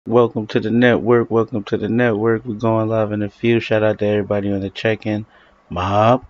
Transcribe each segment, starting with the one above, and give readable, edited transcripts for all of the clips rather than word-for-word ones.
Welcome to the network. Welcome to the network. We're going live in a few. Shout out to everybody on the check-in. Mob.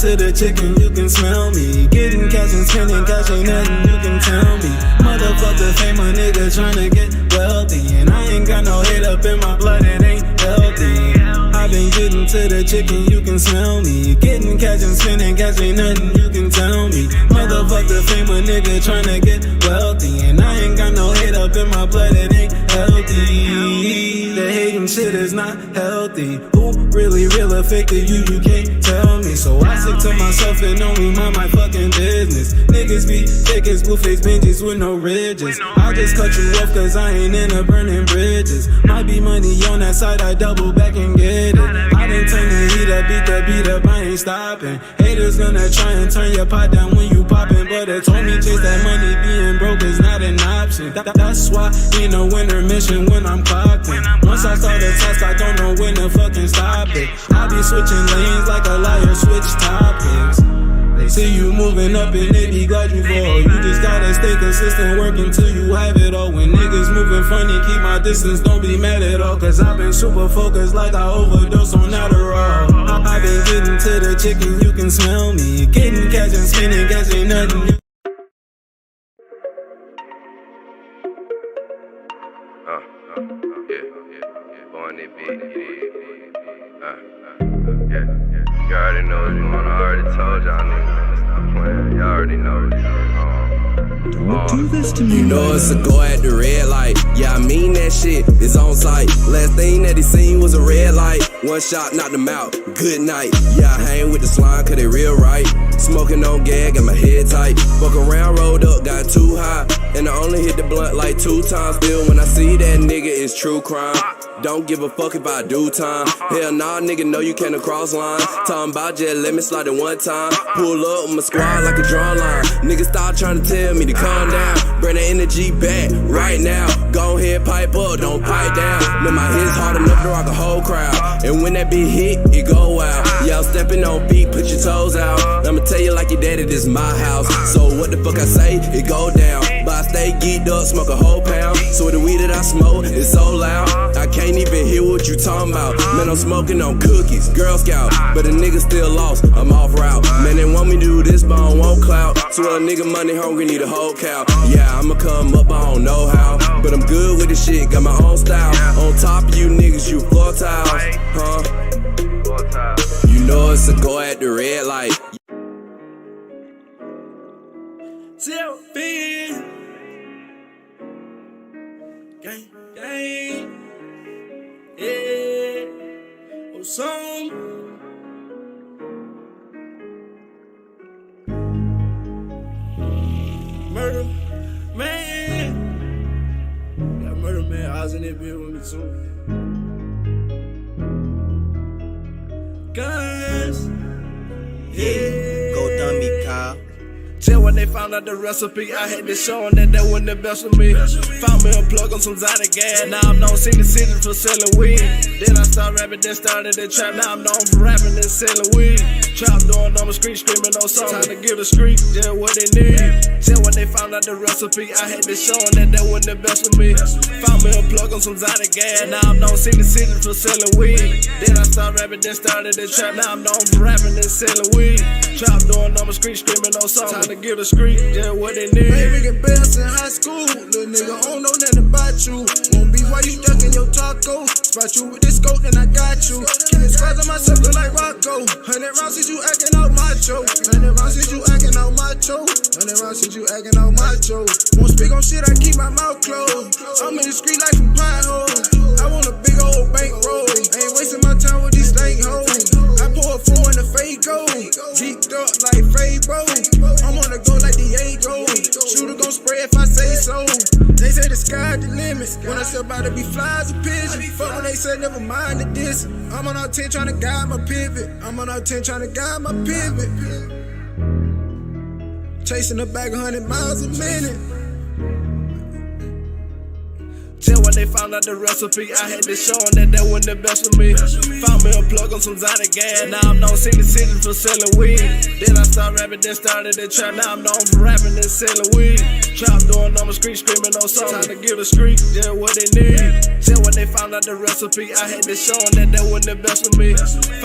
to the chicken, you can smell me. Getting cash and spending cash ain't nothing you can tell me. Motherfucker fame, a nigga tryna get wealthy, and I ain't got no hate up in my blood, it ain't healthy. I've been getting to the chicken, you can smell me. Getting cash and spending cash ain't nothing you can tell me. Motherfucker fame, a nigga tryna get wealthy, and I ain't got no hate up in my blood, it ain't healthy. The hating shit is not healthy. Who really real affected you? You can't tell me. So I stick to myself and only mind my fucking business. Niggas be thick as blue-faced Benjis with no ridges. I just cut you off cause I ain't into burning bridges. Might be money on that side, I double back and get it. I done turn the heat up, beat the beat up, I ain't stopping. Haters gonna try and turn your pot down when you poppin', but they told me chase that money, being broke is not an option. That's why ain't no winter mission when I'm clocked in. Once I start a task, I don't know when to fucking stop it. I be switching lanes like a liar, switch topics. They see you moving up and they be glad you fall. You just gotta stay consistent, working till you have it all. When niggas moving funny, keep my distance, don't be mad at all. Cause I've been super focused like I overdose on Adderall. I've been getting to the chicken, you can smell me. Getting cash and spending cash ain't nothing. On it big, you already know what's going on. I already told y'all niggas, stop playing. Y'all already know. Don't do this to me. You know it's a go at the red light. Yeah, I mean that shit is on sight. Last thing that he seen was a red light. One shot knocked him out. Good night. Yeah, I hang with the slime cause they real right. Smoking on gag, got my head tight. Fuck around, rolled up, got too high. And I only hit the blunt like 2 times. Still, when I see that nigga, it's true crime. Don't give a fuck if I do time. Hell nah, nigga, know you can't cross line. Talking about just let me slide it one time. Pull up with my squad like a draw line. Niggas start trying to tell me to calm down. Bring the energy back right now. Go ahead, pipe up, don't pipe down. Know my hits hard enough to rock a whole crowd. And when that beat hit, it go out. Y'all stepping on beat, put your toes out. I'ma tell you like your daddy, this my house. So what the fuck I say, it go down. But I stay geeked up, smoke a whole pound. So the weed that I smoke is so loud, I can't even hear what you talking about. Man, I'm smoking on cookies, Girl Scout, but a nigga still lost, I'm off route. Man, they want me to do this, but I don't want clout. So a nigga money hungry, need a whole cow. Yeah, I'ma come up, I don't know how, but I'm good with this shit, got my own style. On top of you niggas, you floor tiles, huh? You know it's a go at the red light. Gang, gang, yeah, oh some murder, man, got murder, man, I was in that bed with me too. Guns, yeah, go dummy, Kyle. Till when they found out the recipe, I had to show them that that wasn't the best for me. Found me a plug on some Zyda gas. Now I'm known singing season for selling weed. Then I started rapping, then started the trap. Now I'm known for rapping and selling weed. Trap doing on the street, screaming no song. Time to give the street just what they need. Till when they found out the recipe, I had to show them that that wasn't the best for me. Found me a plug on some Zyda gas. Now I'm known singing season for selling weed. Then I started rapping, then started the trap. Now I'm known for rapping and selling weed. Trap doing on the street, screaming no song. Time to give the street just what they need. Baby get bells in high school. Little nigga, I don't know nothing about you. Won't be why you stuck in your taco. Spot you with this scope, then I got you. Killing squads on my circle like Rocco. 100 rounds since you acting out macho. 100 rounds since you acting out macho. 100 rounds since you acting out macho. Won't speak on shit, I keep my mouth closed. I'm in the street like some potholes. I want a big old bankroll. I ain't wasting my time with these stank hoes. I pour a 4 in the Fago. Geeked up like Fabo. I'm on the go like Diego. Shooter gon' spray if I say so. They say the sky the limit. When I say about to be fly as a pigeon. Fuck when they say never mind the distance. I'm on out 10 trying to guide my pivot. I'm on out 10 trying to guide my pivot. Chasing a bag 100 miles a minute. Till when they found out the recipe, I had to show them that that wasn't the best for me. Found me a plug on some Zyda gas. Now I'm known singing season for selling weed. Then I started rapping, then started the trap. Now I'm known for rapping and selling weed. Trap doing on the street, screaming no song. Time to give the street just what they need. Till when they they found out the recipe, I had to show them that wasn't the best for me.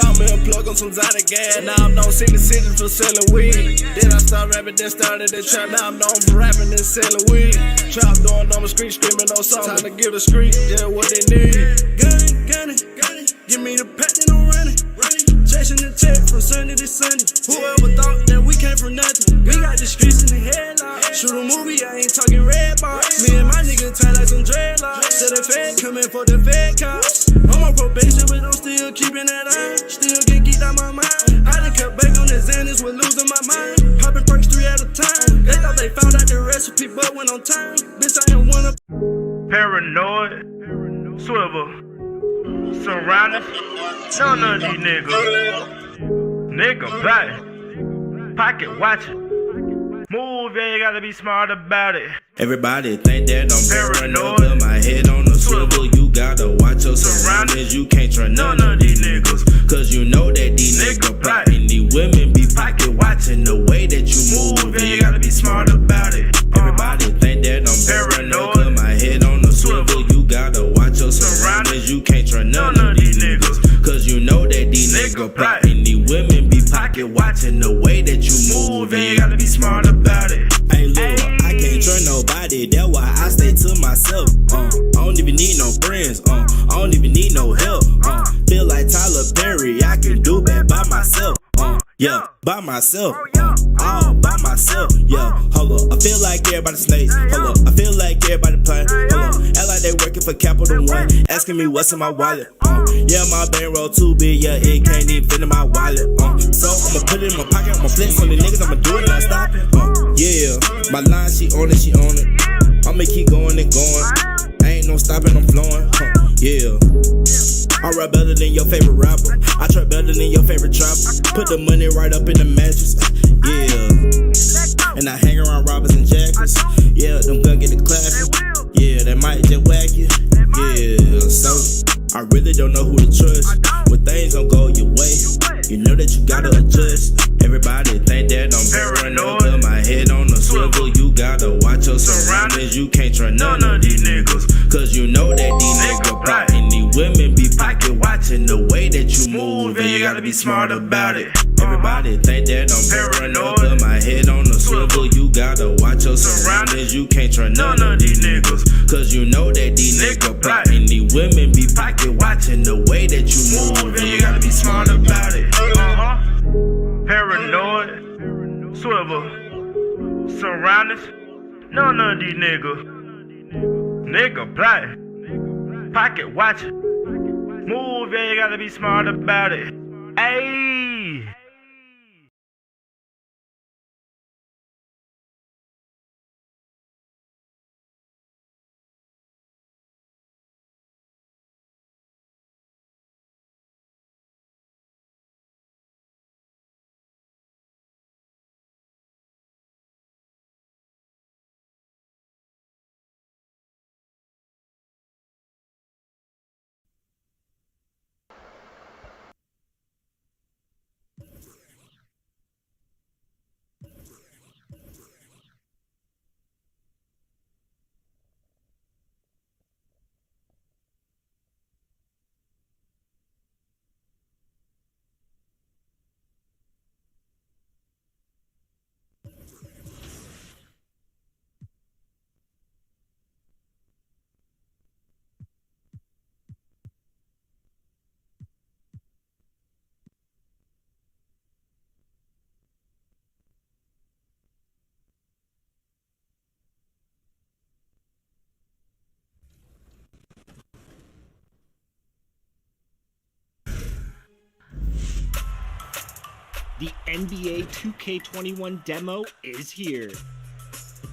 Found me a plug on some Zyda gas. Now I'm known City City for selling weed. Then I started rapping, then started the trap. Now I'm known for rapping and selling weed. Trap doing on the street, screaming no song. Time to give the street, yeah, what they need. Gunning, give me the pack and I'm running. Chasing the check from Sunday to Sunday. Whoever thought that we came from nothing? We got the streets in the headlock. Shoot a movie, I ain't talking red box. Me and my nigga tie like some dreadlocks. Said the Fed coming for the Fed cops. I'm on probation, but I'm still keeping that iron. Still get geeked out my mind. I done cut back on the Xanax with losing my mind. Popping perks 3 at a time. They thought they found out the recipe, but went on time. Bitch, I ain't one of Paranoid, swivel, surrounded, none of these niggas. Nigga plotting, pocket watching. Move, yeah, you gotta be smart about it. Everybody think that I'm paranoid. Put my head on the swivel. You gotta watch your surroundings. You can't trust none of these niggas. Cause you know that these niggas plotting. These women be pocket watching the way that you move. And you gotta be smart about it. Everybody think that I'm paranoid. Put my head on the swivel. You gotta watch your surroundings. You can't trust none of these niggas. Cause you know that these niggas plotting. These women be pocket watching the way that you move. And you gotta be smart about it. Hey, look, I can't trust nobody. That's why I stay to myself. I don't even need no friends. I don't even need no help. Feel like Tyler Perry. I can do that by myself. Yeah, by myself. All by myself. Yeah, hold up. I feel like everybody snakes. Hold up. I feel like everybody playing. Hold up. Act like they working for Capital One. Asking me what's in my wallet. Yeah, my bankroll too big. Yeah, it can't even fit in my wallet. So I'ma put it in my pocket. I'ma flex on the niggas. I'ma do it and I stop it. Yeah, my line, she on it, she on it. I'ma keep going and going. Ain't no stopping, I'm flowing. Yeah. I rap better than your favorite rapper. I trap better than your favorite trapper. Put the money right up in the mattress. Yeah. And I hang around robbers and jackets. Yeah, them gun get it clapping. Yeah, that might just whack you. Yeah, so I really don't know who to trust. When things don't go your way, you know that you gotta adjust. Everybody think that I'm paranoid. Put my head on the swivel. You gotta watch your surroundings. You can't trust none of these niggas. Cause you know that these niggas plotting. These women be pocket watching the way that you move. And you gotta be smart about it. Everybody think that I'm paranoid. Put my head on the swivel. You gotta watch your surroundings. You can't trust none of these niggas. Cause you know that these niggas plotting. These women be pocket watching the way that you move. And you gotta be smart about it. Paranoid, swivel, surroundings, none of these niggas. Nigga plotting, pocket watching. Move, yeah, you gotta be smart about it. Ayy. The NBA 2K21 demo is here.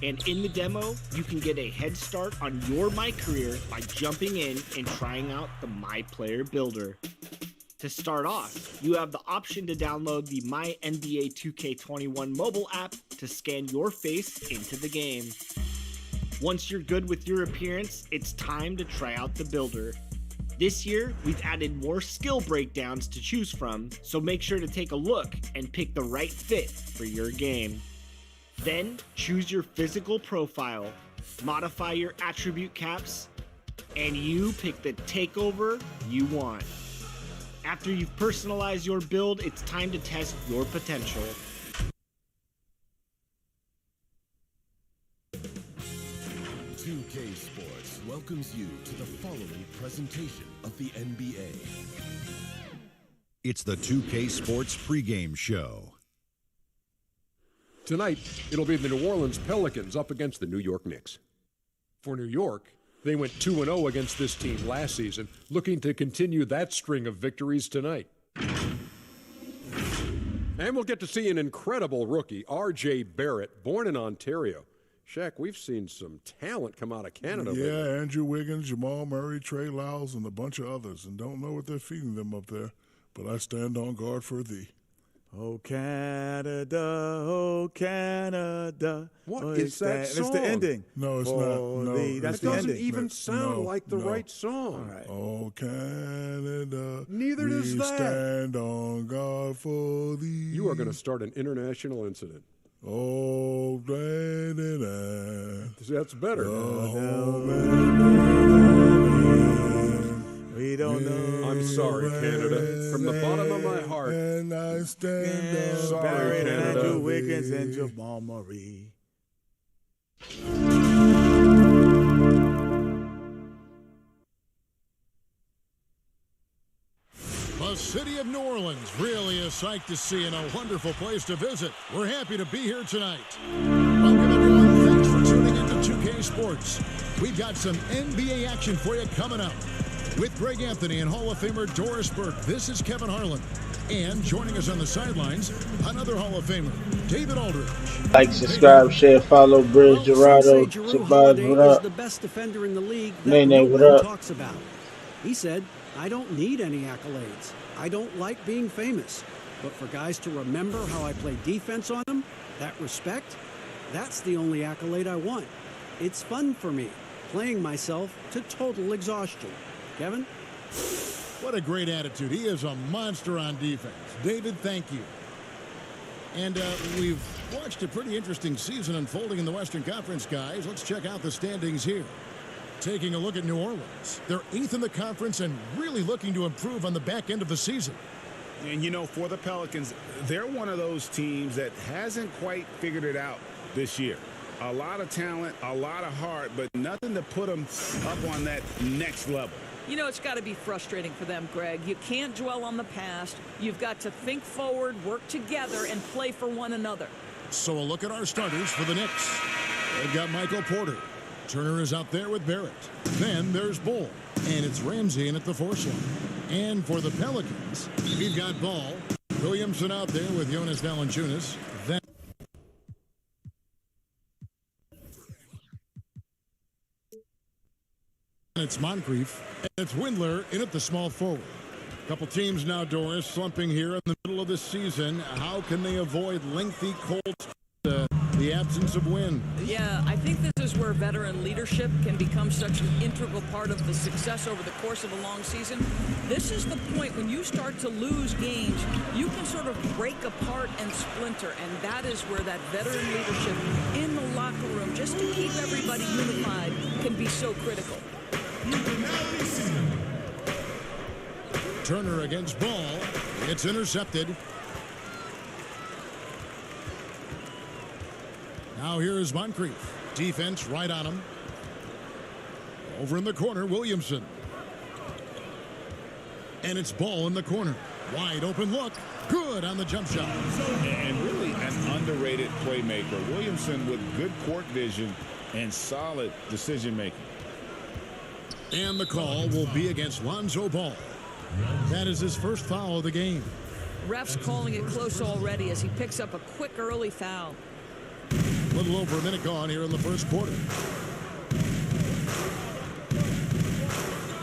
And in the demo, you can get a head start on your My Career by jumping in and trying out the My Player Builder. To start off, you have the option to download the My NBA 2K21 mobile app to scan your face into the game. Once you're good with your appearance, it's time to try out the builder. This year, we've added more skill breakdowns to choose from, so make sure to take a look and pick the right fit for your game. Then, choose your physical profile, modify your attribute caps, and you pick the takeover you want. After you've personalized your build, it's time to test your potential. K Sports welcomes you to the following presentation of the NBA. It's the 2K Sports pregame show. Tonight, it'll be the New Orleans Pelicans up against the New York Knicks. For New York, they went 2-0 against this team last season, looking to continue that string of victories tonight. And we'll get to see an incredible rookie, R.J. Barrett, born in Ontario. Shaq, we've seen some talent come out of Canada. Yeah, lately. Andrew Wiggins, Jamal Murray, Trey Lyles, and a bunch of others. And don't know what they're feeding them up there, but I stand on guard for thee. Oh, Canada. What is that song? It's the ending. No, it's not. No, that's it doesn't ending. even sound like the right song. All right. Oh, Canada. Neither does that. Stand on guard for thee. You are going to start an international incident. Oh, that's better. We don't know. I'm sorry, Canada. From the bottom of my heart. And I stand on Sorry, Barrett, Canada. Andrew Wiggins, and Jamal Murray. The city of New Orleans, really a sight to see and a wonderful place to visit. We're happy to be here tonight. Welcome everyone, thanks for tuning into 2K Sports. We've got some NBA action for you coming up. With Greg Anthony and Hall of Famer Doris Burke, this is Kevin Harlan. And joining us on the sidelines, another Hall of Famer, David Aldridge. Like, subscribe, share, follow Bridge Gerardo. Shabazz, what up? The best defender in the league that Nene, what no one up? talks about. He said, I don't need any accolades. I don't like being famous. But for guys to remember how I play defense on them, that respect, that's the only accolade I want. It's fun for me, playing myself to total exhaustion. Kevin? What a great attitude. He is a monster on defense. David, thank you. And we've watched a pretty interesting season unfolding in the Western Conference, guys. Let's check out the standings here. Taking a look at New Orleans. They're 8th in the conference and really looking to improve on the back end of the season. And, you know, for the Pelicans, they're one of those teams that hasn't quite figured it out this year. A lot of talent, a lot of heart, but nothing to put them up on that next level. You know, it's got to be frustrating for them, Greg. You can't dwell on the past. You've got to think forward, work together, and play for one another. So a look at our starters for the Knicks. They've got Michael Porter. Turner is out there with Barrett. Then there's Bull. And it's Ramsey in at the 4 slot. And for the Pelicans, we've got Ball. Williamson out there with Jonas Valanciunas. Then it's Moncrief. And it's Windler in at the small forward. Couple teams now, Doris, slumping here in the middle of the season. How can they avoid lengthy, cold, the absence of wind? Yeah, I think this is where veteran leadership can become such an integral part of the success over the course of a long season. This is the point when you start to lose games, you can sort of break apart and splinter, and that is where that veteran leadership in the locker room, just to keep everybody unified, can be so critical. Turner against Ball. It's intercepted. Now here is Moncrief. Defense right on him. Over in the corner, Williamson. And it's Ball in the corner. Wide open look. Good on the jump shot. And really an underrated playmaker. Williamson with good court vision and solid decision making. And the call will be against Lonzo Ball. That is his first foul of the game. Refs calling it close already as he picks up a quick early foul. A little over a minute gone here in the first quarter.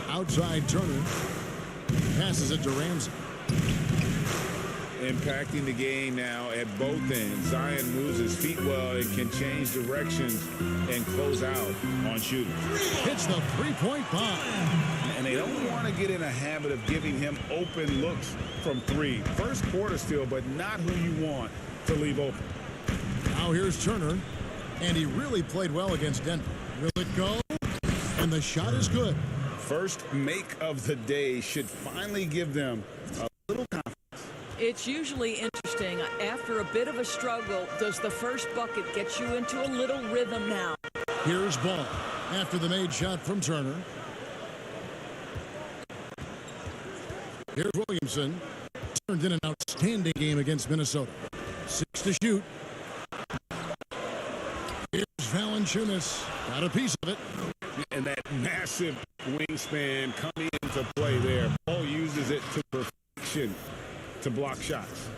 Outside Turner. Passes it to Ramsey. Impacting the game now at both ends. Zion moves his feet well and can change directions and close out on shooting. Hits the three-point bomb. And they don't want to get in a habit of giving him open looks from 3. First quarter still, but not who you want to leave open. Now here's Turner, and he really played well against Denver. Will it go? And the shot is good. first make of the day should finally give them a little confidence. It's usually interesting. After a bit of a struggle, does the first bucket get you into a little rhythm now? Here's Ball after the made shot from Turner. Here's Williamson. Turned in an outstanding game against Minnesota. 6 to shoot. Here's Valanciunas. Got a piece of it. And that massive wingspan coming into play there. Ball uses it to perfection to block shots.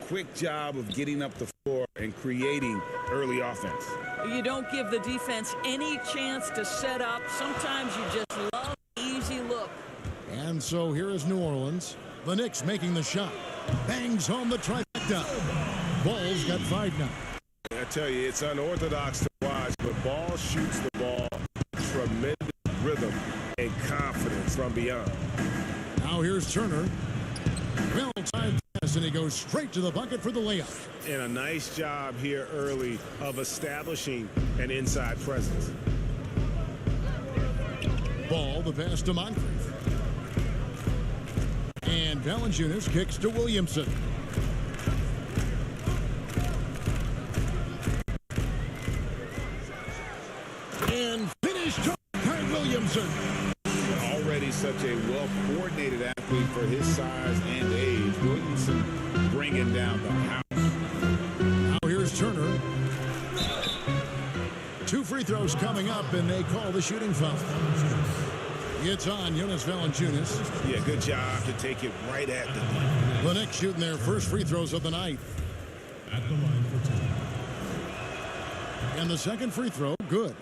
Quick job of getting up the floor and creating early offense. You don't give the defense any chance to set up. Sometimes you just love the easy look. And so here is New Orleans. The Knicks making the shot. Bangs home the trifecta. Ball's got 5 now. I tell you, it's unorthodox to watch, but Ball shoots the ball. Tremendous rhythm and confidence from beyond. Now here's Turner. Well-timed pass, and he goes straight to the bucket for the layup. And a nice job here early of establishing an inside presence. Ball, the pass to Moncrief. And Valanciunas kicks to Williamson. And finished by Williamson. Already such a well-coordinated athlete for his size and age. Williamson bringing down the house. Now here's Turner. 2 free throws coming up, and they call the shooting foul. It's on Jonas Valanciunas. Yeah, good job to take it right at the line. The Knicks shooting their first free throws of the night. At the line for 2. And the second free throw, good.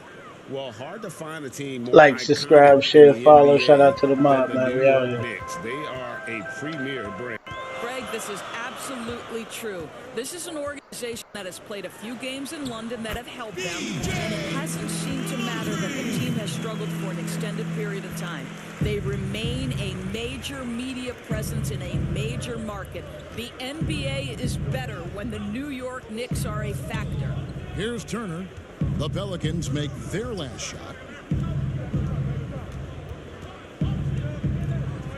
Well, hard to find a team more Like, subscribe, share, follow. Shout out to the mob, than man. the We out New York here. Knicks. They are a premier brand. Greg, this is absolutely true. This is an organization that has played a few games in London that have helped them, and it hasn't seemed to matter that the team has struggled for an extended period of time. They remain a major media presence in a major market. The NBA is better when the New York Knicks are a factor. Here's Turner. The Pelicans make their last shot.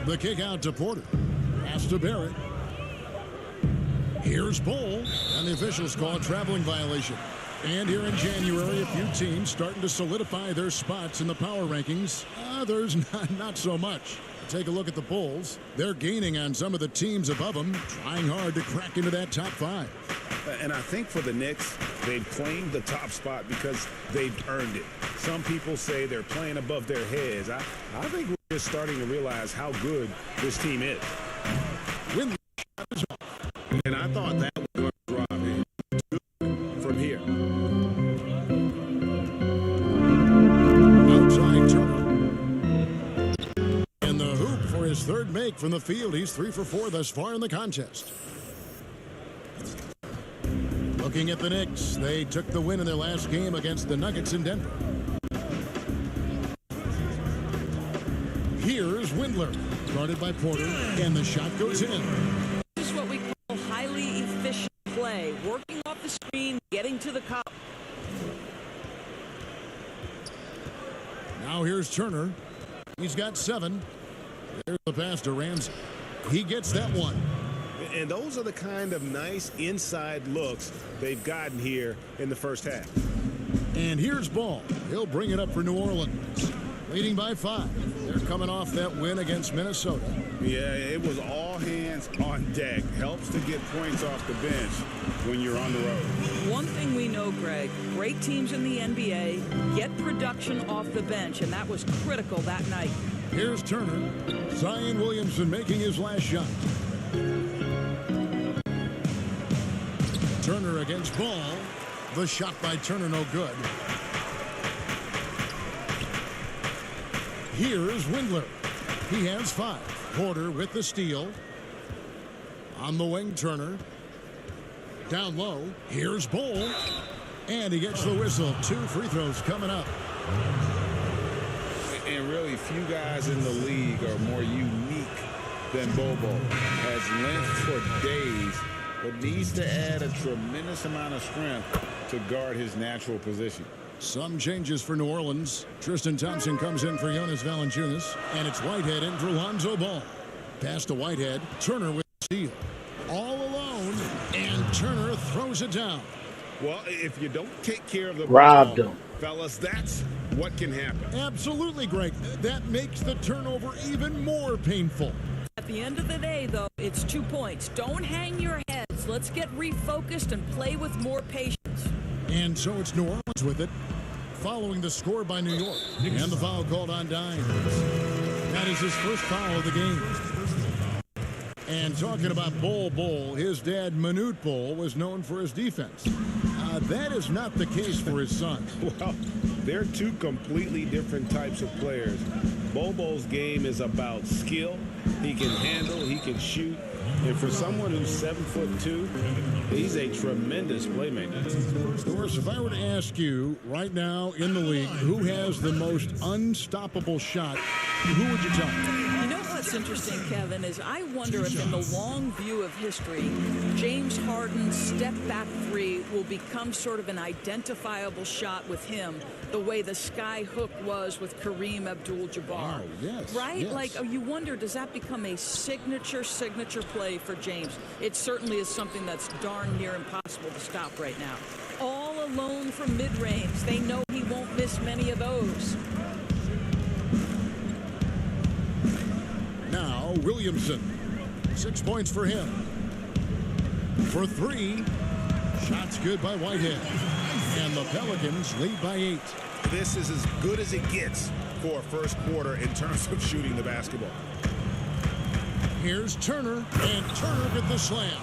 The kick out to Porter. Pass to Barrett. Here's Ball, and the officials call a traveling violation. And here in January, a few teams starting to solidify their spots in the power rankings. Others not so much. Take a look at the Bulls. They're gaining on some of the teams above them, trying hard to crack into that top 5. And I think for the Knicks, they've claimed the top spot because they've earned it. Some people say they're playing above their heads. I think we're just starting to realize how good this team is. Win. And I thought that was going to drop in from here. Outside Turner. And the hoop for his third make from the field. He's 3 for 4 thus far in the contest. Looking at the Knicks, they took the win in their last game against the Nuggets in Denver. Here's Windler, guarded by Porter, and the shot goes in. This is what we call highly efficient play, working off the screen, getting to the cup. Now here's Turner. He's got 7. There's the pass to Ramsey. He gets that one. And those are the kind of nice inside looks they've gotten here in the first half. And here's Ball. He'll bring it up for New Orleans. Leading by 5. They're coming off that win against Minnesota. Yeah, it was all hands on deck. Helps to get points off the bench when you're on the road. One thing we know, Greg, great teams in the NBA get production off the bench, and that was critical that night. Here's Turner. Zion Williamson making his last shot. Turner against Ball. The shot by Turner no good. Here's Windler. He has 5. Porter with the steal. On the wing, Turner. Down low. Here's Ball. And he gets the whistle. 2 free throws coming up. And really few guys in the league are more unique than Bobo. Has limped for days, but needs to add a tremendous amount of strength to guard his natural position. Some changes for New Orleans. Tristan Thompson comes in for Jonas Valanciunas, and it's Whitehead in for Lonzo Ball. Pass to Whitehead. Turner with the steal. All alone, and Turner throws it down. Well, if you don't take care of the Robbed ball, him. fellas, that's what can happen. Absolutely, Greg. That makes the turnover even more painful. At the end of the day, though, it's 2 points. Don't hang your heads. Let's get refocused and play with more patience. And so it's New Orleans with it, following the score by New York. And the foul called on Dines. That is his first foul of the game. And talking about Bol, his dad, Manute Bol, was known for his defense. That is not the case for his son. Well, they're two completely different types of players. Bol's game is about skill. He can handle, he can shoot. And for someone who's 7'2", he's a tremendous playmaker. Doris, if I were to ask you right now in the league who has the most unstoppable shot, who would you tell me? You know what's interesting, Kevin, is I wonder if in the long view of history, James Harden's step-back three will become sort of an identifiable shot with him, the way the sky hook was with Kareem Abdul-Jabbar. Oh, yes. Right? Yes. Like, you wonder, does that become a signature play for James? It certainly is something that's darn near impossible to stop right now. All alone from mid-range. They know he won't miss many of those. Now, Williamson. 6 points for him. For three. Shots good by Whitehead. And the Pelicans lead by 8. This is as good as it gets for a first quarter in terms of shooting the basketball. Here's Turner, and Turner with the slam.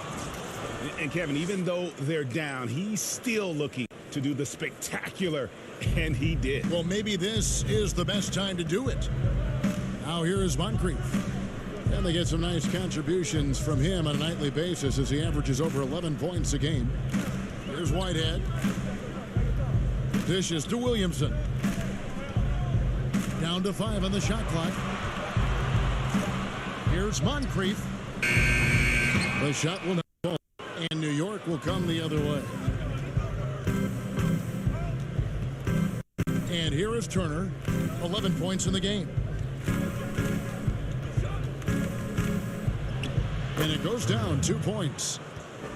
And Kevin, even though they're down, he's still looking to do the spectacular, and he did. Well, maybe this is the best time to do it. Now here is Moncrief. And they get some nice contributions from him on a nightly basis as he averages over 11 points a game. Here's Whitehead. Dishes to Williamson. Down to 5 on the shot clock. Here's Moncrief. The shot will not fall, and New York will come the other way. And here is Turner, 11 points in the game. And it goes down 2 points.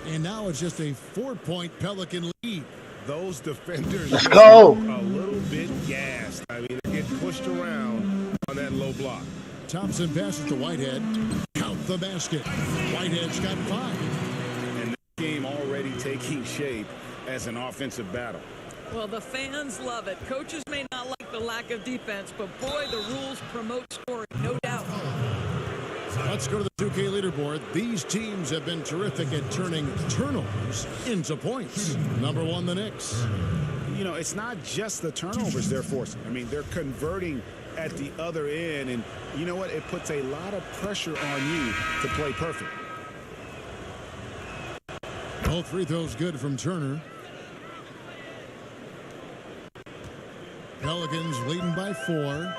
And now it's just a 4-point Pelican lead. Those defenders Let's go. A little bit gassed. I mean, they get pushed around on that low block. Thompson passes to Whitehead. Count the basket. Whitehead's got 5. And this game already taking shape as an offensive battle. Well, the fans love it. Coaches may not like the lack of defense, but boy, the rules promote scoring, no doubt. Let's go to the 2K leaderboard. These teams have been terrific at turning turnovers into points. Number 1, the Knicks. You know, it's not just the turnovers they're forcing. I mean, they're converting at the other end, and you know what? It puts a lot of pressure on you to play perfect. Both free throws good from Turner. Pelicans leading by 4.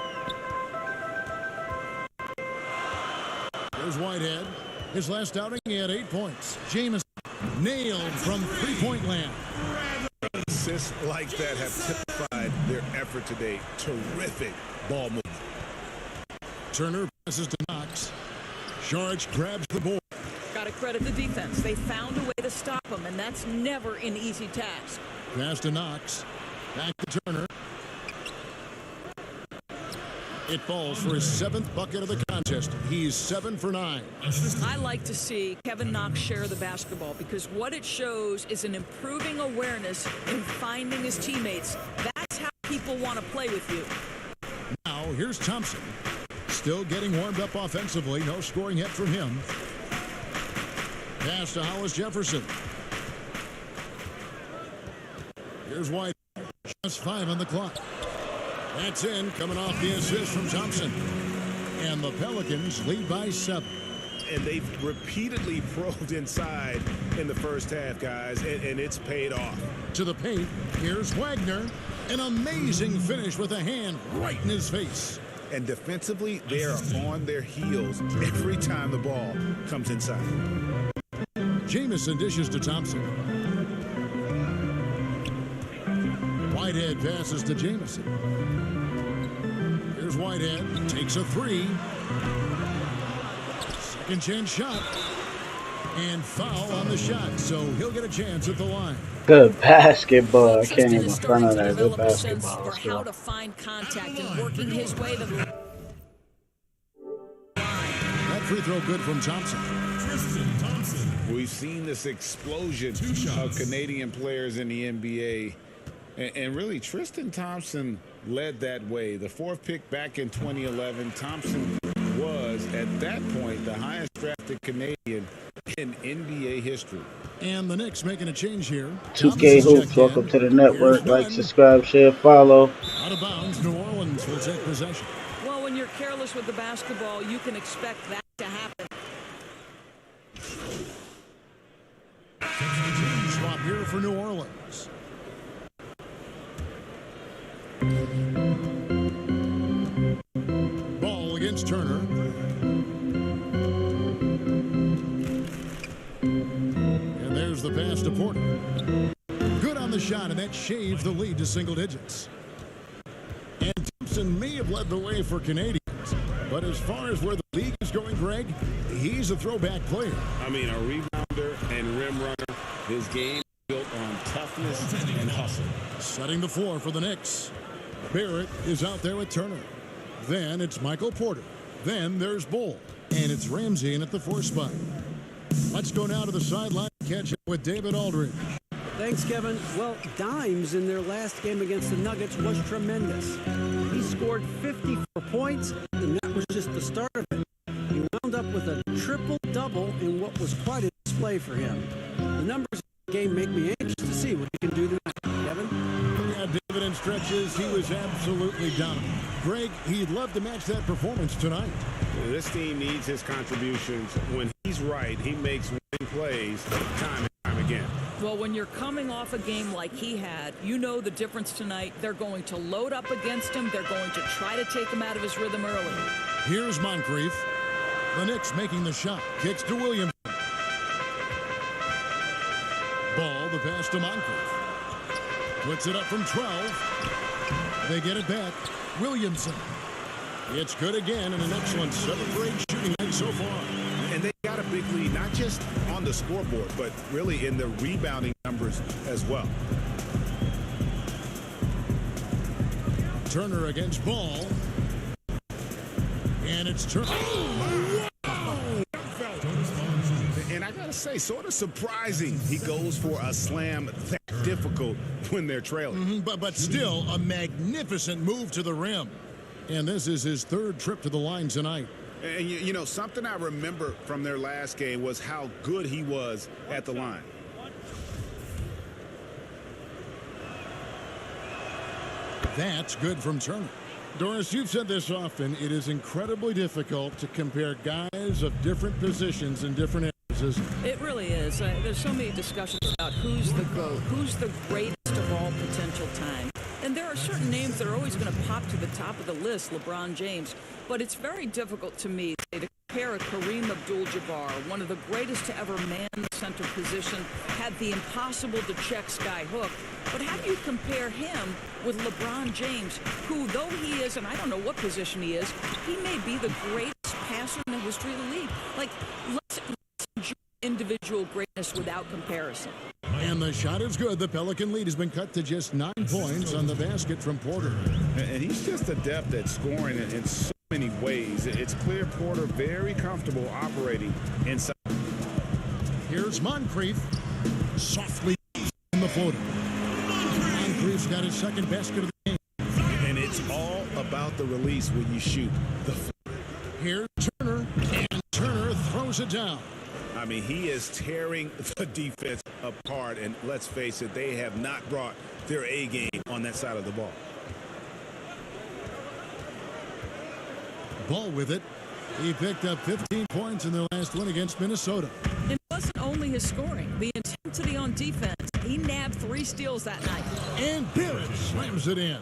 There's Whitehead. His last outing, he had 8 points. Jameson nailed from three-point land. Assists like that have typified their effort today. Terrific ball movement. Turner passes to Knox. Sharge grabs the board. Got to credit the defense. They found a way to stop him, and that's never an easy task. Pass to Knox. Back to Turner. It falls for his 7th bucket of the contest. He's 7 for 9. I like to see Kevin Knox share the basketball because what it shows is an improving awareness in finding his teammates. That's how people want to play with you. Now, here's Thompson. Still getting warmed up offensively. No scoring yet from him. Pass to Hollis Jefferson. Here's White. Just 5 on the clock. That's in, coming off the assist from Thompson. And the Pelicans lead by 7. And they've repeatedly probed inside in the first half, guys, and it's paid off. To the paint, here's Wagner. An amazing finish with a hand right in his face. And defensively, they are on their heels every time the ball comes inside. Jameson dishes to Thompson. Whitehead Whitehead passes to Jamison. Here's Whitehead, takes a three. Second chance shot. And foul on the shot, so he'll get a chance at the line. Good basketball. I can't even front on that. Good basketball. For how to find contact and working his way to the That free throw good from Thompson. Tristan Thompson. We've seen this explosion of Canadian players in the NBA. And really, Tristan Thompson led that way. The fourth pick back in 2011, Thompson was, at that point, the highest drafted Canadian in NBA history. And the Knicks making a change here. 2K Hoops, welcome to the network. Like, subscribe, share, follow. Out of bounds, New Orleans will take possession. Well, when you're careless with the basketball, you can expect that to happen. Swap here for New Orleans. Ball against Turner. And there's the pass to Porter. Good on the shot, and that shaved the lead to single digits. And Thompson may have led the way for Canadians, but as far as where the league is going, Greg, he's a throwback player. I mean, a rebounder and rim runner. His game built on toughness and hustle. Setting the floor for the Knicks. Barrett is out there with Turner. Then it's Michael Porter. Then there's Bull. And it's Ramsey in at the 4 spot. Let's go now to the sideline and catch up with David Aldridge. Thanks, Kevin. Well, Dimes in their last game against the Nuggets was tremendous. He scored 54 points, and that was just the start of it. He wound up with a triple-double in what was quite a display for him. The numbers of the game make me anxious to see what he can do tonight. Kevin? Yeah, David, in stretches, he was absolutely dominant. Greg, he'd love to match that performance tonight. This team needs his contributions. When he's right, he makes winning plays time and time again. Well, when you're coming off a game like he had, you know the difference tonight. They're going to load up against him. They're going to try to take him out of his rhythm early. Here's Moncrief. The Knicks making the shot. Kicks to Williams. Ball, the pass to Moncrief. Puts it up from 12. They get it back. Williamson. It's good again, and an excellent 7th-grade shooting night so far. And they got a big lead, not just on the scoreboard, but really in the rebounding numbers as well. Turner against Ball. And it's Turner. And I gotta say, sort of surprising he goes for a slam that difficult when they're trailing. But still a magnificent move to the rim. And this is his 3rd trip to the line tonight. And you know, something I remember from their last game was how good he was at the line. That's good from Turner. Doris, you've said this often. It is incredibly difficult to compare guys of different positions in different areas. It really is. There's so many discussions about who's the GOAT, who's the greatest of all potential time. And there are certain names that are always going to pop to the top of the list, LeBron James. But it's very difficult to me to compare a Kareem Abdul-Jabbar, one of the greatest to ever man the center position, had the impossible to check sky hook. But how do you compare him with LeBron James, who, though he is, and I don't know what position he is, he may be the greatest passer in the history of the league. Like, let's enjoy individual greatness without comparison. And the shot is good. The Pelican lead has been cut to just 9 points on the basket from Porter. And he's just adept at scoring in so many ways. It's clear Porter very comfortable operating inside. Here's Moncrief. Softly in the floater. Moncrief's got his 2nd basket of the game. And it's all about the release when you shoot the floater. Here's Turner. And Turner throws it down. I mean, he is tearing the defense apart, and let's face it, they have not brought their A game on that side of the ball. Ball with it. He picked up 15 points in their last win against Minnesota. It wasn't only his scoring, the intensity on defense. He nabbed 3 steals that night. And Barrett slams it in.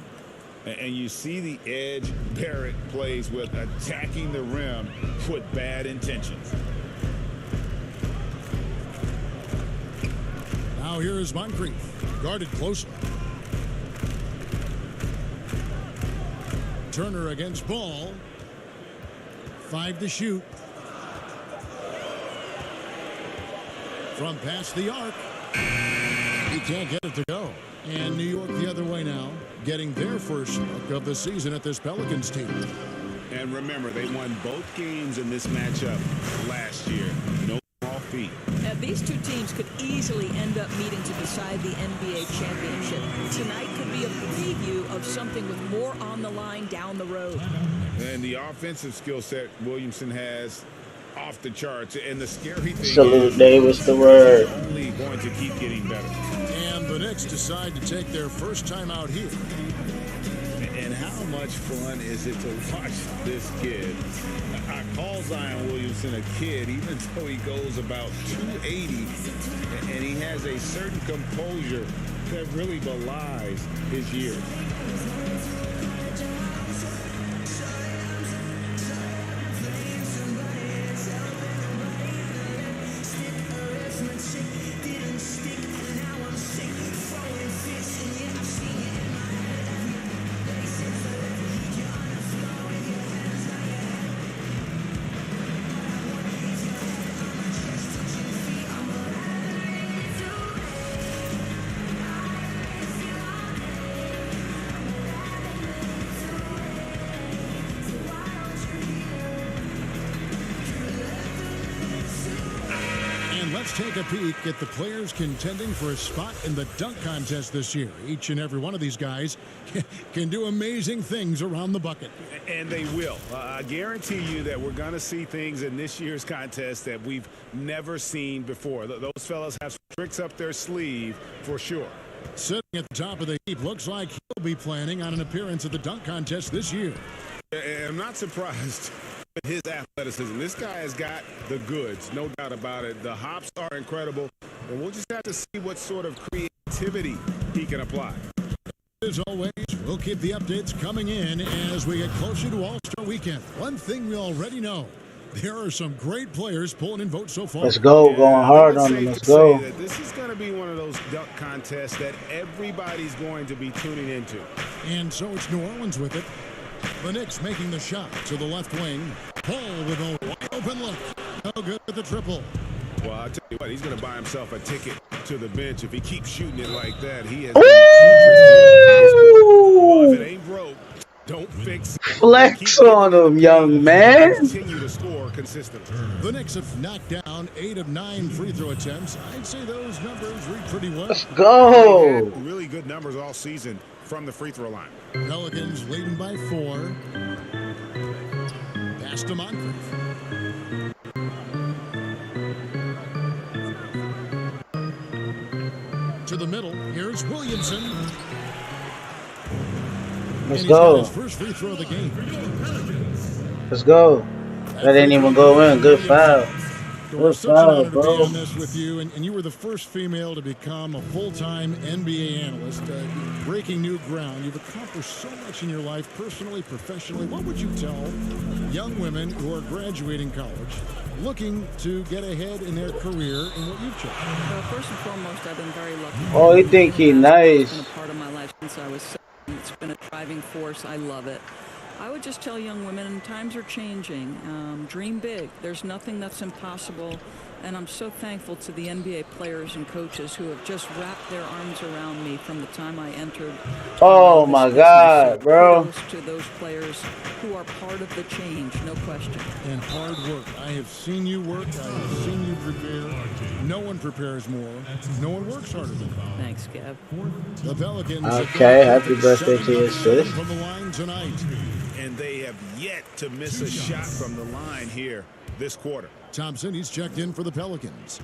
And you see the edge Barrett plays with, attacking the rim with bad intentions. Now here is Moncrief, guarded closely. Turner against Ball. 5 to shoot. From past the arc. He can't get it to go. And New York the other way now, getting their first look of the season at this Pelicans team. And remember, they won both games in this matchup last year. No small feat. Now, these two teams could easily end up meeting to decide the NBA championship. Tonight could be a preview of something with more on the line down the road. And the offensive skill set Williamson has off the charts. And the scary thing Salute is, Davis the word. it's only going to keep getting better. And the Knicks decide to take their first time out here. And how much fun is it to watch this kid? I call Zion Williamson a kid, even though he goes about 280, and he has a certain composure that really belies his years. Let's take a peek at the players contending for a spot in the dunk contest this year. Each and every one of these guys can do amazing things around the bucket. And they will. I guarantee you that we're going to see things in this year's contest that we've never seen before. Those fellas have some tricks up their sleeve for sure. Sitting at the top of the heap, looks like he'll be planning on an appearance at the dunk contest this year. And I'm not surprised with his athleticism. This guy has got the goods, no doubt about it. The hops are incredible, and we'll just have to see what sort of creativity he can apply. As always, we'll keep the updates coming in as we get closer to All-Star Weekend. One thing we already know, there are some great players pulling in votes so far. Let's go, going hard on them. Let's go. This is going to be one of those dunk contests that everybody's going to be tuning into. And so it's New Orleans with it. The Knicks making the shot to the left wing. Paul with a wide open look. No good with the triple. Well, I'll tell you what, he's going to buy himself a ticket to the bench if he keeps shooting it like that. He has. Well, if it ain't broke, don't fix it. Flex on him, young man. Continue to score consistently. The Knicks have knocked down 8 of 9 free throw attempts. I'd say those numbers read pretty well. Let's go. Really good numbers all season from the free throw line. Pelicans leading by 4. Pass to Moncrief. To the middle. Here's Williamson. Let's go. His first free throw of the game. Let's go. That didn't even go in. Good foul. Good foul, bro. To be on this with you, and you were the first female to become a full-time NBA analyst, breaking new ground. You've accomplished so much in your life, personally, professionally. What would you tell young women who are graduating college, looking to get ahead in their career in what you've chosen? Well, first and foremost, I've been very lucky. Oh, you think he nice? It's been a part of my life since I was 7. It's been a driving force. I love it. I would just tell young women, times are changing. Dream big. There's nothing that's impossible. And I'm so thankful to the NBA players and coaches who have just wrapped their arms around me from the time I entered. Oh my God, bro. To those players who are part of the change, no question. And hard work. I have seen you work. I have seen you prepare. No one prepares more. No one works harder than you. Thanks, Gav. The Pelicans. Okay, happy birthday to your sis. From the line tonight. And they have yet to miss a shot from the line here this quarter. Thompson, he's checked in for the Pelicans.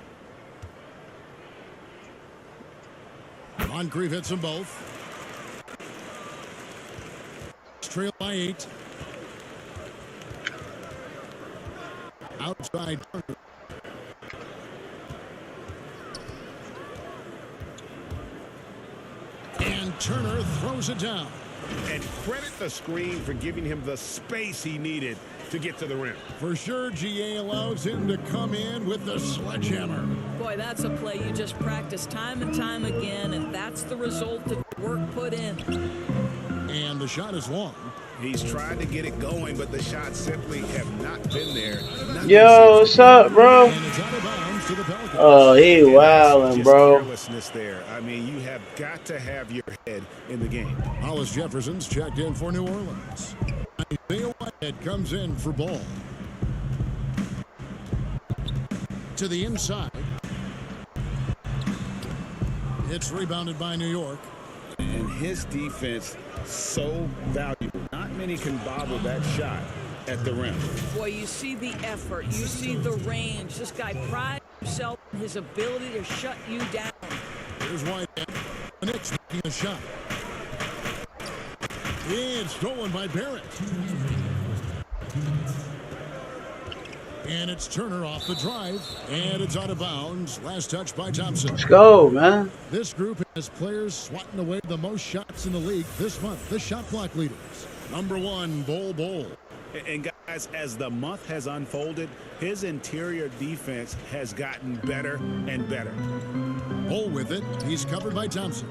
Moncrief hits them both. Trail by 8. Outside. And Turner throws it down. And credit the screen for giving him the space he needed to get to the rim. For sure, GA allows him to come in with the sledgehammer. Boy, that's a play you just practice time and time again, and that's the result of work put in. And the shot is long. He's tried to get it going, but the shots simply have not been there. Yo, what's up, bro? Oh, he wildin', bro. Carelessness there. I mean, you have got to have your head in the game. Hollis Jefferson's checked in for New Orleans. Isaiah Whitehead comes in for ball. To the inside. It's rebounded by New York. And his defense so valuable. Not many can bobble that shot at the rim. Boy, you see the effort. You see the range. This guy prides himself on his ability to shut you down. Here's Whitehead. The Knicks making a shot. It's stolen by Barrett. And it's Turner off the drive. And it's out of bounds. Last touch by Thompson. Let's go, man. This group has players swatting away the most shots in the league this month. The shot block leaders. Number 1, Bol. And guys, as the month has unfolded, his interior defense has gotten better and better. Bol with it. He's covered by Thompson.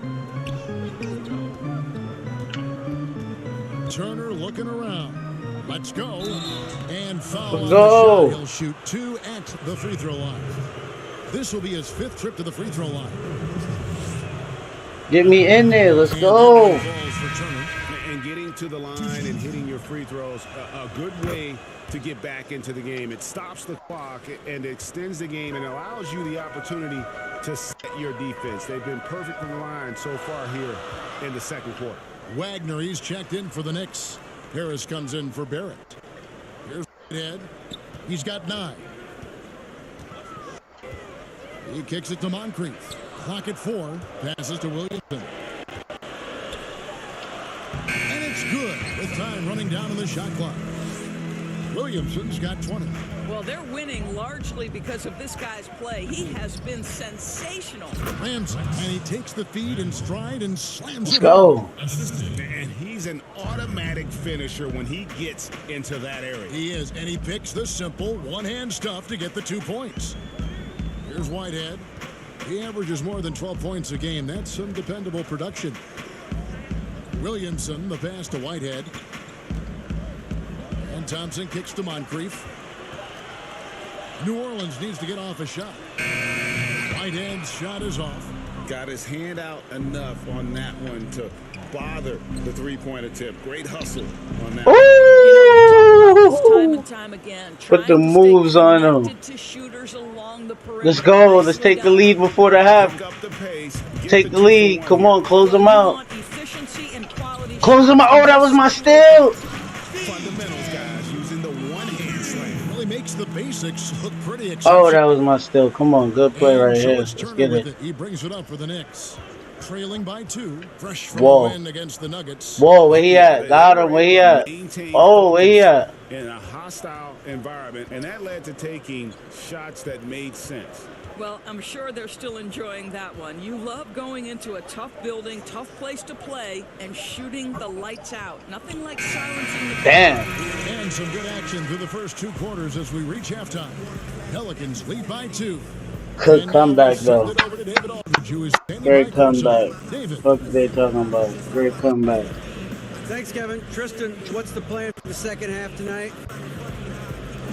Turner looking around. Let's go. And foul on the shot. He'll shoot 2 at the free throw line. This will be his 5th trip to the free throw line. Get me in there. Let's go. And getting to the line and hitting your free throws, a good way to get back into the game. It stops the clock and extends the game and allows you the opportunity to set your defense. They've been perfect in the line so far here in the second quarter. Wagner, he's checked in for the Knicks. Harris comes in for Barrett. Here's Ed. He's got 9. He kicks it to Moncrief. Clock at 4. Passes to Williamson. And it's good with time running down on the shot clock. Williamson's got 20. Well, they're winning largely because of this guy's play. He has been sensational. Ramsey, and he takes the feed in stride and slams Let's it. go. And he's an automatic finisher when he gets into that area. He is, and he picks the simple one-hand stuff to get the 2 points. Here's Whitehead. He averages more than 12 points a game. That's some dependable production. Williamson, the pass to Whitehead. And Thompson kicks to Moncrief. New Orleans needs to get off a shot. Whitehead's shot is off. Got his hand out enough on that one to bother the three-point attempt. Great hustle on that. Time and time again, Put the moves on him. Let's go. Let's take the lead before the half. Take the lead. Come on, close them out. Close them out. Oh, that was my steal. Fundamentals, guys, using the one-hand slam. Really makes the basics look pretty exceptional. Oh, that was my steal. Come on, good play right here. Let's get it. He brings it up for the Knicks. Trailing by 2. Fresh from Whoa. the win against the Nuggets. Whoa, where he at? Got him. Where he at? Oh, where he at? In a hostile environment, and that led to taking shots that made sense. Well, I'm sure they're still enjoying that one. You love going into a tough building, tough place to play, and shooting the lights out. Nothing like silencing the... Damn. And some good action through the first 2 quarters as we reach halftime. Pelicans lead by 2. Good comeback, though. Great comeback. What they talking about? Great comeback. Thanks, Kevin. Tristan, what's the plan for the second half tonight?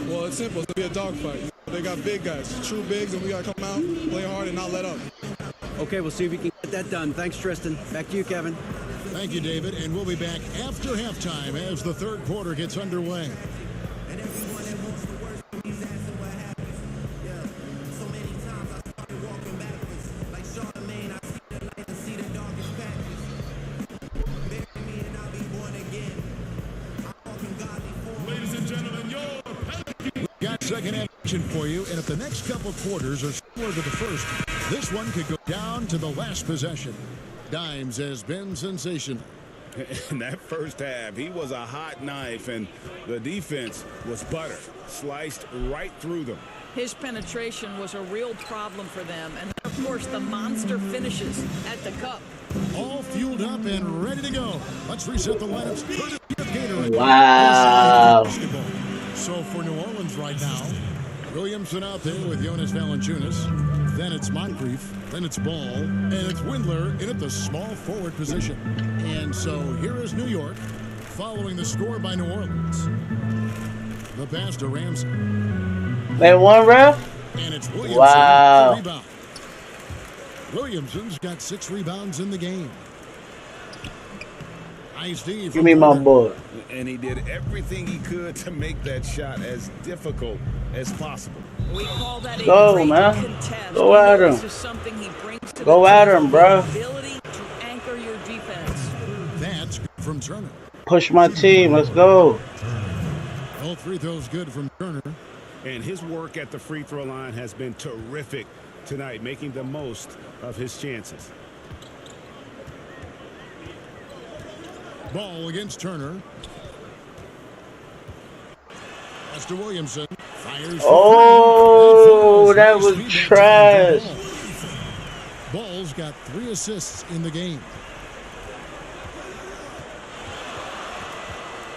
Well, it's simple. It's going to be a dogfight. They got big guys, true bigs, and we got to come out, play hard, and not let up. Okay, we'll see if we can get that done. Thanks, Tristan. Back to you, Kevin. Thank you, David. And we'll be back after halftime as the third quarter gets underway. Second action for you, and if the next couple quarters are similar to the first, this one could go down to the last possession. Dimes has been sensational. In that first half, he was a hot knife, and the defense was butter, sliced right through them. His penetration was a real problem for them, and of course the monster finishes at the cup. All fueled up and ready to go. Let's reset the lineups. Wow. So for New Orleans right now, Williamson out there with Jonas Valanciunas. Then it's Moncrief. Then it's Ball. And it's Windler in at the small forward position. And so here is New York following the score by New Orleans. The pass to Ramsey. They won, ref? And it's Williamson. Wow. Rebound. Williamson's got 6 rebounds in the game. Nice D. Give me my boy. And he did everything he could to make that shot as difficult as possible. We call that Go, man. Go at him. Go at him, bro. Ability to anchor your defense. That's good from Turner. Push my team. Let's go. All 3 throws good from Turner. And his work at the free throw line has been terrific tonight, making the most of his chances. Ball against Turner. Pass to Williamson. Fires. Oh, that was trash. Ball's got 3 assists in the game.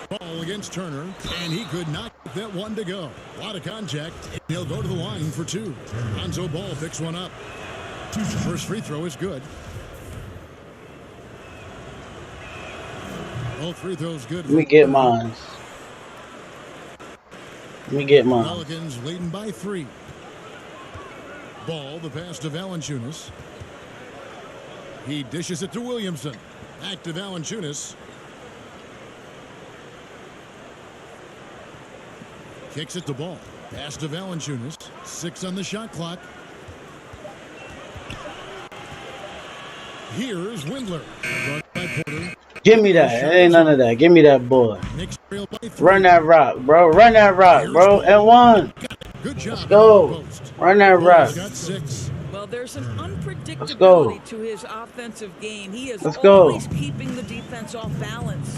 Ball against Turner, and he could not get that one to go. A lot of contact, and he'll go to the line for 2. Lonzo Ball picks one up. First free throw is good. All 3 throws good. Let me get mine. Let me get mine. Pelicans leading by 3. Ball, the pass to Valanciunas. He dishes it to Williamson. Back to Valanciunas. Kicks it to Ball. Pass to Valanciunas. 6 on the shot clock. Here's Windler. Give me that. It ain't none of that. Give me that boy. Run that rock, bro. Run that rock, bro. And 1. Let's go. Run that rock. Well, there's an unpredictability to his offensive game. He is always keeping the defense off balance.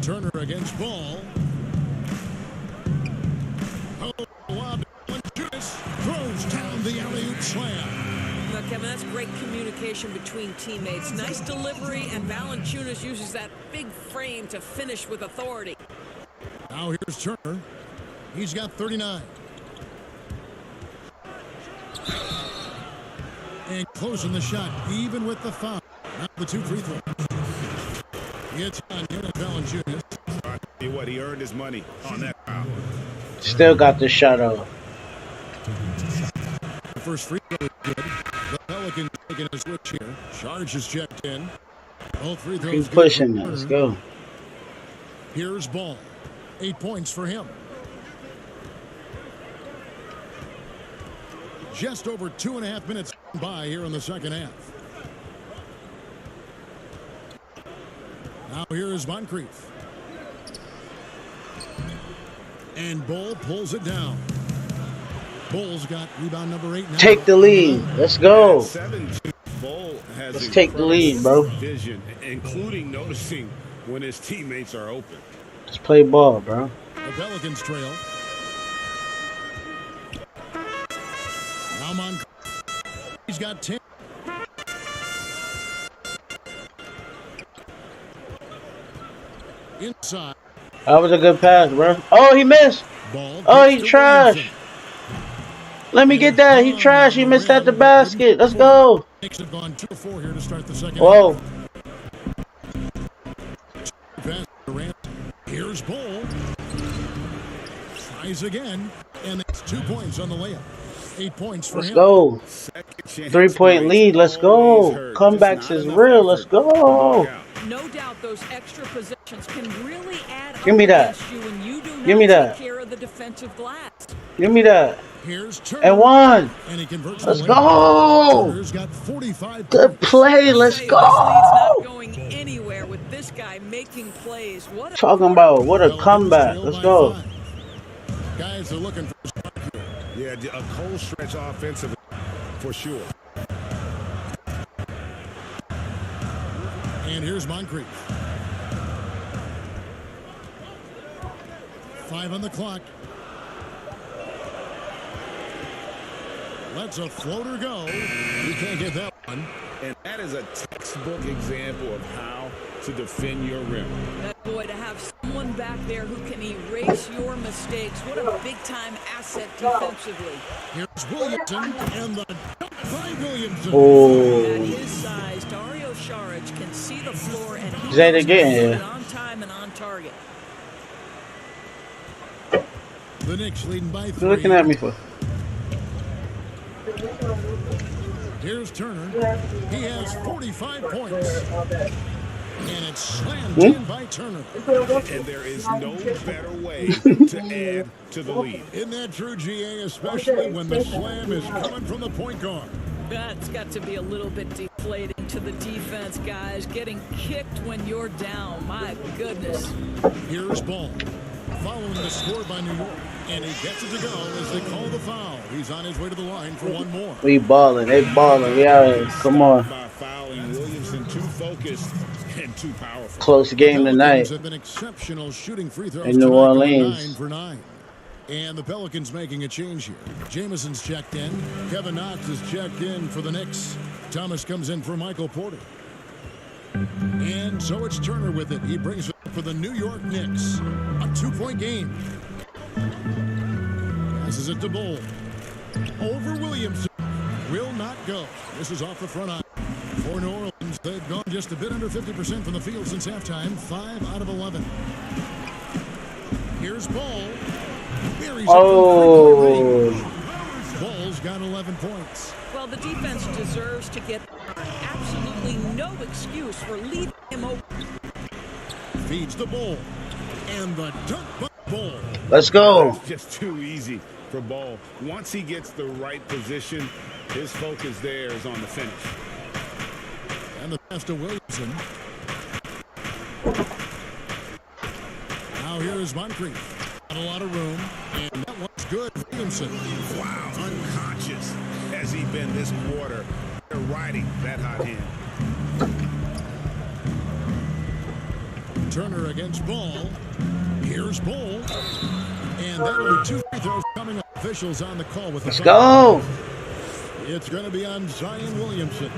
Turner against Ball. Oh, Valanciunas throws down the alley-oop slam. Look, Kevin, that's great communication between teammates. Nice delivery, and Valanciunas uses that big frame to finish with authority. Now here's Turner. He's got 39. And closing the shot, even with the foul. Now the 2 free throws. It's on Valanciunas. I'll tell you what, he earned his money on that foul. Still got the shot off. The first free throw is good. The Pelicans taking a switch here. Charge is checked in. All 3 throws. Keep pushing it. Let's go. Here's Ball. 8 points for him. Just over 2.5 minutes by here in the second half. Now here is Moncrief. And Ball pulls it down. Bull's got rebound number 8 now. Take the lead. Let's go. Let's take the lead, bro. Vision, including noticing when his teammates are open. Let's play ball, bro. The Pelicans trail. Now Moncrief. He's got 10. Inside. That was a good pass, bro. Oh, he missed. Oh, he trash. Let me get that. He trash. He missed at the basket. Let's go. Whoa. Here's Ball. Tries again. And that's 2 points on the layup. 8 points for him. Let's go. 3-point lead. Let's go. Comebacks is real. Let's go. No doubt those extra possessions can really add Give me that. you when you do Give me not that. take care of the defensive glass. Give me that. Here's And 1. And he converts. Let's go. Turner's got 45 Good play. Let's This lead's go. not going anywhere with this guy making plays. What a Talking about what a comeback. Let's go. Guys are looking for a spark here. Yeah, a cold stretch offensively for sure. And here's Moncrief. 5 on the clock. Lets a floater go. He can't get that one. And that is a textbook example of how to defend your rim. Boy, to have someone someone back there who can erase your mistakes. What a big-time asset defensively. Here's Williamson and the dunk by Williamson. At his size, Dario Saric can see the floor and he Say it knows again, how to put yeah. it on time and on target. The Knicks leading by 3. What you looking at me for? Here's Turner. He has 45 points. And it's slammed in by Turner. And there is no better way to add to the lead. Isn't that true, GA? Especially when the slam is coming from the point guard. That's got to be a little bit deflating to the defense, guys. Getting kicked when you're down. My goodness. Here's Ball. Following the score by New York. And he gets it to go as they call the foul. He's on his way to the line for one more. We balling. They balling. We out here. Come on. By fouling Williamson, too focused and too powerful. Close game tonight. Have been exceptional shooting free throws in New Orleans. 9 for 9. And the Pelicans making a change here. Jamison's checked in. Kevin Knox is checked in for the Knicks. Thomas comes in for Michael Porter. And so it's Turner with it. He brings it for the New York Knicks. A 2-point game. Passes it to Bull. Over Williamson. Will not go. This is off the front eye. For New Orleans, they've gone just a bit under 50% from the field since halftime. 5 out of 11. Here's Ball. Oh. Ball's got 11 points. Well, the defense deserves to get absolutely no excuse for leaving him open. Feeds the Bull. And the dunk by Bull. Let's go. It's just too easy for Ball. Once he gets the right position, his focus there is on the finish. And the pass to Williamson. Now here is Moncrief. Got a lot of room, and that one's good. Williamson. Wow, unconscious has he been this quarter. They're riding that hot hand. Turner against Ball. Here's Bull. And that'll be 2 free throws coming up. Officials on the call with the Let's go. It's going to be on Zion Williamson.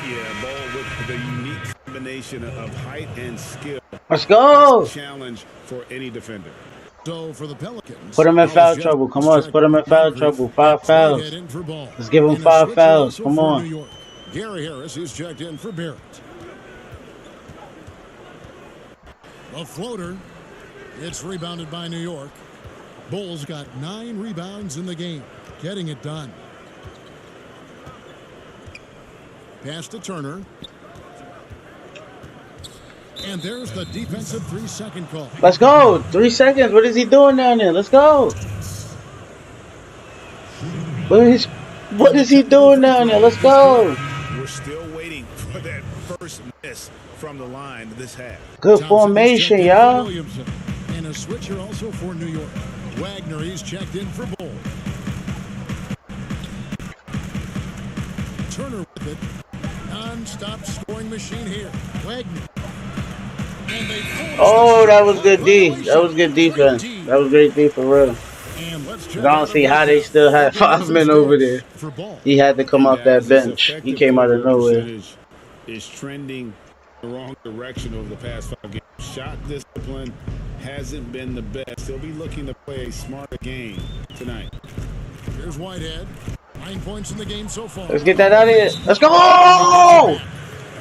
Yeah, Ball with the unique combination of height and skill. Let's go. Challenge for any defender. So for the Pelicans, put him in foul trouble. Come on, let's put him in foul trouble. 5 fouls. Let's give him 5 fouls. Come on. Gary Harris is checked in for Barrett. A floater. It's rebounded by New York. Bulls got 9 rebounds in the game. Getting it done. Pass to Turner. And there's the defensive 3-second call. Let's go. 3 seconds. What is he doing down there? Let's go. What is he doing down there? Let's go. We're still waiting for that first miss from the line this half. Good formation, y'all. And a switcher also for New York. Wagner, he's checked in for Bull. Turner with it. Non-stop scoring machine here. Wagner. Oh, that was good D. That was good defense. That was great D for real. I don't see how they still had 5 men over there. He had to come off that bench. He came out of nowhere. Is trending the wrong direction over the past 5 games. Shot discipline hasn't been the best. He'll be looking to play a smarter game tonight. Here's Whitehead. 9 points in the game so far. Let's get that out of here. Let's go!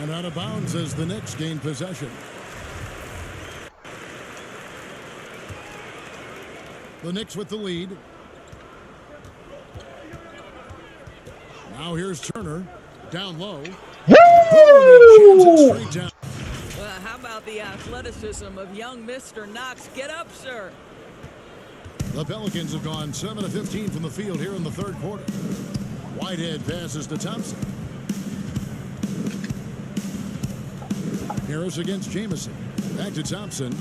And out of bounds as the Knicks gain possession. The Knicks with the lead. Now here's Turner. Down low. Woo! Well, how about the athleticism of young Mr. Knox? Get up, sir. The Pelicans have gone 7 of 15 from the field here in the 3rd quarter. Whitehead passes to Thompson. Harris against Jamison. Back to Thompson.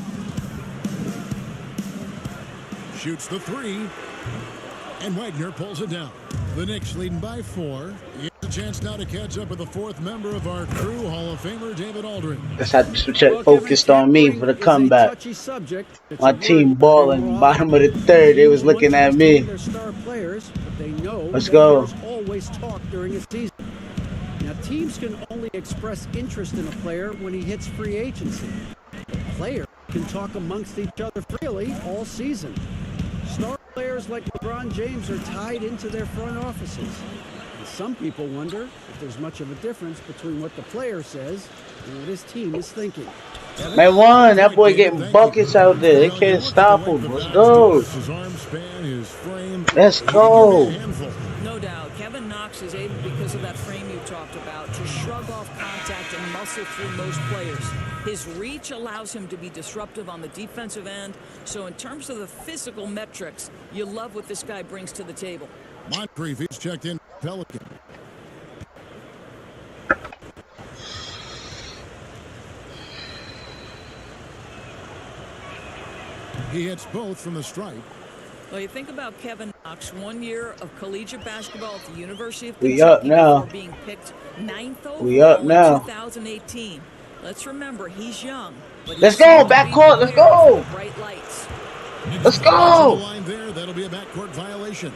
Shoots the 3. And Wagner pulls it down. The Knicks leading by 4. He has a chance now to catch up with the 4th member of our crew, Hall of Famer David Aldrin. That's how to focused on me for the comeback. My team balling, bottom of the 3rd. They was looking at me. Let's go. Always talk during a season. Now, teams can only express interest in a player when he hits free agency. The player can talk amongst each other freely all season. Star players like LeBron James are tied into their front offices. And some people wonder if there's much of a difference between what the player says and what his team is thinking. Man, one, that boy getting buckets out there. They can't stop him. Let's go. Let's go. No doubt. Kevin Knox is able, because of that frame you talked about, to shrug off contact and muscle through most players. His reach allows him to be disruptive on the defensive end. So in terms of the physical metrics, you love what this guy brings to the table. Moncrief, he's checked in Pelican. He hits both from the stripe. Well, you think about Kevin Knox, 1 year of collegiate basketball at the University of We up Kentucky now. before being picked 9th We up overall now. in 2018. Let's remember, he's young. But Let's he's go, soon to be backcourt. Let's prepared go. for bright lights. Let's On go. the line there, that'll be a backcourt violation.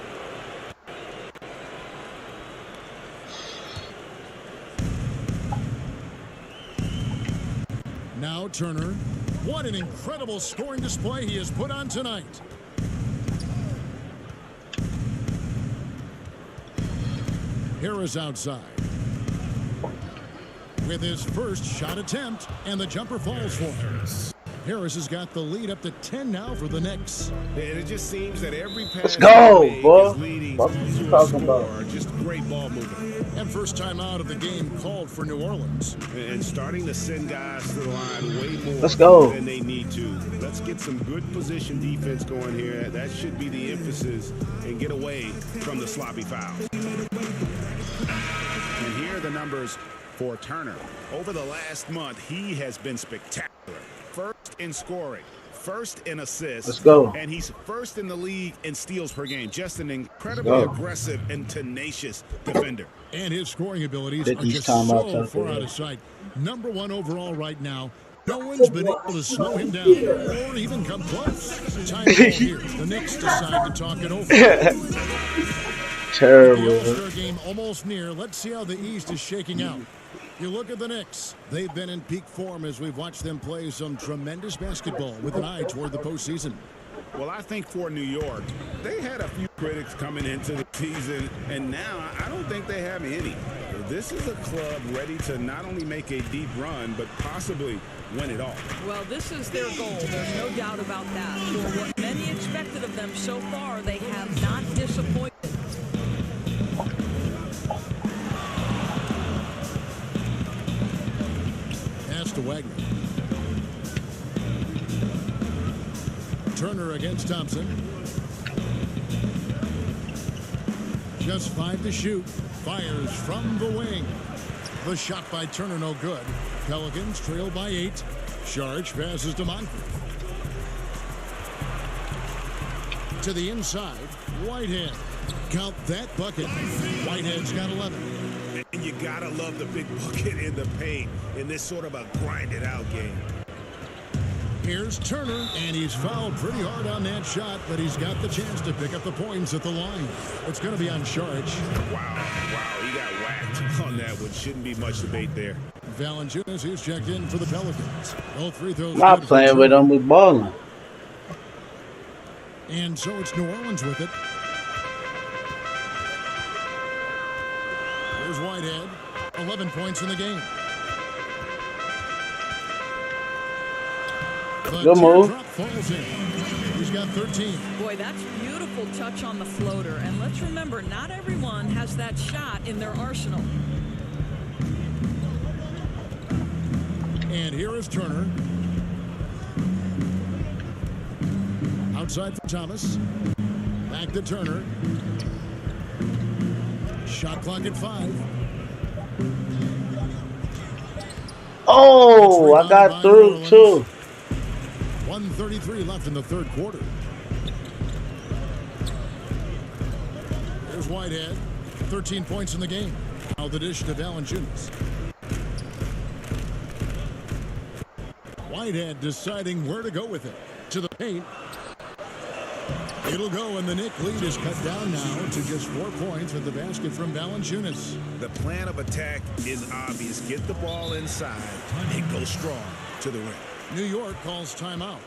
Now Turner. What an incredible scoring display he has put on tonight. Harris outside. With his first shot attempt, and the jumper falls for him. Harris has got the lead up to 10 now for the Knicks. And it just seems that every pass Let's go, boy. is leading What to you a talking score. about? Just great ball movement. And first time out of the game called for New Orleans. And starting to send guys to the line way more Let's go. than they need to. Let's get some good position defense going here. That should be the emphasis, and get away from the sloppy fouls. And here are the numbers for Turner. Over the last month, he has been spectacular. First in scoring, first in assists. Let's go. And he's first in the league in steals per game. Just an incredibly aggressive and tenacious defender. And his scoring abilities Get are these just timeouts so out far there. out of sight. #1 overall right now. No one's been able to slow him down or even come close. Time ball here. The Knicks decide to talk it over. Terrible. The All-Star game almost near. Let's see how the East is shaking out. You look at the Knicks. They've been in peak form as we've watched them play some tremendous basketball with an eye toward the postseason. Well, I think for New York, they had a few critics coming into the season, and now I don't think they have any. This is a club ready to not only make a deep run, but possibly win it all. Well, this is their goal. There's no doubt about that. For what many expected of them so far, they have not disappointed. Pass to Wagner. Turner against Thompson. Just 5 to shoot. Fires from the wing. The shot by Turner no good. Pelicans trail by 8. Sharge passes to Moncrief. To the inside. Whitehead. Count that bucket. Whitehead's got 11. And you gotta love the big bucket in the paint in this sort of a grinded out game. Here's Turner, and he's fouled pretty hard on that shot, but he's got the chance to pick up the points at the line. It's going to be on Sharge. Wow, he got whacked on that one. Shouldn't be much debate there. Valanciunas, he's checked in for the Pelicans. All 3 throws. Not playing with them, we balling. And so it's New Orleans with it. Here's Whitehead, 11 points in the game. Good move. Falls in. He's got 13. Boy, that's beautiful touch on the floater. And let's remember, not everyone has that shot in their arsenal. And here is Turner. Outside for Thomas. Back to Turner. Shot clock at 5. Oh, I got through too. 1:33 left in the third quarter. Here's Whitehead. 13 points in the game. Now the dish to Valanciunas. Whitehead deciding where to go with it. To the paint. It'll go, and the Knick lead is cut down now to just 4 points with the basket from Valanciunas. The plan of attack is obvious. Get the ball inside and go strong to the rim. New York calls timeout.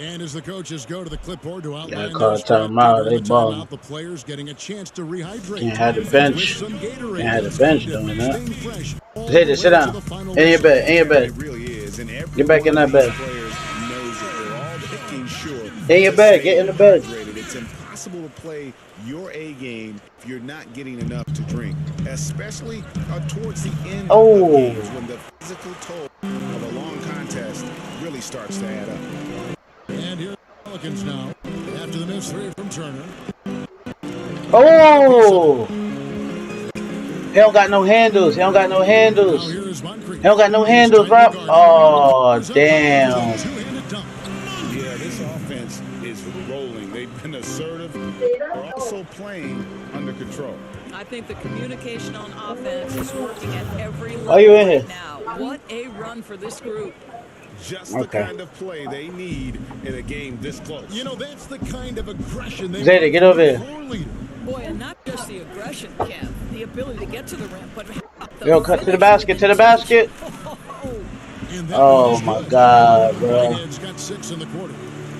And as the coaches go to the clipboard to outline call those during timeout. They the balling. timeout, the players getting a chance to rehydrate. Can't have the bench. With some Gatorade. Can't have the bench doing that. Staying fresh all Hit the it. Sit way down. to the final In your whistle. bed. In your bed. It really is, and every Get back in one that of bed. these players knows it. They're all making sure In your to bed. stay Get in the bed. hydrated. It's impossible to play your A game if you're not getting enough to drink, especially towards the end of games when the physical toll of a long contest really starts to add up. And here are the Pelicans now after the missed three from Turner. Oh! He don't got no handles. He don't got no handles. He don't got no handles, bro. Oh, damn. Yeah, this offense is rolling. They've been assertive. They're also playing under control. I think the communication on offense is working at every level Why you in here? right now. What a run for this group. Just the kind of play they need in a game this close. You know, that's the kind of aggression they Zeta, get over here. Boy, and not just the aggression, Kev, the ability to get to the rim, but Yo, cut to the basket. To the basket. Oh, my God, bro. Got 6 in the quarter.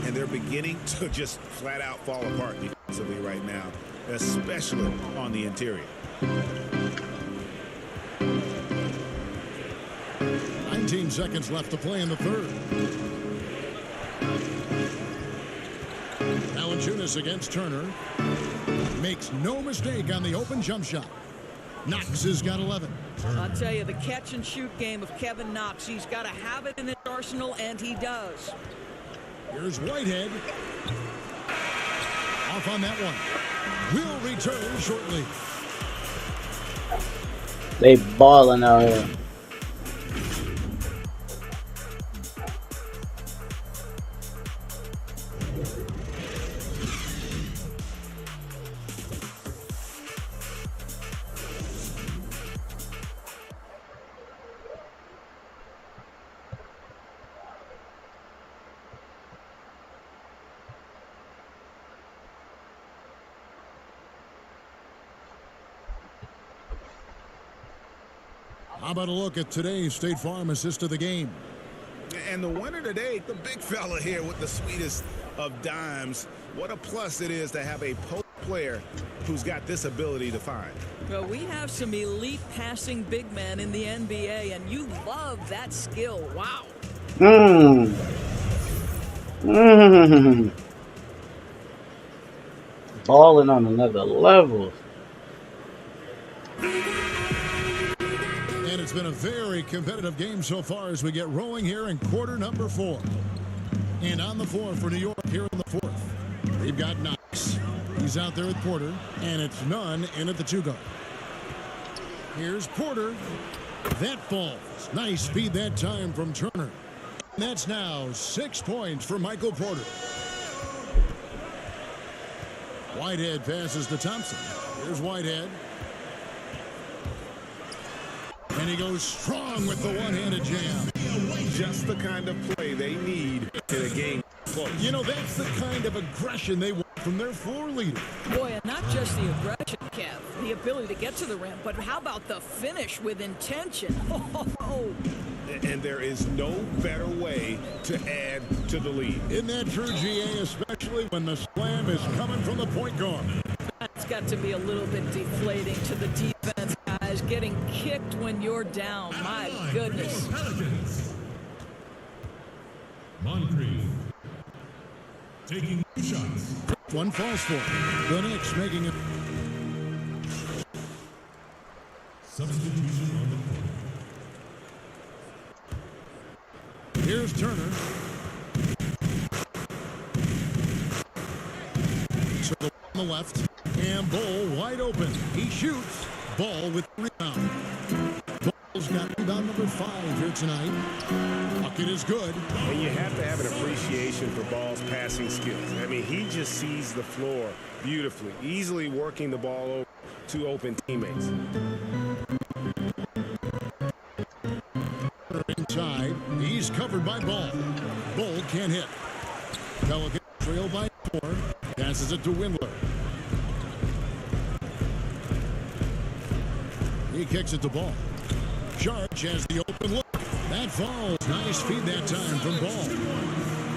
And they're beginning to just flat out fall apart defensively right now, especially on the interior. 19 seconds left to play in the third. Valanciunas against Turner. Makes no mistake on the open jump shot. Knox has got 11. I'll tell you, the catch and shoot game of Kevin Knox, he's got to have it in his arsenal, and he does. Here's Whitehead. Off on that one. Will return shortly. They balling out here. How about a look at today's State Farm assist of the game? And the winner today, the big fella here with the sweetest of dimes. What a plus it is to have a post player who's got this ability to find. Well, we have some elite passing big men in the NBA, and you love that skill. Wow. Balling on another level. And it's been a very competitive game so far as we get rolling here in quarter number 4. And on the floor for New York here in the fourth, we've got Knox. He's out there with Porter, and it's Nunn in at the 2 guard. Here's Porter. That falls. Nice speed that time from Turner. And that's now 6 points for Michael Porter. Whitehead passes to Thompson. Here's Whitehead. And he goes strong with the one-handed jam. Just the kind of play they need in a game close. You know, that's the kind of aggression they want from their floor leader. Boy, and not just the aggression, Kev, the ability to get to the rim, but how about the finish with intention? And there is no better way to add to the lead. Isn't that true, GA, especially when the slam is coming from the point guard? That's got to be a little bit deflating to the defense, guys. Getting kicked when you're down. My goodness. Moncrief taking 2 shots. One falls for it. The Knicks making it. Substitution on the court. Here's Turner. So on the left. And Bull wide open. He shoots. Ball with the rebound. Bull's got rebound number 5 here tonight. Bucket is good. And you have to have an appreciation for Ball's passing skills. I mean, he just sees the floor beautifully, easily working the ball over to open teammates. Inside, he's covered by Ball. Bull can't hit. Pelicans trail by 4. Passes it to Windler. He kicks it to Ball. Sharge has the open look. That falls. Nice feed that time from Ball.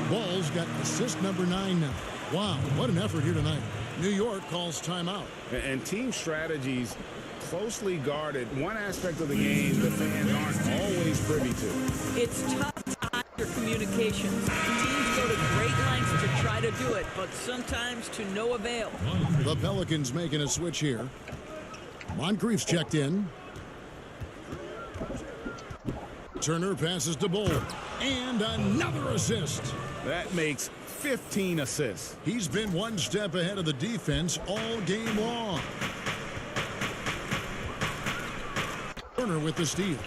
Ball's got assist number 9 now. Wow, what an effort here tonight. New York calls timeout. And team strategies closely guarded. One aspect of the game the fans aren't always privy to. It's tough to hide your communications. Teams go to great lengths to try to do it, but sometimes to no avail. The Pelicans making a switch here. Moncrief's checked in. Turner passes to Bull. And another assist. That makes 15 assists. He's been one step ahead of the defense all game long. Turner with the steal.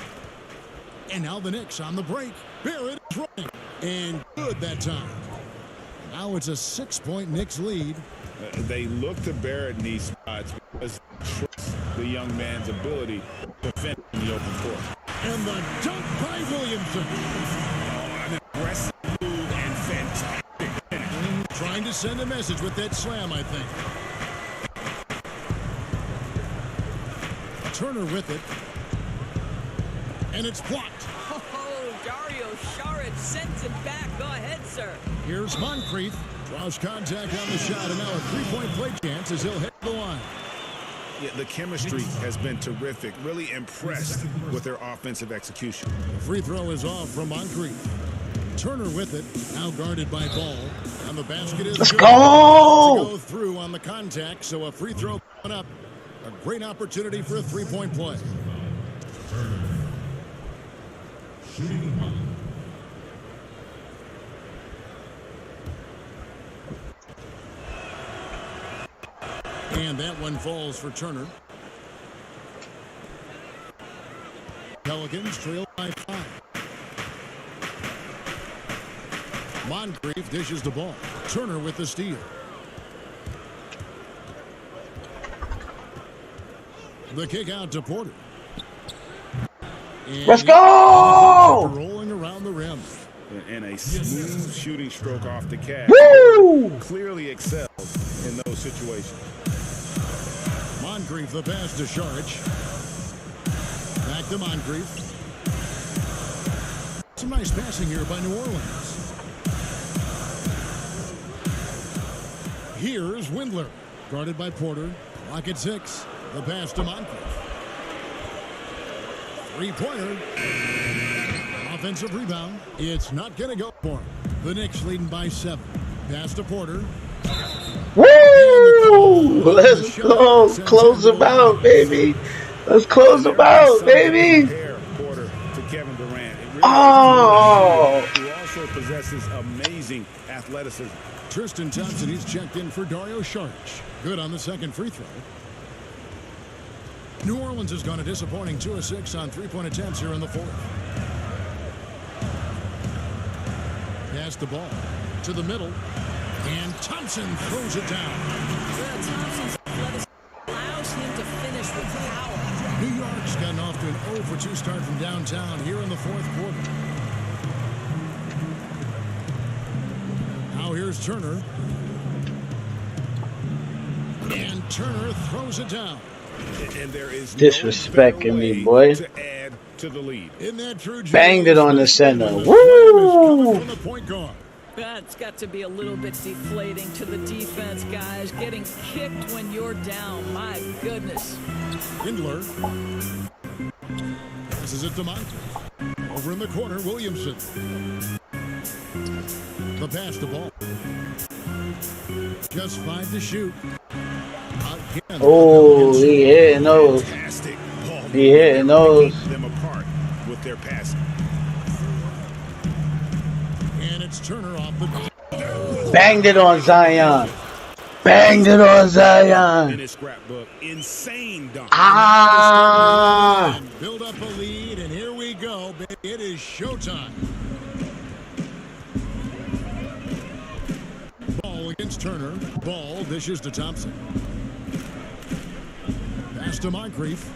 And now the Knicks on the break. Barrett is running. And good that time. Now it's a 6-point Knicks lead. They look to Barrett in these spots because they trust the young man's ability to defend in the open court. And the dunk by Williamson. Oh, an aggressive move and fantastic finish. Trying to send a message with that slam, I think. Turner with it. And it's blocked. Oh, Dario Saric sends it back. Go ahead, sir. Here's Moncrief. Draws contact on the shot, and now a 3-point play chance as he'll hit the line. Yeah, the chemistry has been terrific. Really impressed with their offensive execution. The free throw is off from Moncrief. Turner with it, now guarded by Ball. And the basket is Let's good. go! To go through on the contact, so a free throw coming up. A great opportunity for a 3-point play. And that one falls for Turner. Pelicans trail by 5. Moncrief dishes the ball. Turner with the steal. The kick out to Porter. And let's go! Rolling around the rim. And a smooth shooting stroke off the catch. Woo! Clearly excels in those situations. Moncrief the pass to Saric. Back to Moncrief. Some nice passing here by New Orleans. Here's Windler. Guarded by Porter. Clock at 6. The pass to Moncrief. 3-pointer. Offensive rebound. It's not going to go for him. The Knicks leading by 7. Pass to Porter. Woo! Let's go. Close them out, baby. Let's close them out, baby. Porter to Kevin Durant. Oh! Who also possesses amazing athleticism. Tristan Thompson, he's checked in for Dario Saric. Good on the second free throw. New Orleans has gone a disappointing 2 of 6 on 3-point attempts here in the 4th. Pass the ball to the middle. And Thompson throws it down. Thompson's athleticism allows him to finish with power. New York's gotten off to an 0 for 2 start from downtown here in the 4th quarter. Now here's Turner. And Turner throws it down. And there is disrespecting me, boy. To add to the lead. In that true banged it on the center. Woo! From the point guard. That's got to be a little bit deflating to the defense, guys. Getting kicked when you're down. My goodness. Kindler. Passes it to Moncrief. Over in the corner, Williamson. The pass to Ball. Just 5 to shoot. Again. Oh, he hitting those. He hitting those. Them apart with their passing. And it's Turner off the banged it on Zion. Banged it on Zion. In his scrapbook, insane dunk. Ah! Build up a lead, and here we go, baby. It is showtime. Ball against Turner. Ball dishes to Thompson. Pass to Moncrief.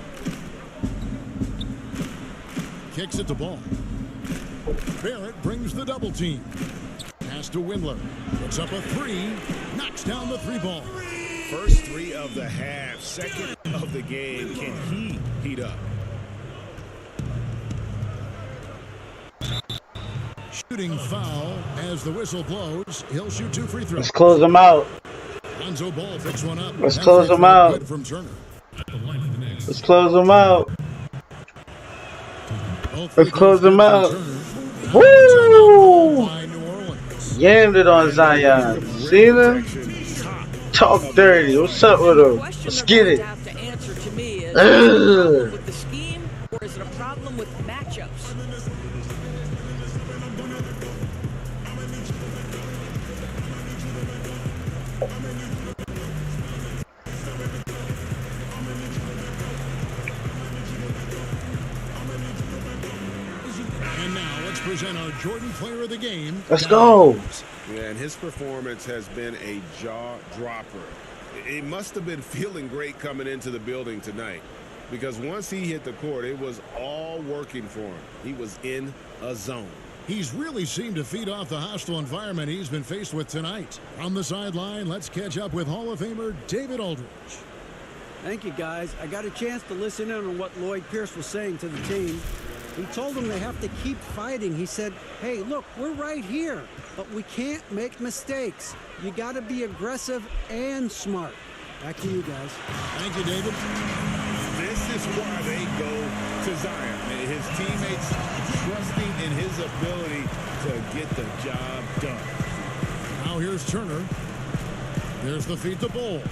Kicks it to Ball. Barrett brings the double team. Pass to Windler. Puts up a 3. Knocks down the 3 ball. First 3 of the half. Second of the game. Can he heat up? shooting foul as the whistle blows. He'll shoot 2 free throws. Let's close them out. Lonzo Ball picks one up. Let's close them out. From Turner. Let's close them out. Let's close them out. Woo! Yammed it on Zion. See them? Talk dirty. What's up with him? Let's get it. With the scheme, or is it a problem with matchups? And now let's present our Jordan Player of the Game. Let's go. Yeah, and his performance has been a jaw dropper. He must have been feeling great coming into the building tonight, because once he hit the court, it was all working for him. He was in a zone. He's really seemed to feed off the hostile environment he's been faced with tonight. On the sideline, let's catch up with Hall of Famer David Aldridge. Thank you, guys. I got a chance to listen in on what Lloyd Pierce was saying to the team. He told them they have to keep fighting. He said, hey, look, we're right here, but we can't make mistakes. You got to be aggressive and smart. Back to you guys. Thank you, David. This is why they go to Zion. His teammates trusting in his ability to get the job done. Now here's Turner. There's the feed to Ball.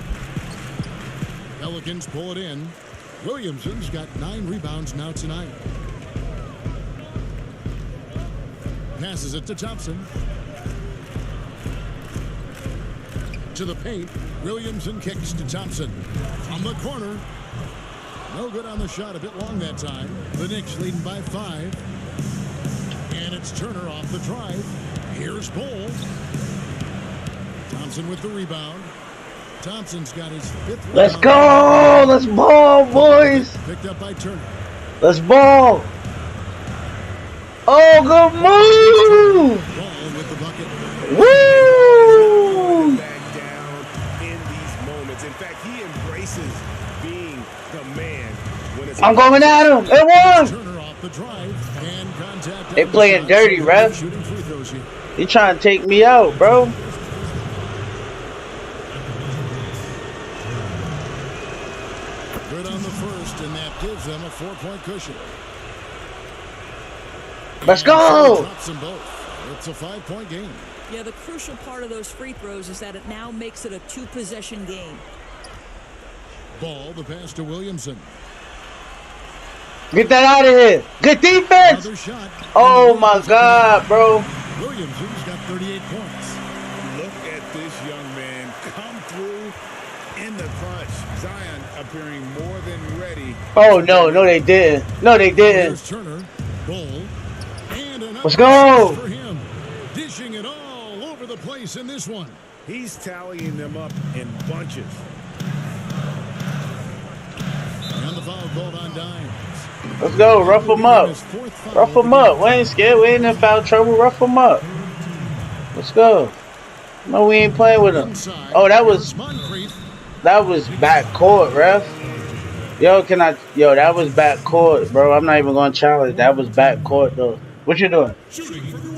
Pelicans pull it in. Williamson's got 9 rebounds now tonight. Passes it to Thompson. To the paint. Williamson kicks to Thompson. From the corner. No good on the shot. A bit long that time. The Knicks leading by 5. And it's Turner off the drive. Here's Ball. Thompson with the rebound. Thompson's got his 5th. Let's go. Let's ball, boys. Picked up by Turner. Let's ball. Oh, good move. Ball with the bucket. Woo. Back down in these moments. In fact, he embraces being the man when it's. I'm going at him. It won. Turner off the drive and contact. They playing dirty, ref. Shooting free throws here. He trying to take me out, bro. Good on the first, and that gives them a 4-point cushion. Let's go. Drops them both. It's a 5-point game. Yeah, the crucial part of those free throws is that it now makes it a 2-possession game. Ball, the pass to Williamson. Get that out of here. Good defense. Another shot. Oh, my God, bro. Williamson's got 38 points. Look at this young man come through in the clutch. Zion appearing more than ready. Oh, no. No, they didn't. No, they didn't. Here's Turner. Ball. And another Let's go. for him. Dishing it all over the place in this one. He's tallying them up in bunches. And the foul called on Dimes. Let's go. Rough them up. Rough them up. We ain't scared. We ain't in foul trouble. Rough them up. Let's go. No, we ain't playing with them. Oh, that was back court, ref. Yo, that was back court, bro. I'm not even going to challenge. That was back court, though. What you doing?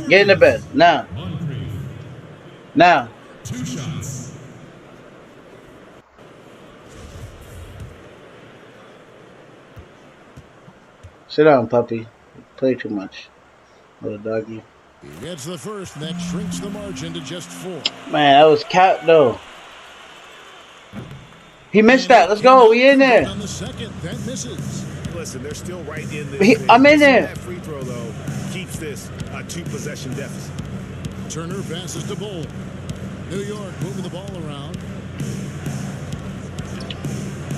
Get in the bed. Now. Now. 2 shots. Sit down, puppy. Play too much. Little doggy. He gets the first, and that shrinks the margin to just 4. Man, that was cap, though. He missed that. Let's go. We in there. On the second, that misses. Listen, they're still right in this. I'm in there. That free throw, though, keeps this a 2-possession deficit. Turner passes to Bull. New York moving the ball around.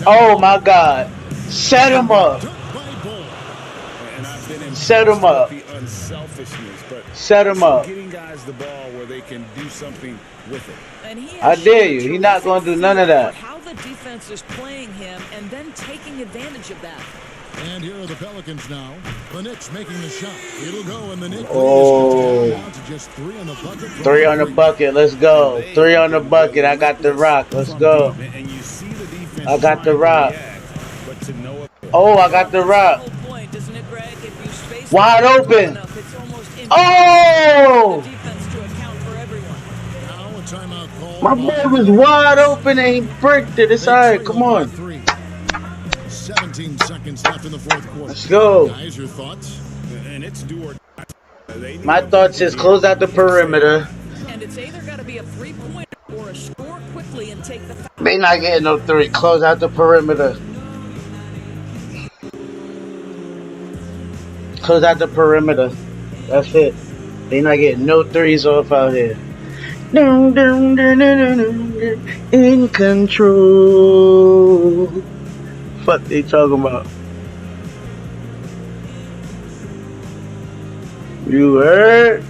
Oh, my God. Set him up. And I've been Set him up. the unselfishness, but Set him up. getting guys the ball where they can do something with it. And he I dare you. He's not going to do none of that. How the defense is playing him and then taking advantage of that. And here are the Pelicans now. The Knicks making the shot. It'll go, and the Knicks down to just 3 on the bucket. 3 on the bucket. Let's go. 3 on the bucket. I got the rock. Let's go. And you see the defense I got the rock. but to know Oh, I got the rock. Wide open. It's almost Oh! Now a timeout call. My boy was wide open and he bricked it. It's alright. Come on. 17 seconds left in the fourth quarter. Let's go. Guys, your thoughts? And it's do or My thoughts is close out the perimeter. And it's either got to be a 3-pointer or a score quickly and take the foul. They not getting no 3. Close out the perimeter. Close out the perimeter. That's it. They not getting no 3s off out here. In control. Fuck they talking about? You heard?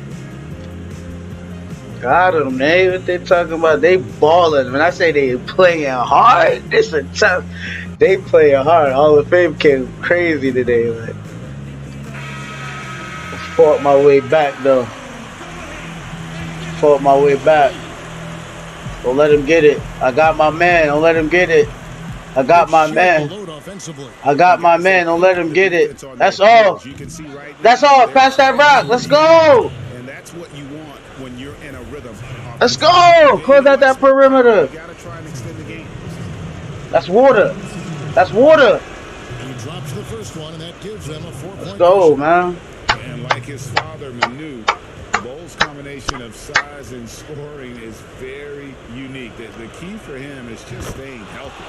Got them, man. What they talking about? They balling. When I say they playing hard, it's a tough. They playing hard. Hall of Fame came crazy today, man. Fought my way back though. Fought my way back. Don't let him get it. I got my man. Don't let him get it. I got my man. I got my man. Don't let him get it. That's all. That's all. Pass that rock. Let's go. And that's what you want when you're in a rhythm. Let's go. Close out that perimeter. That's water. That's water. He drops the first one, and that gives them a 4-point. Let's go, man. And like his father, Manu, Bowles' combination of size and scoring is very unique. The key for him is just staying healthy.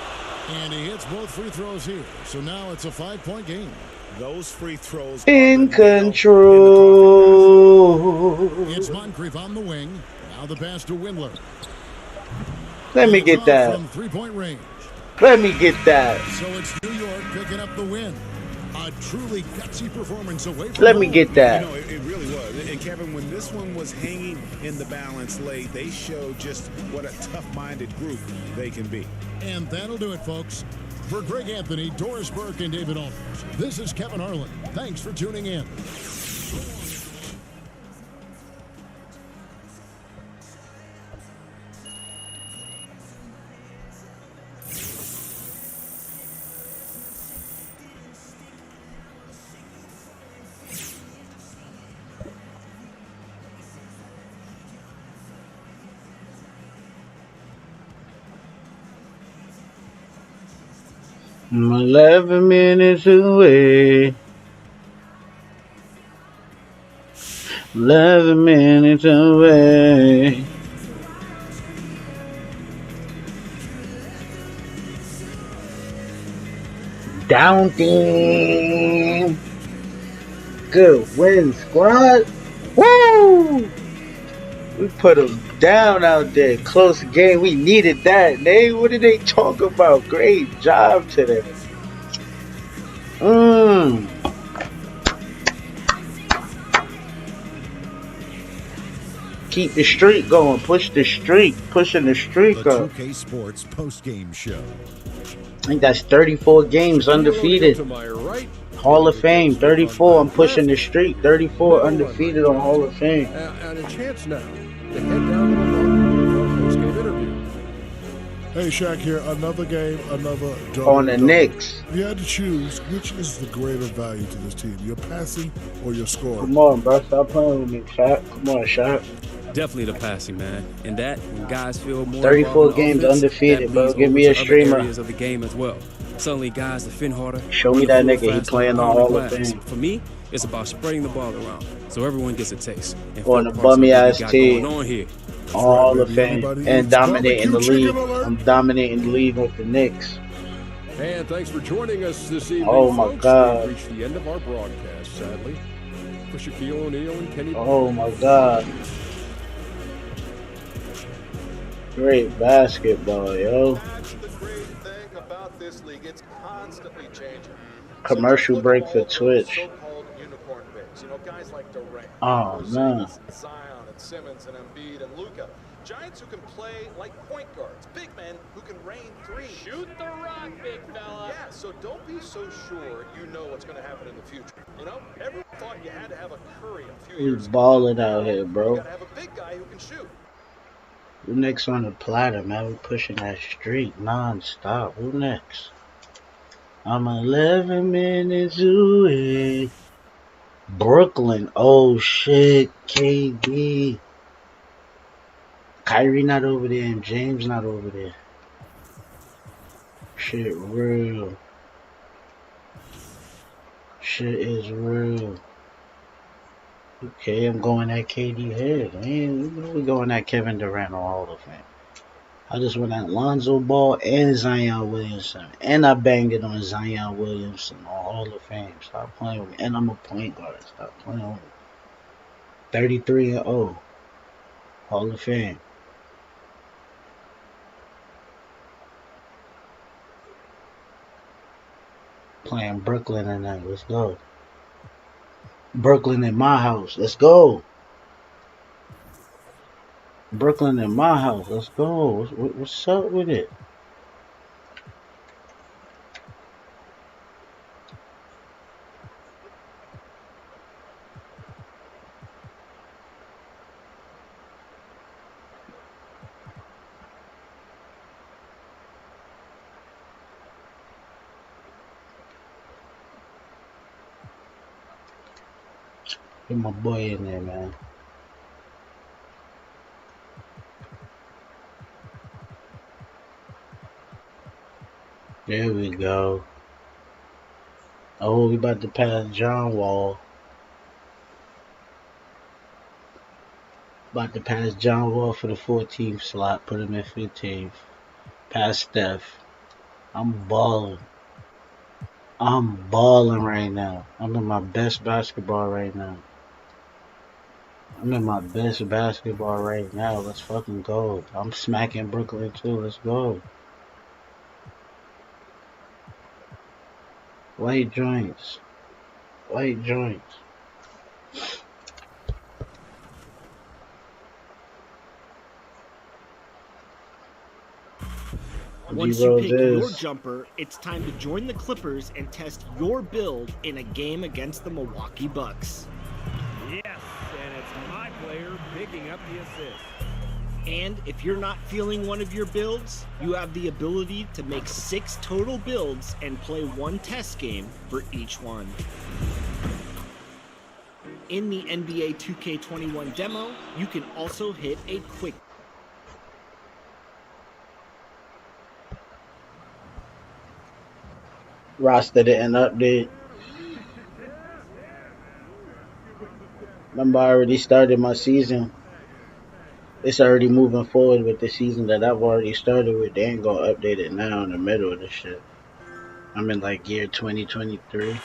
And he hits both free throws here. So now it's a 5-point game. Those free throws in control. It's Moncrief on the wing. Now the pass to Windler. Let me get that. From 3-point range. Let me get that. So it's New York picking up the win. A truly gutsy performance away from Let me get that. You know, it really was. And Kevin, when this one was hanging in the balance late, they showed just what a tough-minded group they can be. And that'll do it, folks. For Greg Anthony, Doris Burke, and David Aldridge, this is Kevin Harlan. Thanks for tuning in. 11 minutes away. 11 minutes away. Down team. Good win, squad. Woo! We put them down out there. Close game. We needed that. What did they talk about? Great job today. Keep the streak going. Push the streak. Pushing the streak The up. 2K Sports post-game show. I think that's 34 games undefeated. Hall of Fame, 34. I'm pushing the streak. 34 undefeated on Hall of Fame. And a chance now to head down to the post-game interview. Hey, Shaq here. Another game, another double. On the Knicks. If you had to choose, which is the greater value to this team? Your passing or your scoring? Come on, bro. Stop playing with me, Shaq. Come on, Shaq. Definitely the passing, man. And that, when guys feel more 34 games offense, undefeated, bro. that Give me bleeds a over to streamer. other areas of the game as well. Suddenly, guys defend harder. Show me that nigga. He playing on Hall of Fame. For me, it's about spreading the ball around so everyone gets a taste. And On a feel parts of bummy what we ass got team. going on here. Hall of Fame. And dominating the league. I'm dominating the league with the Knicks. And thanks for joining us this evening. Oh my folks. God. We've reached the end of our broadcast, sadly. For Shaquille O'Neal and Kenny. Oh my God. Great basketball, yo. Commercial break for Twitch. Oh man. Zion and Simmons and Embiid and Luka. Giants who can play like point guards, big men who can rain threes. Shoot the rock, big fella. Yeah, so don't be so sure you know what's going to happen in the future. You know, everyone thought you had to have a Curry a few years He's ago. balling out here, bro. You got to have a big guy who can shoot. Who next on the platter, man? We pushing that streak non-stop. Who next? I'm 11 minutes away. Brooklyn. Oh shit. KD. Kyrie not over there and James not over there. Shit real. Shit is real. Okay, I'm going at KD head. Man, we going at Kevin Durant on Hall of Fame. I just went at Lonzo Ball and Zion Williamson. And I banged it on Zion Williamson on Hall of Fame. Stop playing with me. And I'm a point guard. Stop playing with me. 33-0. Hall of Fame. Playing Brooklyn tonight. Let's go. Brooklyn in my house. Let's go. Brooklyn in my house. Let's go. What's up with it? Get my boy in there, man. There we go. Oh, we about to pass John Wall. About to pass John Wall for the 14th slot. Put him in 15th. Pass Steph. I'm balling. I'm balling right now. I'm in my best basketball right now. I'm in my best basketball right now. Let's fucking go. I'm smacking Brooklyn too. Let's go. White joints. White joints. Once you pick your jumper, it's time to join the Clippers and test your build in a game against the Milwaukee Bucks. Yes, and it's my player picking up the assist. And if you're not feeling one of your builds, you have the ability to make 6 total builds and play 1 test game for each one. In the NBA 2K21 demo, you can also hit a quick roster didn't update. Remember, I already started my season. It's already moving forward with the season that I've already started with. They ain't gonna update it now in the middle of the shit. I'm in like year 2023.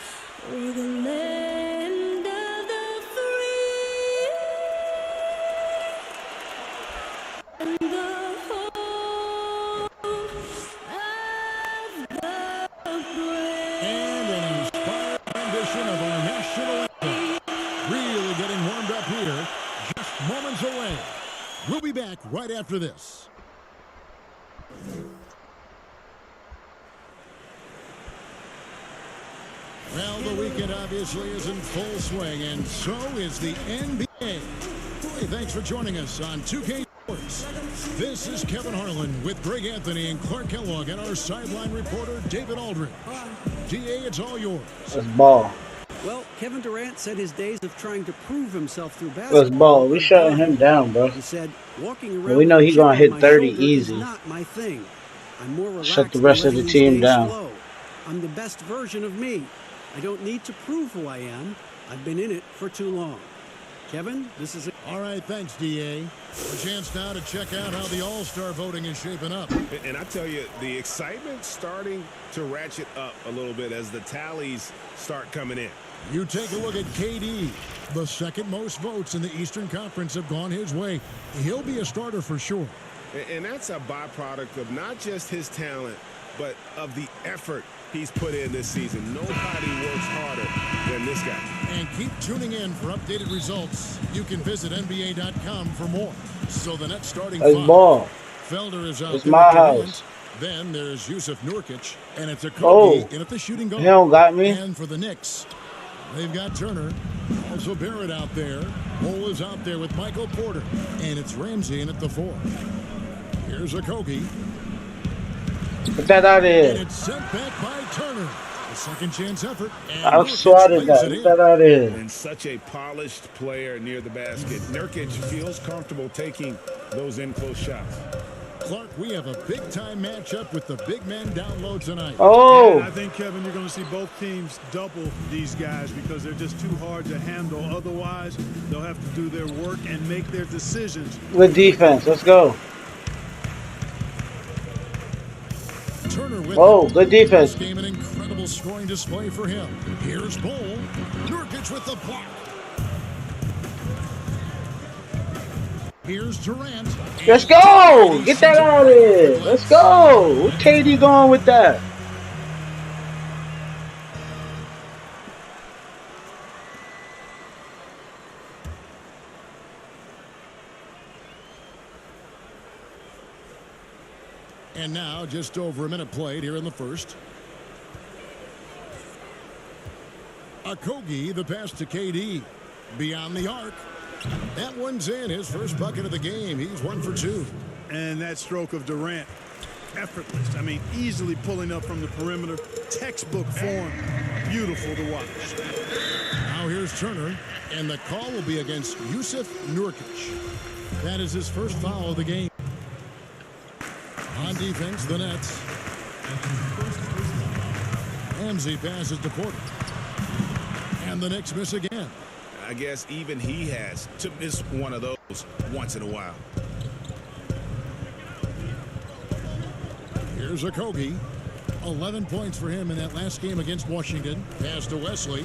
We'll be back right after this. Well, the weekend obviously is in full swing, and so is the NBA. Hey, thanks for joining us on 2K Sports. This is Kevin Harlan with Greg Anthony and Clark Kellogg and our sideline reporter, David Aldridge. DA, it's all yours. Let's ball. Well, Kevin Durant said his days of trying to prove himself through basketball. Let's ball. We shutting him down, bro. He said, walking around we know he's gonna hit 30 easy. Is not my thing. I'm more relaxed. Shut the rest of the team down. Slow. I'm the best version of me. I don't need to prove who I am. I've been in it for too long. Kevin, this is it. All right, thanks, DA. A chance now to check out how the All-Star voting is shaping up. And I tell you, the excitement's starting to ratchet up a little bit as the tallies start coming in. You take a look at KD. The second most votes in the Eastern Conference have gone his way. He'll be a starter for sure. And that's a byproduct of not just his talent, but of the effort he's put in this season. Nobody works harder than this guy. And keep tuning in for updated results. You can visit NBA.com for more. So the next starting five. Ball. Felder is out. It's my house. Then there's Yusuf Nurkic, and it's a Kobe in at the shooting guard. He don't got me. And for the Knicks, they've got Turner. Also Barrett out there. Cole is out there with Michael Porter. And it's Ramsey in at the 4. Here's a Kogi. Put that out of here. And it's sent back by Turner. A second chance effort. I've swatted that. Get that out of here. And such a polished player near the basket. Nurkic feels comfortable taking those in-close shots. Clark, we have a big-time matchup with the big men down low tonight. Oh! Yeah, I think, Kevin, you're going to see both teams double these guys because they're just too hard to handle. Otherwise, they'll have to do their work and make their decisions. Good defense. Let's go. Turner with Whoa, good defense. This game, an incredible scoring display for him. Here's Bull. Nurkic with the block. Here's Durant. Let's go! Get that out of here. Let's go. Where KD going with that? And now, just over a minute played here in the first. Okogie, the pass to KD. Beyond the arc. That one's in. His first bucket of the game. He's 1 for 2. And that stroke of Durant, effortless. I mean, easily pulling up from the perimeter. Textbook form. Beautiful to watch. Now here's Turner. And the call will be against Yusuf Nurkic. That is his first foul of the game. On defense, the Nets. Ramsey passes to Porter. And the Knicks miss again. I guess even he has to miss one of those once in a while. Here's Okogie. 11 points for him in that last game against Washington. Pass to Wesley.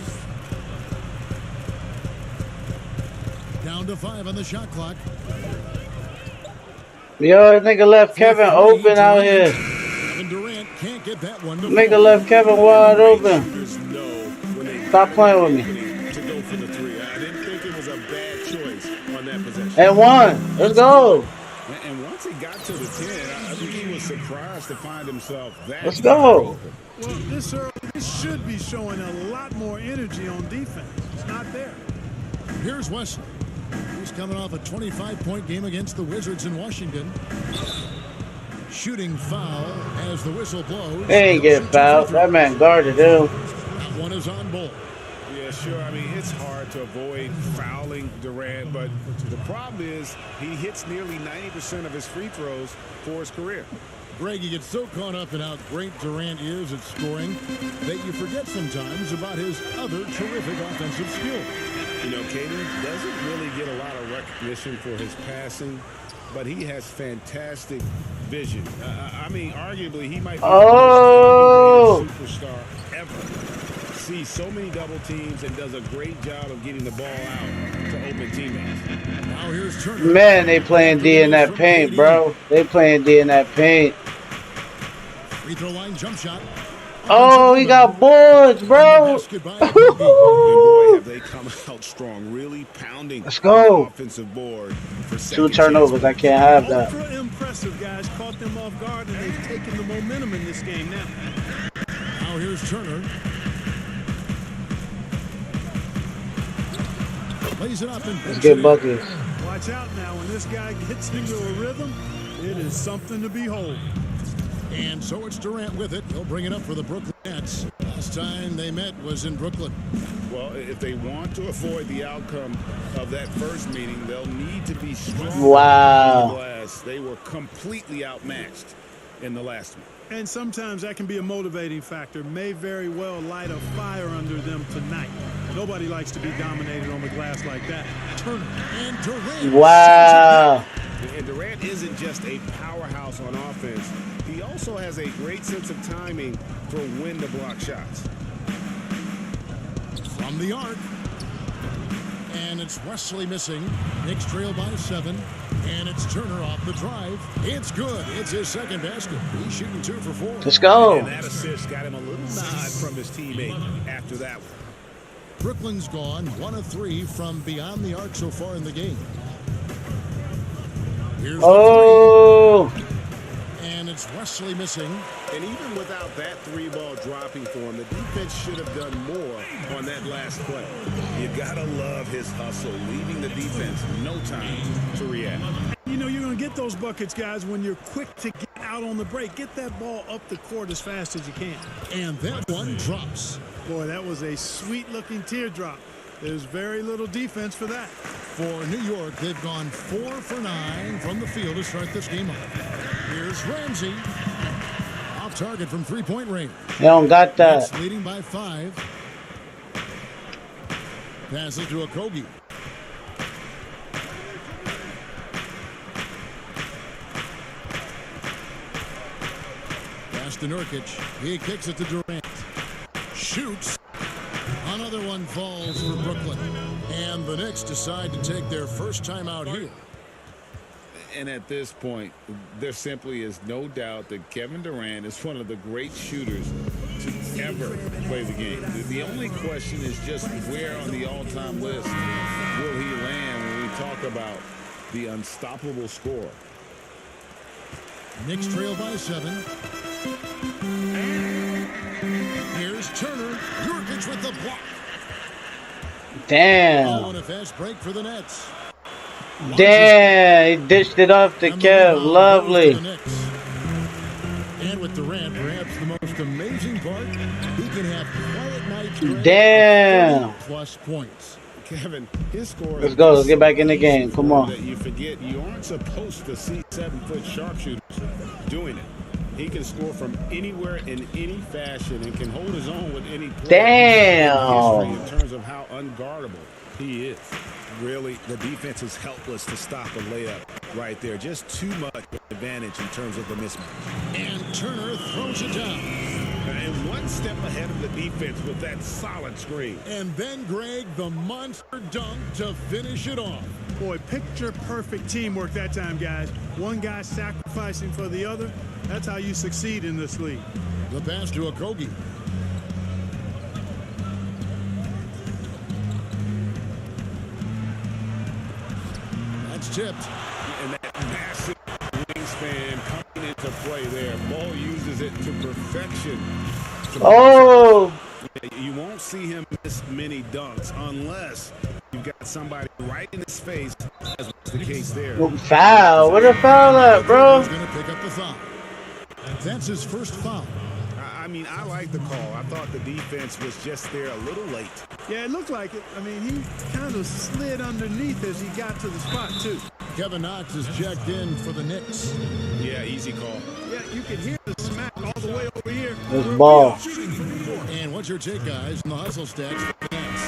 Down to 5 on the shot clock. Yo, that nigga left Kevin open out here. Kevin Durant can't get that one. Nigga left Kevin wide open. Stop playing with me. And one. Let's go. And once he got to the 10, I think he was surprised to find himself that. Let's go. Well, this should be showing a lot more energy on defense. It's not there. Here's Wesley. He's coming off a 25-point game against the Wizards in Washington. Shooting foul as the whistle blows. They ain't get fouled. That man guarded him. That one is on Bull. Yeah, sure. I mean, it's hard to avoid fouling Durant, but the problem is he hits nearly 90% of his free throws for his career. Greg, you get so caught up in how great Durant is at scoring that you forget sometimes about his other terrific offensive skills. You know, KD doesn't really get a lot of recognition for his passing, but he has fantastic vision. I mean, arguably, he might be the greatest superstar ever. Sees so many double teams and does a great job of getting the ball out to open teammates. Now here's Turner. Man, they playing D in that paint, bro. They playing D in that paint. Free throw line jump shot. Oh, he got boards, bro. And boy, have they come out strong, really pounding Let's go. the offensive board. For 2 turnovers. I can't have that. Ultra impressive guys caught them off guard, and they've taken the momentum in this game now. Now here's Turner. Plays it up and Let's get buckets. Watch out now. When this guy gets into a rhythm, it is something to behold. And so it's Durant with it. He'll bring it up for the Brooklyn Nets. Last time they met was in Brooklyn. Well, if they want to avoid the outcome of that first meeting, they'll need to be strong. Wow. They were completely outmatched in the last one. And sometimes that can be a motivating factor. May very well light a fire under them tonight. Nobody likes to be dominated on the glass like that. Turner and Durant. Wow. And Durant isn't just a powerhouse on offense. He also has a great sense of timing for when to block shots. From the arc. And it's Wesley missing. Knicks trail by 7. And it's Turner off the drive. It's good. It's his second basket. He's shooting 2 for 4. Let's go. And that assist got him a little nod from his teammate after that one. Brooklyn's gone 1 of 3 from beyond the arc so far in the game. Here's the 3. And it's Wesley missing. And even without that 3-ball dropping for him, the defense should have done more on that last play. You gotta love his hustle, leaving the defense no time to react. You know, you're going to get those buckets, guys, when you're quick to get out out on the break. Get that ball up the court as fast as you can. And that one drops. Boy, that was a sweet-looking teardrop. There's very little defense for that. For New York, they've gone 4 for 9 from the field to start this game off. Here's Ramsey. Off target from three-point range. They don't got that. It's leading by 5. Passes to Okogie. Pass to Nurkic. He kicks it to Durant. Shoots. Another one falls for Brooklyn. And the Knicks decide to take their first time out here. And at this point, there simply is no doubt that Kevin Durant is one of the great shooters to ever play the game. The only question is just where on the all-time list will he land when we talk about the unstoppable scorer. Knicks trail by 7. Here's Turner. Nurkic with the block. Damn. Oh, and a fast break for the Nets. Damn, he dished it off to Kev. Lovely. And with Durant, perhaps the most amazing part, he can have quiet nights. Damn. Plus points. Kevin, his score. Let's go. Let's get back in the game. Come on. That you forget you aren't supposed to see 7-foot sharpshooters doing it. He can score from anywhere in any fashion and can hold his own with any player. Damn. In terms of how unguardable he is. Really, the defense is helpless to stop a layup right there. Just too much advantage in terms of the mismatch. And Turner throws it down. And one step ahead of the defense with that solid screen. And then, Greg, the monster dunk to finish it off. Boy, picture-perfect teamwork that time, guys. One guy sacrificing for the other. That's how you succeed in this league. The pass to Okogie. That's tipped. And that massive wingspan coming into play there. Ball uses it to perfection. Oh! You won't see him miss many dunks unless you've got somebody right in his face, as was the case there. Foul. Where the foul at, bro? He's going to pick up the foul. That's his first foul. I mean, I like the call. I thought the defense was just there a little late. Yeah, it looked like it. I mean, he kind of slid underneath as he got to the spot, too. Kevin Knox is checked in for the Knicks. Yeah, easy call. Yeah, you can hear the smack all the way over here. This ball. And what's your take, guys, on the hustle stats for the Nets?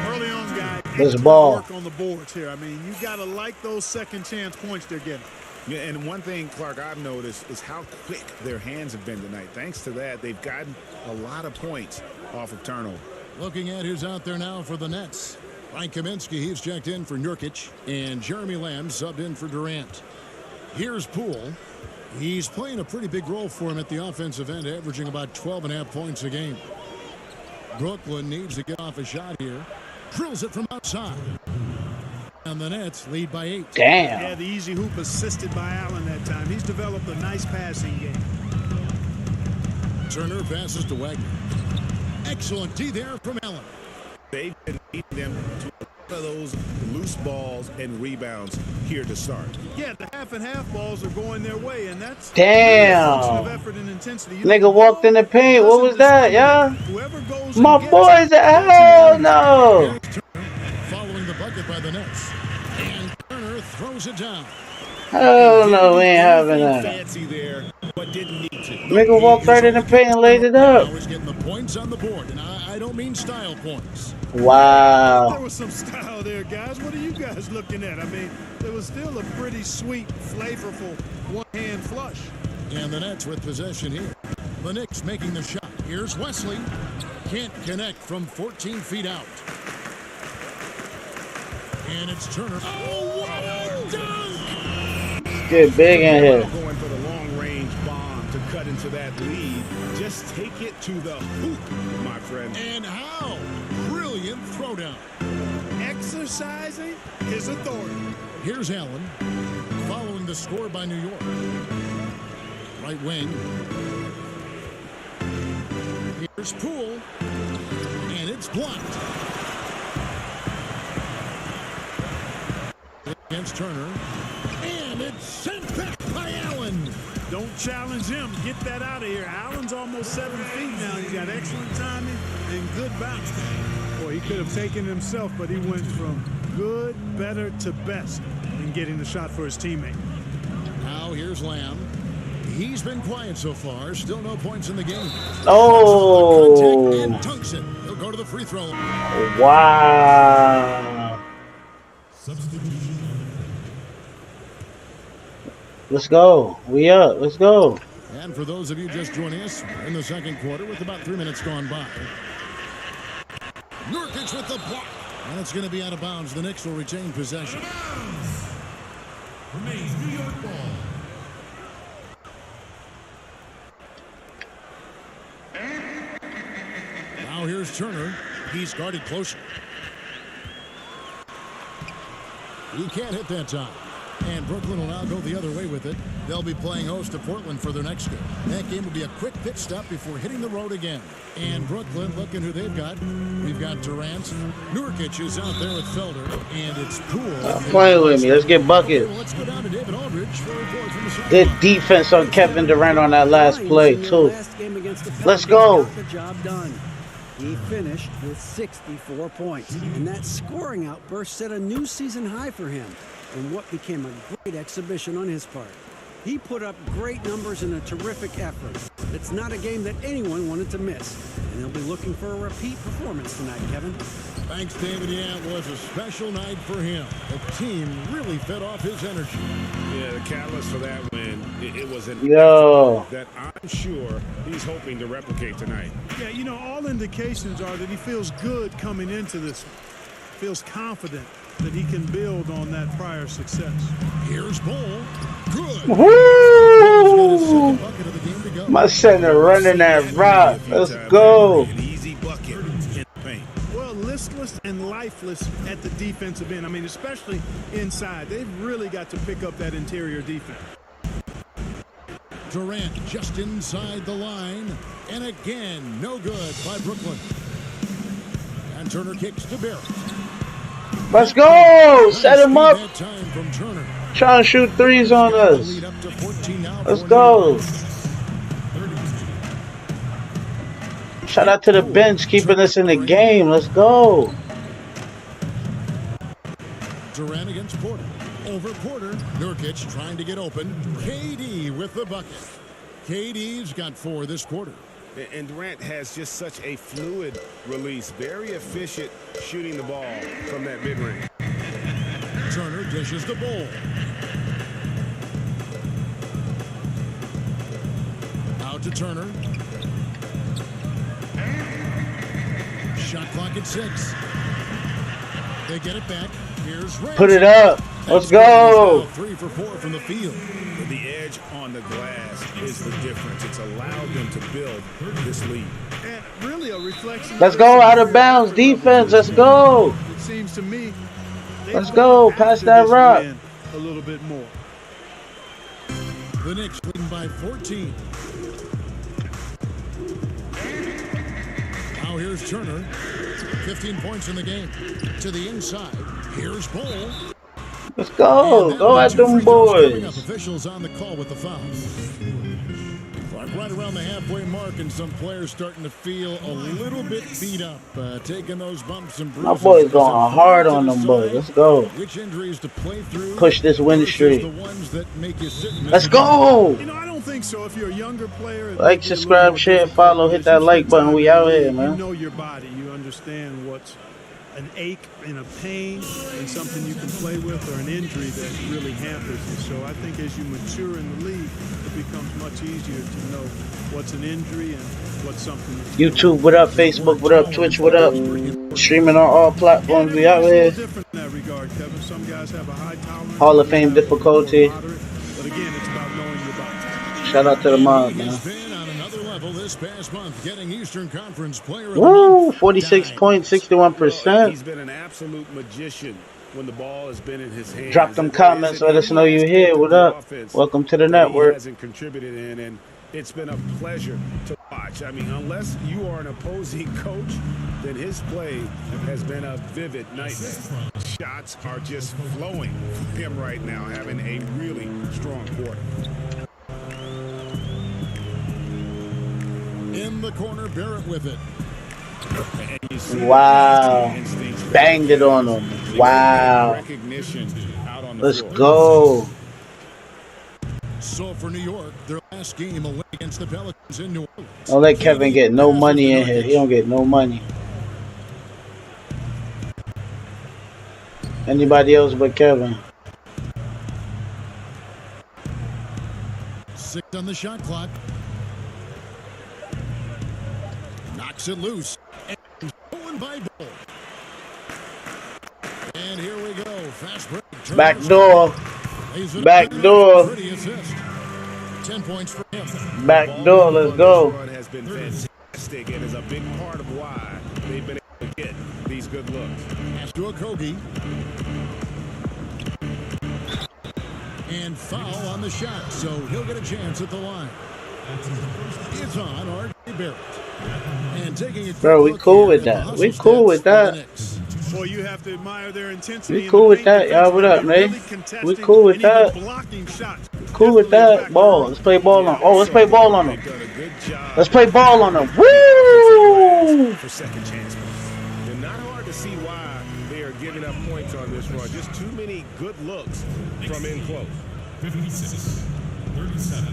Early on, guys. This ball. Work on the boards here. I mean, you got to like those second chance points they're getting. Yeah, and one thing, Clark, I've noticed is how quick their hands have been tonight. Thanks to that, they've gotten a lot of points off of turnover. Looking at who's out there now for the Nets. Frank Kaminsky, he's checked in for Nurkic, and Jeremy Lamb subbed in for Durant. Here's Poole. He's playing a pretty big role for him at the offensive end, averaging about 12.5 points a game. Brooklyn needs to get off a shot here. Drills it from outside. And the Nets lead by 8. Damn. Yeah, the easy hoop assisted by Allen that time. He's developed a nice passing game. Turner passes to Wagner. Excellent D there from Allen. They've been beating them to a lot of those loose balls and rebounds here to start. Yeah, the half and half balls are going their way, and that's Damn. a function of effort and intensity. You Nigga walked in the paint. What was that, y'all? My boys at hell no. Following the bucket by the Nets. And Turner throws it down. Hell no, we ain't having that. Fancy there, but didn't need to. Nigga walked right in the paint and laid it up. Now he's getting the points on the board, and I don't mean style points. Wow. There was some style there, guys. What are you guys looking at? I mean, there was still a pretty sweet, flavorful one-hand flush. And the Nets with possession here. The Knicks making the shot. Here's Wesley. Can't connect from 14 feet out. And it's Turner. Oh, what a dunk! Get big in here. Going for the long-range bomb to cut into that lead. Just take it to the hoop, my friend. And how? Brilliant throwdown. Exercising his authority. Here's Allen. Following the score by New York. Right wing. Here's Poole. And it's blocked. Against Turner. And it's sent back by Allen. Don't challenge him. Get that out of here. Allen's almost 7 feet now. He's got excellent timing and good bounce. Boy, he could have taken it himself, but he went from good, better to best in getting the shot for his teammate. Now here's Lamb. He's been quiet so far. Still no points in the game. Oh. And dunks it. He'll go to the free throw. Wow. Let's go. We up. Let's go. And for those of you just joining us, in the second quarter with about 3 minutes gone by. Nurkic with the block. And it's going to be out of bounds. The Knicks will retain possession. Remains New York ball. Now here's Turner. He's guarded closer. He can't hit that time. And Brooklyn will now go the other way with it. They'll be playing host to Portland for their next game. That game will be a quick pit stop before hitting the road again. And Brooklyn, looking who they've got. We've got Durant. Nurkic is out there with Felder. And it's Poole. Stop playing with me. Let's get buckets. Well, let's go down to David Aldridge for a report from the sideline. Good defense on Kevin Durant on that last play, too. Let's go. Got the job done. He finished with 64 points. And that scoring outburst set a new season high for him in what became a great exhibition on his part. He put up great numbers in a terrific effort. It's not a game that anyone wanted to miss. And they'll be looking for a repeat performance tonight, Kevin. Thanks, David. Yeah, it was a special night for him. The team really fed off his energy. Yeah, the catalyst for that win, it was an Yo. that I'm sure he's hoping to replicate tonight. Yeah, you know, all indications are that he feels good coming into this one. Feels confident that he can build on that prior success. Here's Bull. Good. Woo! My center running that rock. Let's go. An easy bucket in the paint. Well, listless and lifeless at the defensive end. I mean, especially inside. They've really got to pick up that interior defense. Durant just inside the line. And again, no good by Brooklyn. And Turner kicks to Barrett. Let's go. Set him up. That time from Turner. Trying to shoot threes on us. Lead up to 14 now. Let's go. Shout out to the bench keeping us in the game. Let's go. Durant against Porter. Over Porter. Nurkic trying to get open. KD with the bucket. KD's got 4 this quarter. And Durant has just such a fluid release. Very efficient shooting the ball from that mid-range. Turner dishes the ball. Out to Turner. Shot clock at 6. They get it back. Here's Ramsey. Put it up. Let's go. 3 for 4 from the field. The edge on the glass is the difference. It's allowed them to build this lead. And really a reflection. Let's go. Out of bounds defense. Let's go. It seems to me. Let's go. Pass that rock. A little bit more. The Knicks leading by 14. Now here's Turner. 15 points in the game. To the inside. Here's Bull. Let's go. Go at them boys. Officials on the call with the foul. Right around the halfway mark, and some players starting to feel a little bit beat up, taking those bumps and bruises. My boys going hard on them boys. Let's go. Which injuries to play through? Push this win streak. The ones that make you sit and Let's go. You know, I don't think so. If you're a younger player, Like, subscribe, share, follow, hit that like button. We out here, man. You know your body. You understand what's an ache and a pain and something you can play with, or an injury that really hampers you. So I think as you mature in the league, it becomes much easier to know what's an injury and what's something. YouTube, what up? Facebook, what up? Twitch, what up? Streaming on all platforms. We out here. Different in that regard, Kevin. Some guys have a high tolerance. Hall of Fame difficulty. But again, it's about knowing your body. Shout out to the mob, man. This past month, getting Eastern Conference Player of Woo! 46 points, 61%. He's been an absolute magician when the ball has been in his hands. Drop them comments. Let us know you're here. What up? Welcome to the network. He hasn't contributed in, and it's been a pleasure to watch. I mean, unless you are an opposing coach, then his play has been a vivid nightmare. Shots are just flowing from him right now, having a really strong quarter. In the corner, Barrett with it. Wow. Banged it on him. Wow. Let's go. So for New York, their last game away against the Pelicans in New Orleans. Don't let Kevin get no money in here. He don't get no money. Anybody else but Kevin. 6 on the shot clock. Knocks it loose. And stolen by Bull. And here we go. Fast break. Back door. Back door. 10 points for him. Back door. Let's go. Has been fantastic and is a big part of why they've been able to get these good looks. Pass to Okogie. And foul on the shot, so he'll get a chance at the line. It's on R.J. Barrett. And taking it. Bro, we cool with that. We cool with that. Boy, you have to admire their intensity. We cool with that, y'all. What up, man? We cool with that. Cool with that. Ball. Let's play ball on. Oh, let's play ball on them. Let's play ball on them. Woo! For second chance. And not hard to see why they are giving up points on this run. Just too many good looks from in close. 56-37.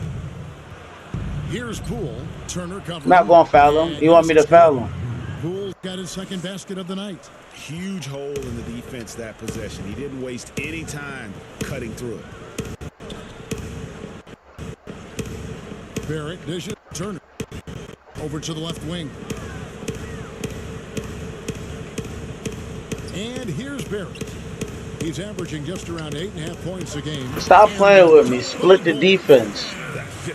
Here's Poole. Turner covering. Not going to foul him. You want me to foul him? Poole got his second basket of the night. Huge hole in the defense that possession. He didn't waste any time cutting through it. Barrett dishes Turner over to the left wing. And here's Barrett. He's averaging just around 8.5 points a game. Stop playing with me. Split the defense.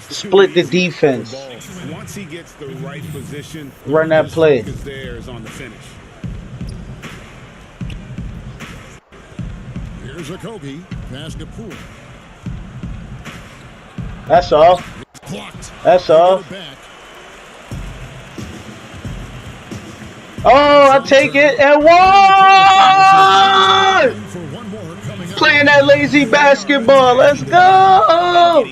Split the defense. Once he gets the right position, run that play. There's on the finish. Here's Okogie. Pass to Poole. That's all. That's all. Oh, I take it and one! Playing that lazy basketball. Let's go!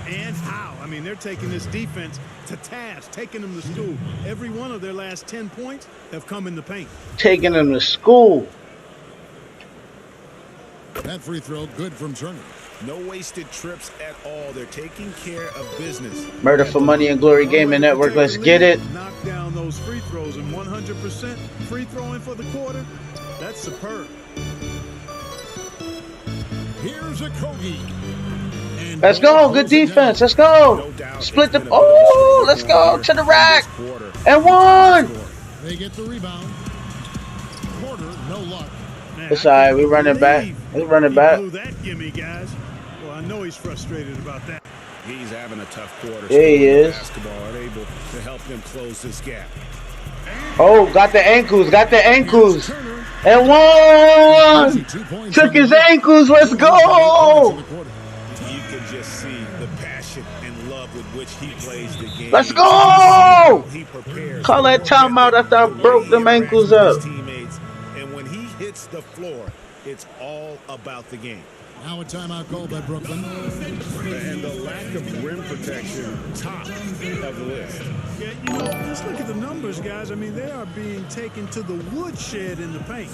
And how? I mean, they're taking this defense to task, taking them to school. Every one of their last 10 points have come in the paint. Taking them to school. That free throw good from Turner. No wasted trips at all. They're taking care of business. Murder for Money and Glory Gaming Network. Let's get it. Knock down those free throws and 100% free throwing for the quarter. That's superb. Here's Okogie. Let's go. Good defense. Let's go. Split the. Oh, let's go to the rack. And one. They get the rebound. Porter, no luck. It's all right. We run it back. Let's run it back. That gimme, guys. Well, I know he's frustrated about that. He's having a tough quarter. Yeah, he is. Basketball are able to help them close this gap. Oh, got the ankles. Got the ankles. And one. Took his ankles. Let's go. You can just see the passion and love with which he plays the game. Let's go. Call that timeout after I broke them ankles up. And when he hits the floor, it's all about the game. Now a timeout called by Brooklyn. And the lack of rim protection, top of the list. Yeah, you know, just look at the numbers, guys. I mean, they are being taken to the woodshed in the paint.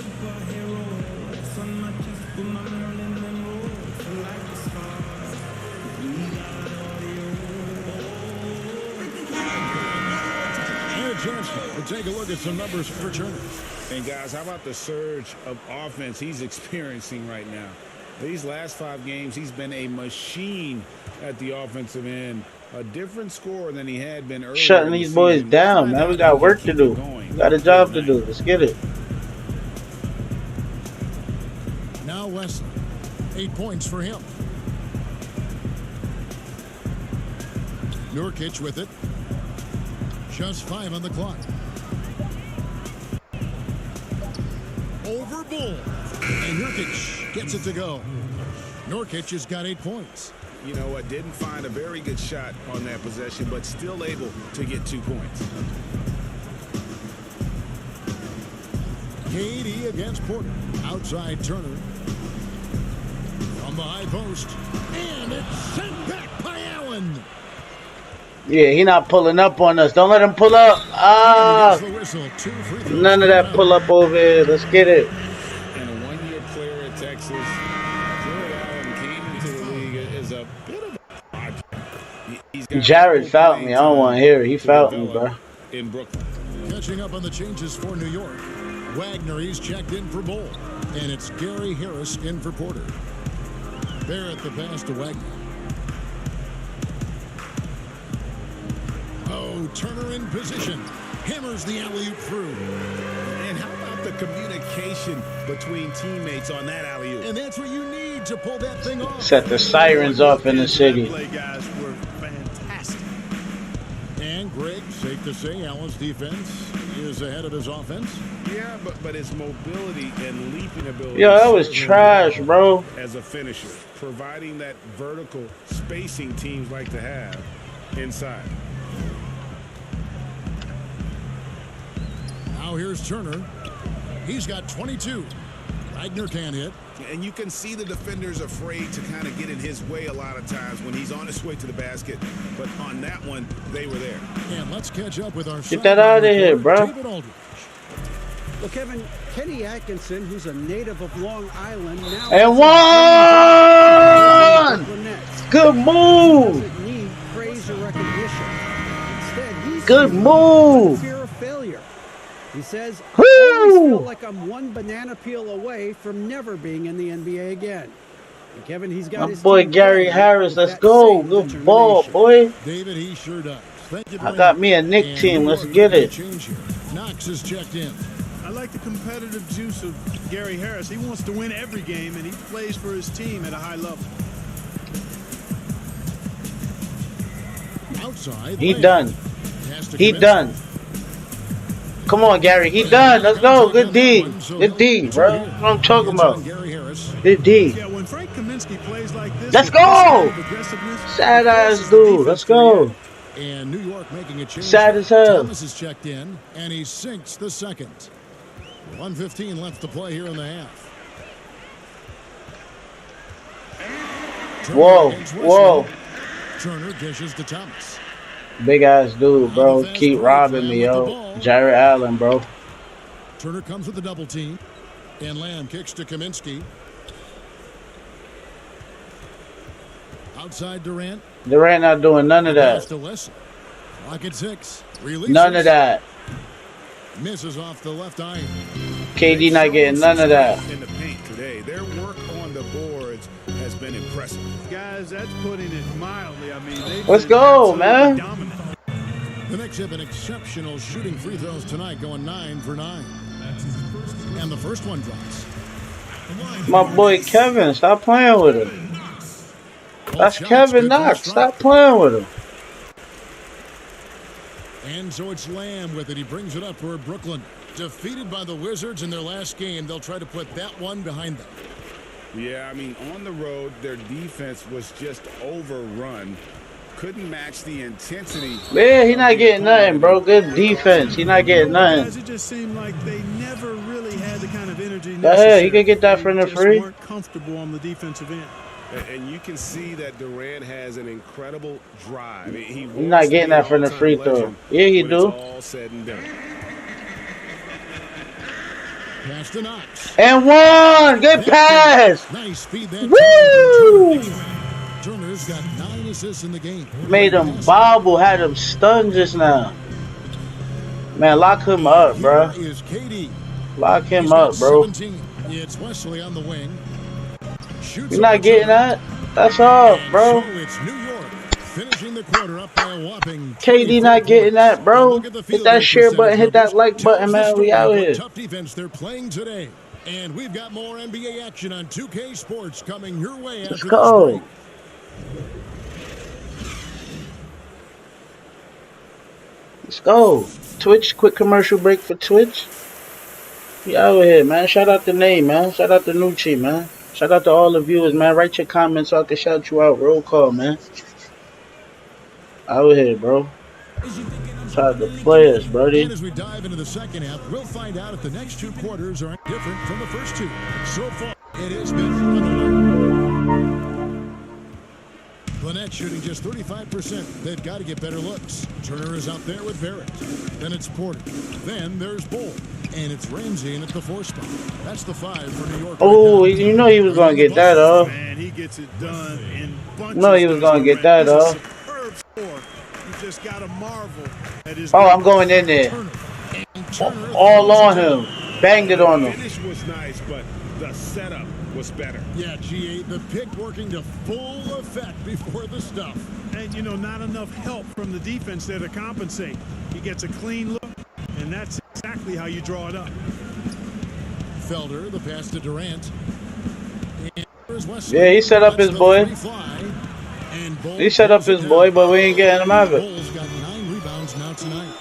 And a chance to take a look at some numbers for Turner. And guys, how about the surge of offense he's experiencing right now? These last 5 games, he's been a machine at the offensive end. A different score than he had been earlier. Shutting these boys down, man. We got work to do. We got a job to do. Let's get it. Now Wesley. 8 points for him. Nurkic with it. Just 5 on the clock. Over Bull. And Nurkic gets it to go. Nurkic has got 8 points. You know what? Didn't find a very good shot on that possession, but still able to get 2 points. KD against Porter. Outside Turner. From the high post. And it's sent back by Allen. Yeah, he not pulling up on us. Don't let him pull up. Ah, none of that pull up over here. Let's get it. And a one-year player at Texas, Jared Allen came into the league as a bit of a project. Jared fouled me. I don't want to hear it. He fouled me, bro. In Brooklyn. Catching up on the changes for New York. Wagner, he's checked in for Bull. And it's Gary Harris in for Porter. Barrett the pass to Wagner. Oh, Turner in position. Hammers the alley-oop through. And how about the communication between teammates on that alley-oop? And that's what you need to pull that thing off. Set the sirens off in the city. Guys were fantastic. And Greg, safe to say, Allen's defense is ahead of his offense. Yeah, but his mobility and leaping ability. Yo, that was trash, bro. As a finisher, providing that vertical spacing teams like to have inside. Now here's Turner. He's got 22. Wagner can't hit. And you can see the defenders afraid to kind of get in his way a lot of times when he's on his way to the basket. But on that one, they were there. And let's catch up with our Get that out of here, bro. David Aldridge. Well, Kevin, Kenny Atkinson, who's a native of Long Island, now and one. Good move. Doesn't need praise or recognition. Instead, he's good move. Fear of failure. He says, I always feel like I'm one banana peel away from never being in the NBA again. And Kevin, he's got my his boy Gary Harris. Let's go. Good ball, boy. David, he sure does. Thank you, I got me a Nick team. Let's get it. Knox is checked in. I like the competitive juice of Gary Harris. He wants to win every game, and he plays for his team at a high level. Outside. He done. He done. Come on, Gary. He done. Let's go. Good D. Good D, bro. That's what I'm talking about. Good D. Yeah, when Frank Kaminsky plays like this, let's go. Sad ass dude. Let's go. And New York making a change. Sad as hell. Thomas is checked in, and he sinks the second. 1:15 left to play here in the half. Whoa, whoa. Turner dishes to Thomas. Big ass dude, bro. Keep robbing me, yo. Jared Allen, bro. Turner comes with the double team. And Lamb kicks to Kaminsky. Outside Durant. Durant not doing none of that. Lock at 6. Releases. None of that. Misses off the left iron. KD not getting none of that. In the paint today, their work on the boards has been impressive. Guys, that's putting it mildly. I mean, let's go, man. Dominant. The Knicks have been exceptional shooting free throws tonight, going 9 for 9. And the first one drops. My boy Kevin, stop playing with him. That's Kevin Knox. Stop playing with him. And so it's Lamb with it. He brings it up for Brooklyn. Defeated by the Wizards in their last game, they'll try to put that one behind them. Yeah, I mean, on the road, their defense was just overrun. Couldn't match the intensity. Yeah, he not getting nothing, bro. Good defense. He not getting nothing. It just seemed like they never really had the kind of energy necessary. Yeah, he could get that from the free. They weren't comfortable on the defensive end. And you can see that Durant has an incredible drive. He's not getting that from the free throw. Yeah, he do. All said and done. Pass to Knox. And one. Good pass. Nice feed that. Woo! Turner's got 9 assists in the game. Made him bobble. Had him stunned just now. Man, lock him up, bro. Is KD. Lock him up, bro. 17. It's Wesley on the wing. You're not getting that? That's off, bro. So it's New York finishing the quarter up by a whopping. KD not getting that, bro. Hit that share button, hit that like button, man. We out here. Tough defense they're playing today. And we've got more NBA action on 2K Sports coming your way. Let's go. Let's go. Twitch, quick commercial break for Twitch. We out here, man. Shout out to Nate, man. Shout out to Nucci, man. Shout out to all the viewers, man. Write your comments so I can shout you out. Roll call, man. Out here, bro. Try to play us, buddy. And as we dive into the second half, we'll find out if the next 2 quarters are different from the first 2. So far, it has been run away. Durant shooting just 35%. They've got to get better looks. Turner is out there with Barrett. Then it's Porter. Then there's Bull. And it's Ramsey in at the 4 spot. That's the 5 for New York. Oh, you know he was going to get that off. Man, he gets it done in bunches. No, he was going to get that off. Superb score. You just got to marvel at his. Oh, I'm going in there. All on him. Banged it on him. The finish was nice, but the setup was better. Yeah, GA, the pick working to full effect before the stuff. And, you know, not enough help from the defense there to compensate. He gets a clean look, and that's exactly how you draw it up. Felder, the pass to Durant. Yeah, he set up his boy. He set up his boy, but we ain't getting him out of it. Bull's got 9 rebounds now tonight.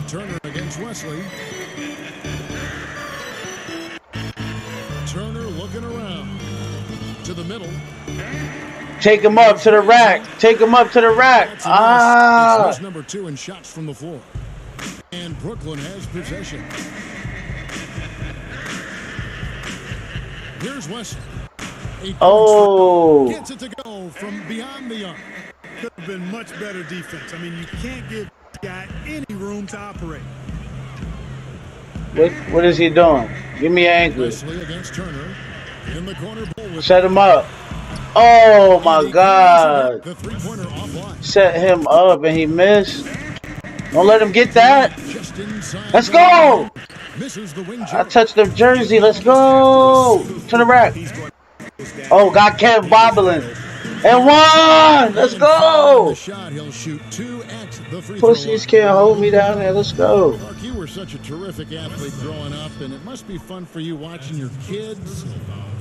Turner against Wesley. Turner looking around to the middle. Take him up to the rack. Take him up to the rack. Ah. It's number 2 in shots from the floor. And Brooklyn has possession. Here's Wesley. Oh. Gets it to go from beyond the arc. Could have been much better defense. I mean, you can't give this guy any room to operate. What is he doing? Give me an angle. Wesley against Turner. In the corner, Bull. Set him up. Oh my God. The three-pointer offline. Set him up and he missed. Don't let him get that. Let's go. Misses the wing. I touched the jersey. Let's go. To the rack. Oh, got Kev bobbling. And 1. Let's go. Shot, he'll shoot 2 at the free Pussies can't hold me down there. Let's go. Mark, you were such a terrific athlete growing up, and it must be fun for you watching your kids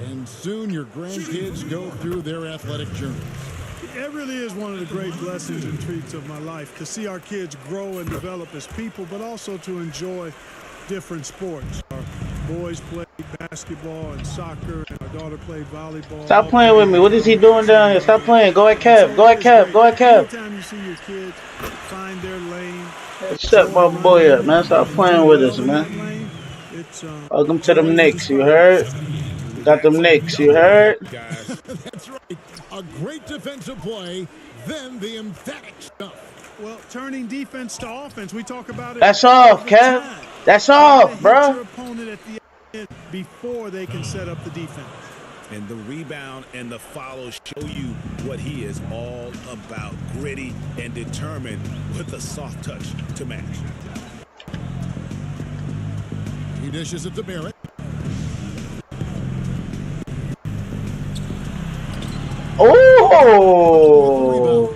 and soon your grandkids go through their athletic journey. It really is one of the great blessings and treats of my life to see our kids grow and develop as people, but also to enjoy different sports. Our boys play basketball and soccer, and our daughter played volleyball. Stop playing with me. What is he doing down here? Stop playing. Go at Kev. Go at Kev. Go at Kev. Anytime you see your kids find their lane. Shut my boy up, man. Stop playing with us, man. Welcome to them Knicks. You heard? Got them Knicks. You heard? That's right. A great defensive play, then the emphatic stuff. Well, turning defense to offense, we talk about it. That's off, Kev. That's off, bro. Your opponent at the end before they can set up the defense. And the rebound and the follow show you what he is all about. Gritty and determined with a soft touch to match. He dishes it to Barrett. Oh!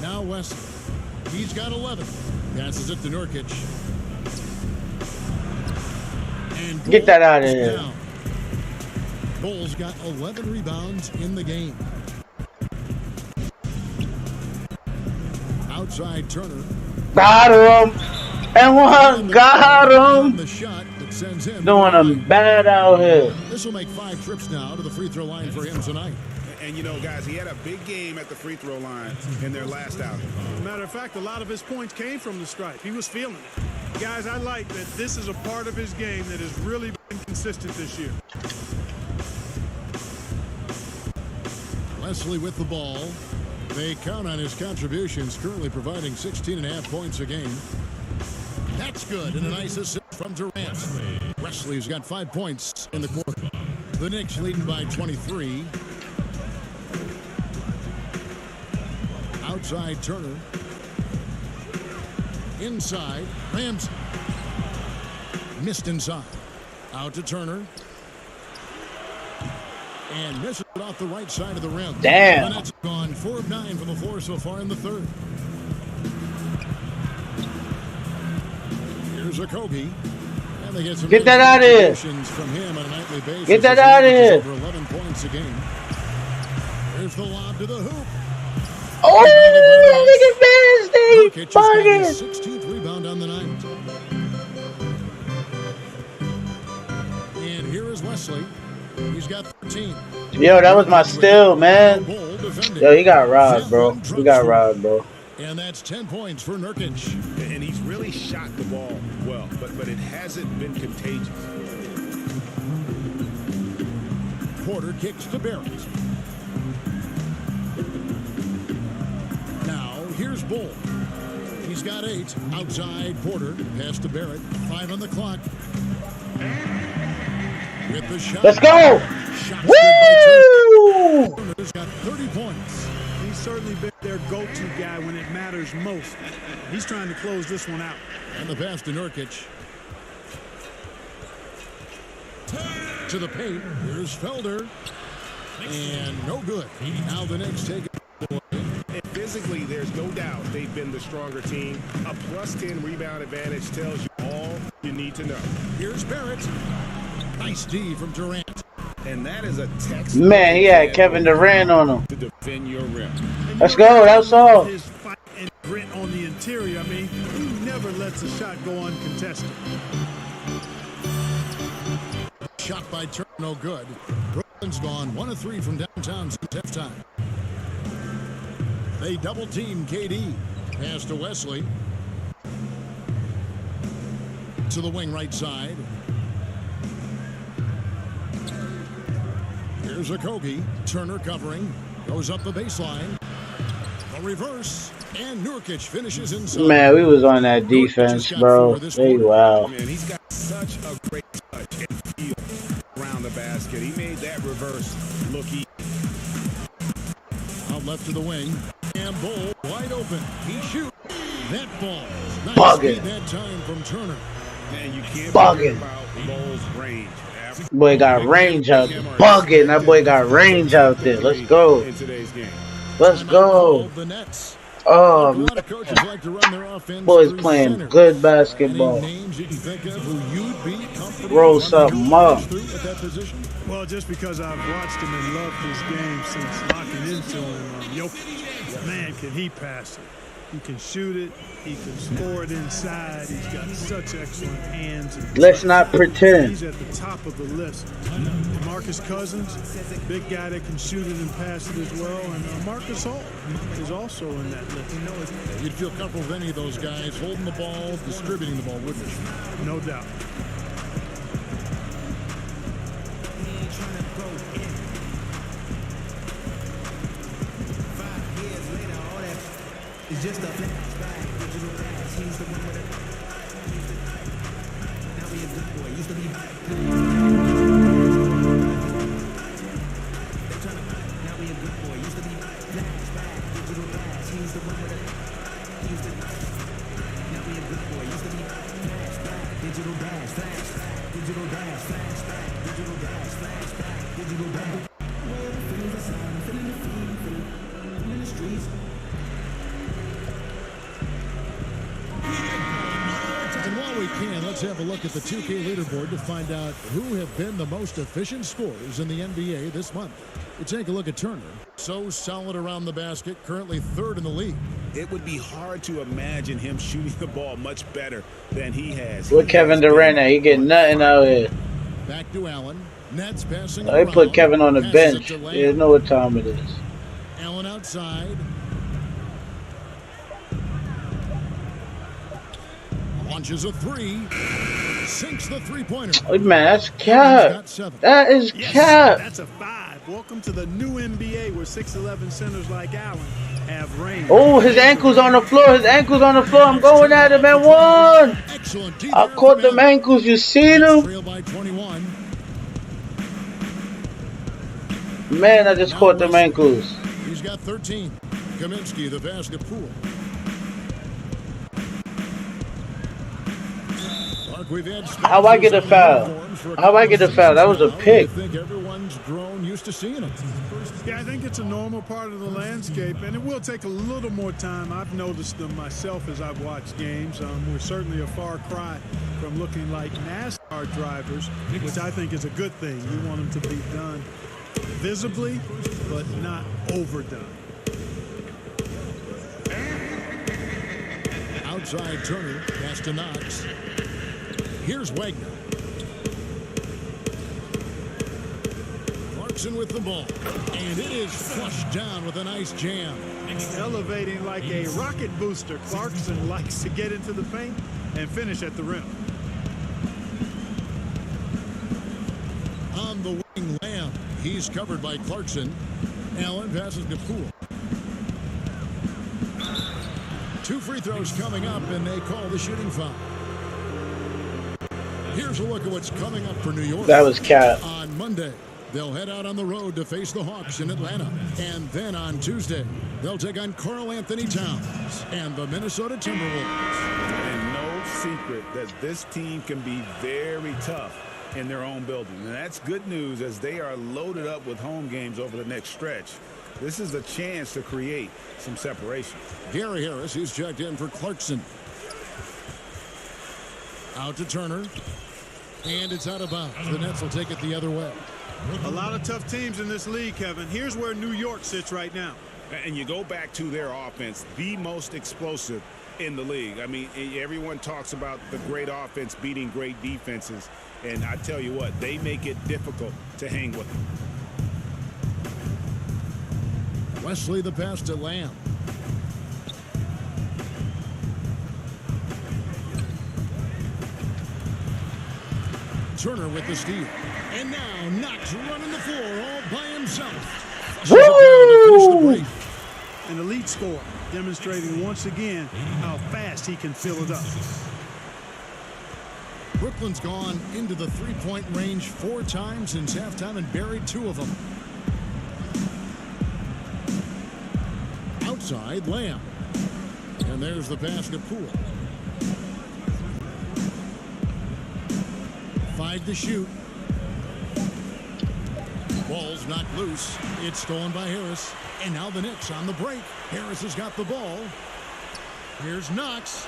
Now Wesley. He's got 11. Passes it to Nurkic. And Get that out of here. Down. Bull's got 11 rebounds in the game. Outside Turner. Got him. And 1. Got him. The shot that sends him Doing him bad out here. This will make 5 trips now to the free throw line for him tonight. And you know, guys, he had a big game at the free throw line in their last outing. Matter of fact, a lot of his points came from the stripe. He was feeling it. Guys, I like that this is a part of his game that has really been consistent this year. Wesley with the ball. They count on his contributions, currently providing 16.5 points a game. That's good, and a nice assist from Durant. Wesley's got 5 points in the quarter. The Knicks leading by 23. Outside Turner. Inside, Ramsey. Missed inside. Out to Turner. And misses it off the right side of the rim. Damn. The Nets have gone 4 of 9 from the floor so far in the third. Here's a Kobe. And they get some Get that out of here. from him on a nightly basis. Get that out of here. Over 11 points a game. Here's the lob to the hoop. Oh, look at Nurkic has got this. his 16th rebound on the night. And here is Wesley. He's got 13. Yo, that was my steal, man. Yo, he got robbed, bro. He got robbed, bro. And that's 10 points for Nurkic. And he's really shot the ball well, but it hasn't been contagious. Porter kicks to Barrett. Now, here's Bull. He's got 8. Outside Porter. Pass to Barrett. 5 on the clock. With the shot. Let's go! Woo! Turner's got 30 points. He's certainly been their go-to guy when it matters most. He's trying to close this one out. And the pass to Nurkic. To the paint. Here's Felder. And no good. Now the Knicks take it. And physically, there's no doubt they've been the stronger team. A +10 rebound advantage tells you all you need to know. Here's Barrett. Nice D from Durant. And that is a text. Man, he had Kevin Durant on him. To defend your rim. Let's go. That's all. His fight and grit on the interior. I mean, he never lets a shot go uncontested. Shot by Turner, no good. Brooklyn's gone 1 of 3 from downtown since halftime. They double team KD. Pass to Wesley. To the wing right side. Here's Okogie. Turner covering. Goes up the baseline. The reverse. And Nurkic finishes inside. Man, we was on that defense, bro. Hey, wow. Man, he's got such a great touch and feel around the basket. He made that reverse look easy. Out left to the wing. And Bull wide open. He shoots. That ball. Nice Bugging. that time from Turner. Man, you can't Bugging. about Bull's range. Boy got range out there. Bugging. That boy got range out there. Let's go. In today's game. Let's go. The Nets. Oh, man. Coaches like to run their offense Boy's through playing center. good basketball. Any names you can think of who you'd be comfortable Roll running something your up. offense through at that position? Well, just because I've watched him and loved his game since locking into him, Jokic, man, can he pass it. He can shoot it. He can score it inside. He's got such excellent hands. And Let's not pretend. He's at the top of the list. Marcus Cousins, big guy that can shoot it and pass it as well. And Marcus Hall is also in that list. You'd feel comfortable with any of those guys holding the ball, distributing the ball, wouldn't you? No doubt. It's just a flashback, digital dash. He's the one with it. Now we a good boy. Used to be bad. Now we a good boy. Used to be flashback, digital dash. He's the one with it. Now we a good boy. Used to be flashback, digital dash, flashback, digital dash, flashback, digital dash, flashback, digital dash. Feeling the sound, feeling the feeling, feeling in the streets. And while we can, let's have a look at the 2K leaderboard to find out who have been the most efficient scorers in the NBA this month. We take a look at Turner. So solid around the basket, currently 3rd in the league. It would be hard to imagine him shooting the ball much better than he has. With Kevin Durant at, he getting nothing out here. Back to Allen. Nets passing They around. put Kevin on the Passes bench. it to You know what time it is. Allen outside. Launches a 3. Sinks the three-pointer. Oh, man, that's cap. That is cap. That's a 5. Welcome to the new NBA where 6'11" centers like Allen have range. Oh, his ankle's on the floor. His ankle's on the floor. I'm going at him at 1. I caught them ankles. You seen them? Trail by 21. Man, I just caught them ankles. He's got 13. Kaminsky, the basket pool. We've had How I get a foul? How I get a foul? That was a pick. I think everyone's grown used to seeing them. Yeah, I think it's a normal part of the landscape, and it will take a little more time. I've noticed them myself as I've watched games. We're certainly a far cry from looking like NASCAR drivers, which I think is a good thing. You want them to be done visibly, but not overdone. Outside Turner, pass to Knox. Here's Wagner. Clarkson with the ball. And it is flushed down with a nice jam. Elevating like a rocket booster, Clarkson likes to get into the paint and finish at the rim. He's covered by Clarkson. Allen passes to Poole. 2 free throws coming up, and they call the shooting foul. Here's a look at what's coming up for New York. That was Cat. On Monday, they'll head out on the road to face the Hawks in Atlanta. And then on Tuesday, they'll take on Karl Anthony Towns and the Minnesota Timberwolves. And no secret that this team can be very tough in their own building. And that's good news as they are loaded up with home games over the next stretch. This is a chance to create some separation. Gary Harris, who's checked in for Clarkson. Out to Turner. And it's out of bounds. The Nets will take it the other way. A lot of tough teams in this league, Kevin. Here's where New York sits right now. And you go back to their offense, the most explosive in the league. I mean, everyone talks about the great offense beating great defenses. And I tell you what, they make it difficult to hang with them. Wesley the pass to Lamb. Turner with the steal. And now Knox running the floor all by himself. Woo! An elite scorer, demonstrating once again how fast he can fill it up. Brooklyn's gone into the three-point range 4 times since halftime and buried 2 of them. Outside, Lamb. And there's the pass to Poole. 5 to shoot. Ball's knocked loose. It's stolen by Harris. And now the Knicks on the break. Harris has got the ball. Here's Knox.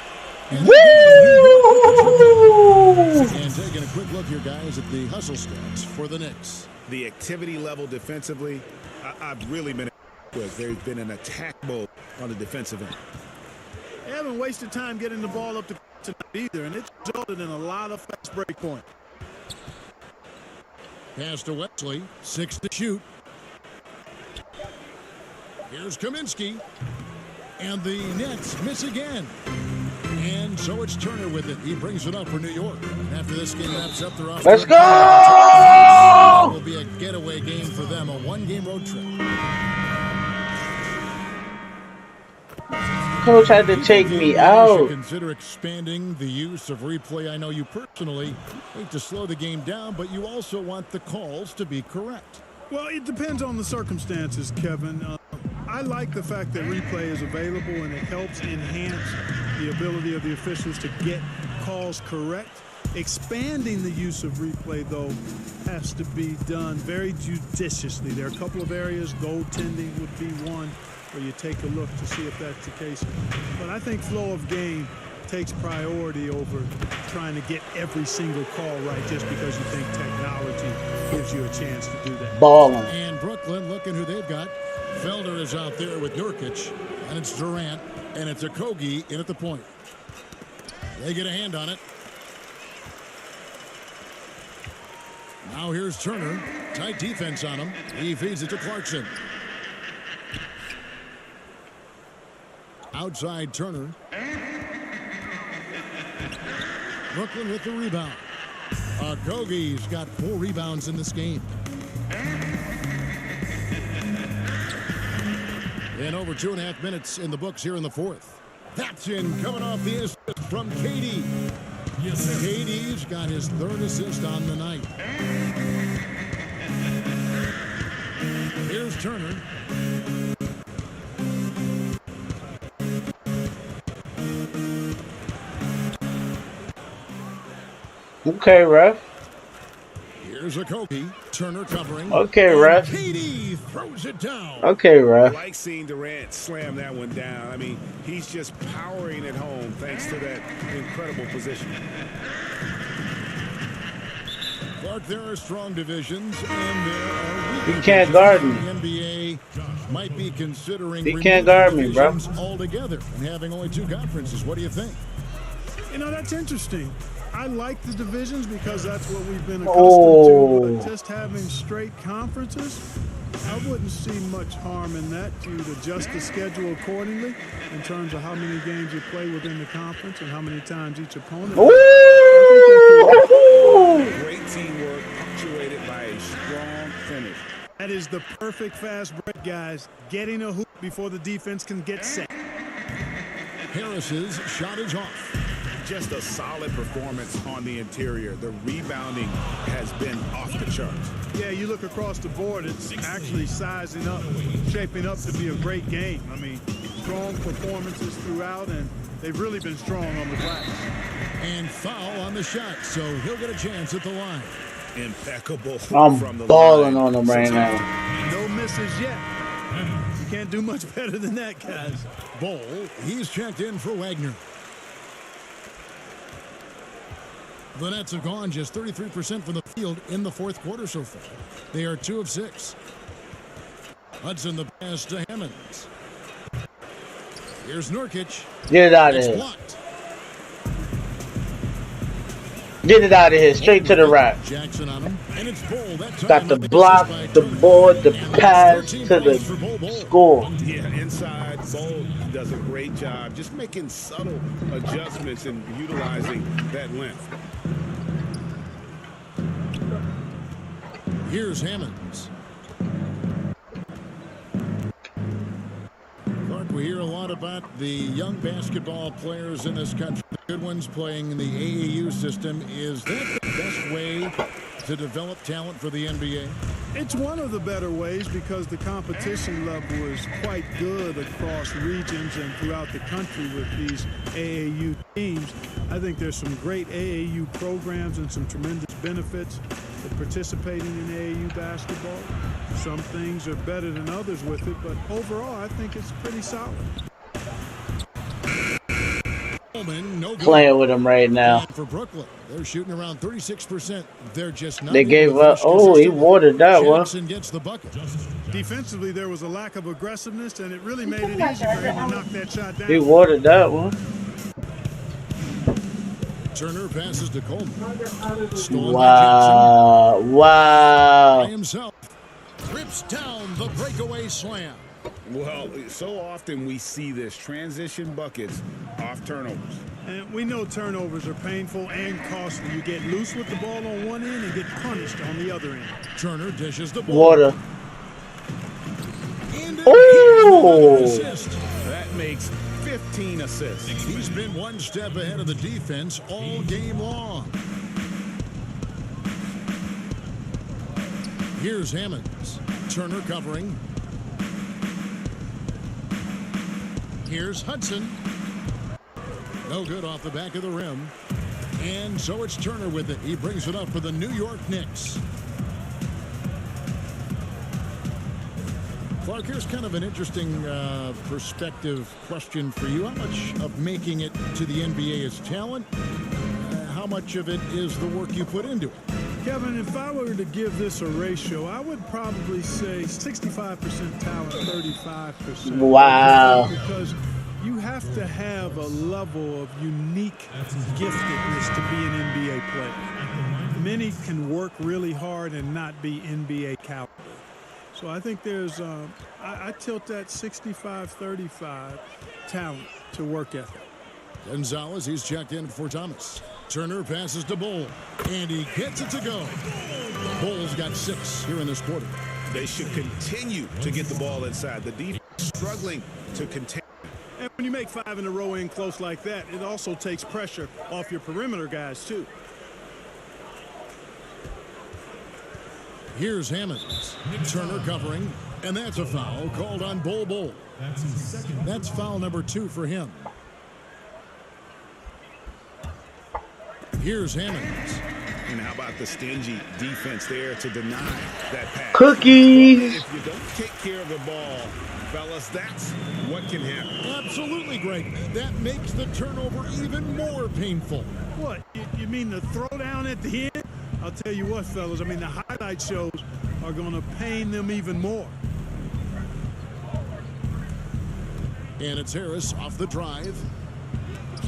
And taking a quick look here, guys, at the hustle stats for the Knicks. The activity level defensively, I've really been with. There's been an attack mode on the defensive end. They haven't wasted time getting the ball up to tonight either, and it's resulted in a lot of fast break points. Pass to Wesley, 6 to shoot. Here's Kaminsky. And the Nets miss again. And so it's Turner with it. He brings it up for New York. And after this game wraps up, they're off. Let's go! It will be a getaway game for them, a 1-game road trip. Coach had to take me You out. should consider expanding the use of replay. I know you personally hate to slow the game down, but you also want the calls to be correct. Well, it depends on the circumstances, Kevin. I like the fact that replay is available and it helps enhance the ability of the officials to get calls correct. Expanding the use of replay, though, has to be done very judiciously. There are a couple of areas, goaltending would be one, where you take a look to see if that's the case. But I think flow of game takes priority over trying to get every single call right just because you think technology gives you a chance to do that. Balling. And Brooklyn, looking who they've got. Felder is out there with Nurkic, and it's Durant, and it's Okogie in at the point. They get a hand on it. Now here's Turner. Tight defense on him. He feeds it to Clarkson. Outside Turner. Brooklyn with the rebound. Okogie's got 4 rebounds in this game. And over 2.5 minutes in the books here in the 4th. That's in coming off the assist from KD. Yes, KD's got his 3rd assist on the night. Here's Turner. Okay, ref. Here's Okogie. Turner covering. Okay, ref. KD throws it down. Okay, ref. I like seeing Durant slam that one down. I mean, he's just powering it home thanks to that incredible position. Clark, there are strong divisions, and there are weak He can't guard me. The NBA might be considering He can't guard me, bro. divisions altogether and having only 2 conferences. What do you think? You know, that's interesting. I like the divisions because that's what we've been accustomed to. But just having straight conferences, I wouldn't see much harm in that. You'd adjust the schedule accordingly in terms of how many games you play within the conference and how many times each opponent. Great teamwork punctuated by a strong finish. That is the perfect fast break, guys. Getting a hoop before the defense can get set. Harris's shot is off. Just a solid performance on the interior. The rebounding has been off the charts. Yeah, you look across the board, it's actually sizing up, shaping up to be a great game. I mean, strong performances throughout, and they've really been strong on the glass. And foul on the shot, so he'll get a chance at the line. Impeccable. I'm balling on him right now. No misses yet. You can't do much better than that, guys. Bowl, he's checked in for Wagner. The Nets have gone just 33% from the field in the fourth quarter so far. They are 2 of 6. Hudson the pass to Hammonds. Here's Nurkic. Get it out of here. Get it out of here. Straight to the rack. Jackson on him, and it's Bull. That time Got the block, the board, the pass to the score. Yeah, inside, Bull does a great job just making subtle adjustments and utilizing that length. Here's Hammonds. Clark, we hear a lot about the young basketball players in this country. The good ones playing in the AAU system. Is that the best way to develop talent for the NBA? It's one of the better ways because the competition level is quite good across regions and throughout the country with these AAU teams. I think there's some great AAU programs and some tremendous benefits of participating in AAU basketball. Some things are better than others with it, but overall I think it's pretty solid. Playing with him right now. For Brooklyn, they're shooting around 36%. They're just not. They gave up. Oh, he watered that one. Jackson gets the bucket. Defensively, there was a lack of aggressiveness, and it really made it easy for him to knock that shot down. He watered that one. Turner passes to Coleman. Wow. Wow. By himself. Rips down the breakaway slam. Well, so often we see this transition buckets off turnovers. And we know turnovers are painful and costly. You get loose with the ball on one end and get punished on the other end. Turner dishes the ball. Water. Oh! That makes 15 assists. He's been one step ahead of the defense all game long. Here's Hammonds. Turner covering. Here's Hudson. No good off the back of the rim. And so it's Turner with it. He brings it up for the New York Knicks. Clark, here's kind of an interesting perspective question for you. How much of making it to the NBA is talent? How much of it is the work you put into it? Kevin, if I were to give this a ratio, I would probably say 65% talent, 35%. Wow. Because you have to have a level of unique giftedness to be an NBA player. Many can work really hard and not be NBA caliber. So I think there's, I tilt that 65-35 talent to work ethic. Gonzalez, he's checked in for Thomas. Turner passes to Bull, and he gets it to go. Bull's got 6 here in this quarter. They should continue to get the ball inside. The defense struggling to contain. And when you make 5 in a row in close like that, it also takes pressure off your perimeter guys, too. Here's Hammonds. Turner covering, and that's a foul called on Bull. That's foul number 2 for him. Here's Hammonds. And how about the stingy defense there to deny that pass? Cookies. If you don't take care of the ball, fellas, that's what can happen. Absolutely great. That makes the turnover even more painful. What? You mean the throwdown at the end? I'll tell you what, fellas. I mean, the highlight shows are going to pain them even more. And it's Harris off the drive.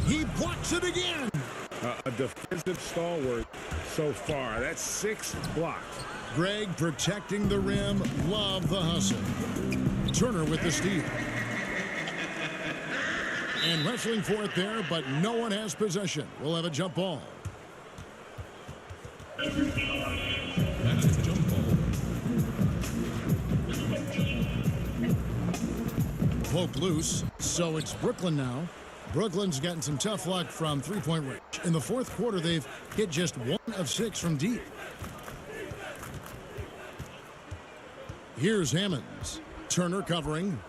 He blocks it again. A defensive stalwart so far. That's 6 blocks. Greg protecting the rim. Love the hustle. Turner with the steal. And wrestling for it there, but no one has possession. We'll have a jump ball. That's a jump ball. Poke loose, so it's Brooklyn now. Brooklyn's gotten some tough luck from three-point range. In the fourth quarter, they've hit just 1 of 6 from deep. Here's Hammonds. Turner covering.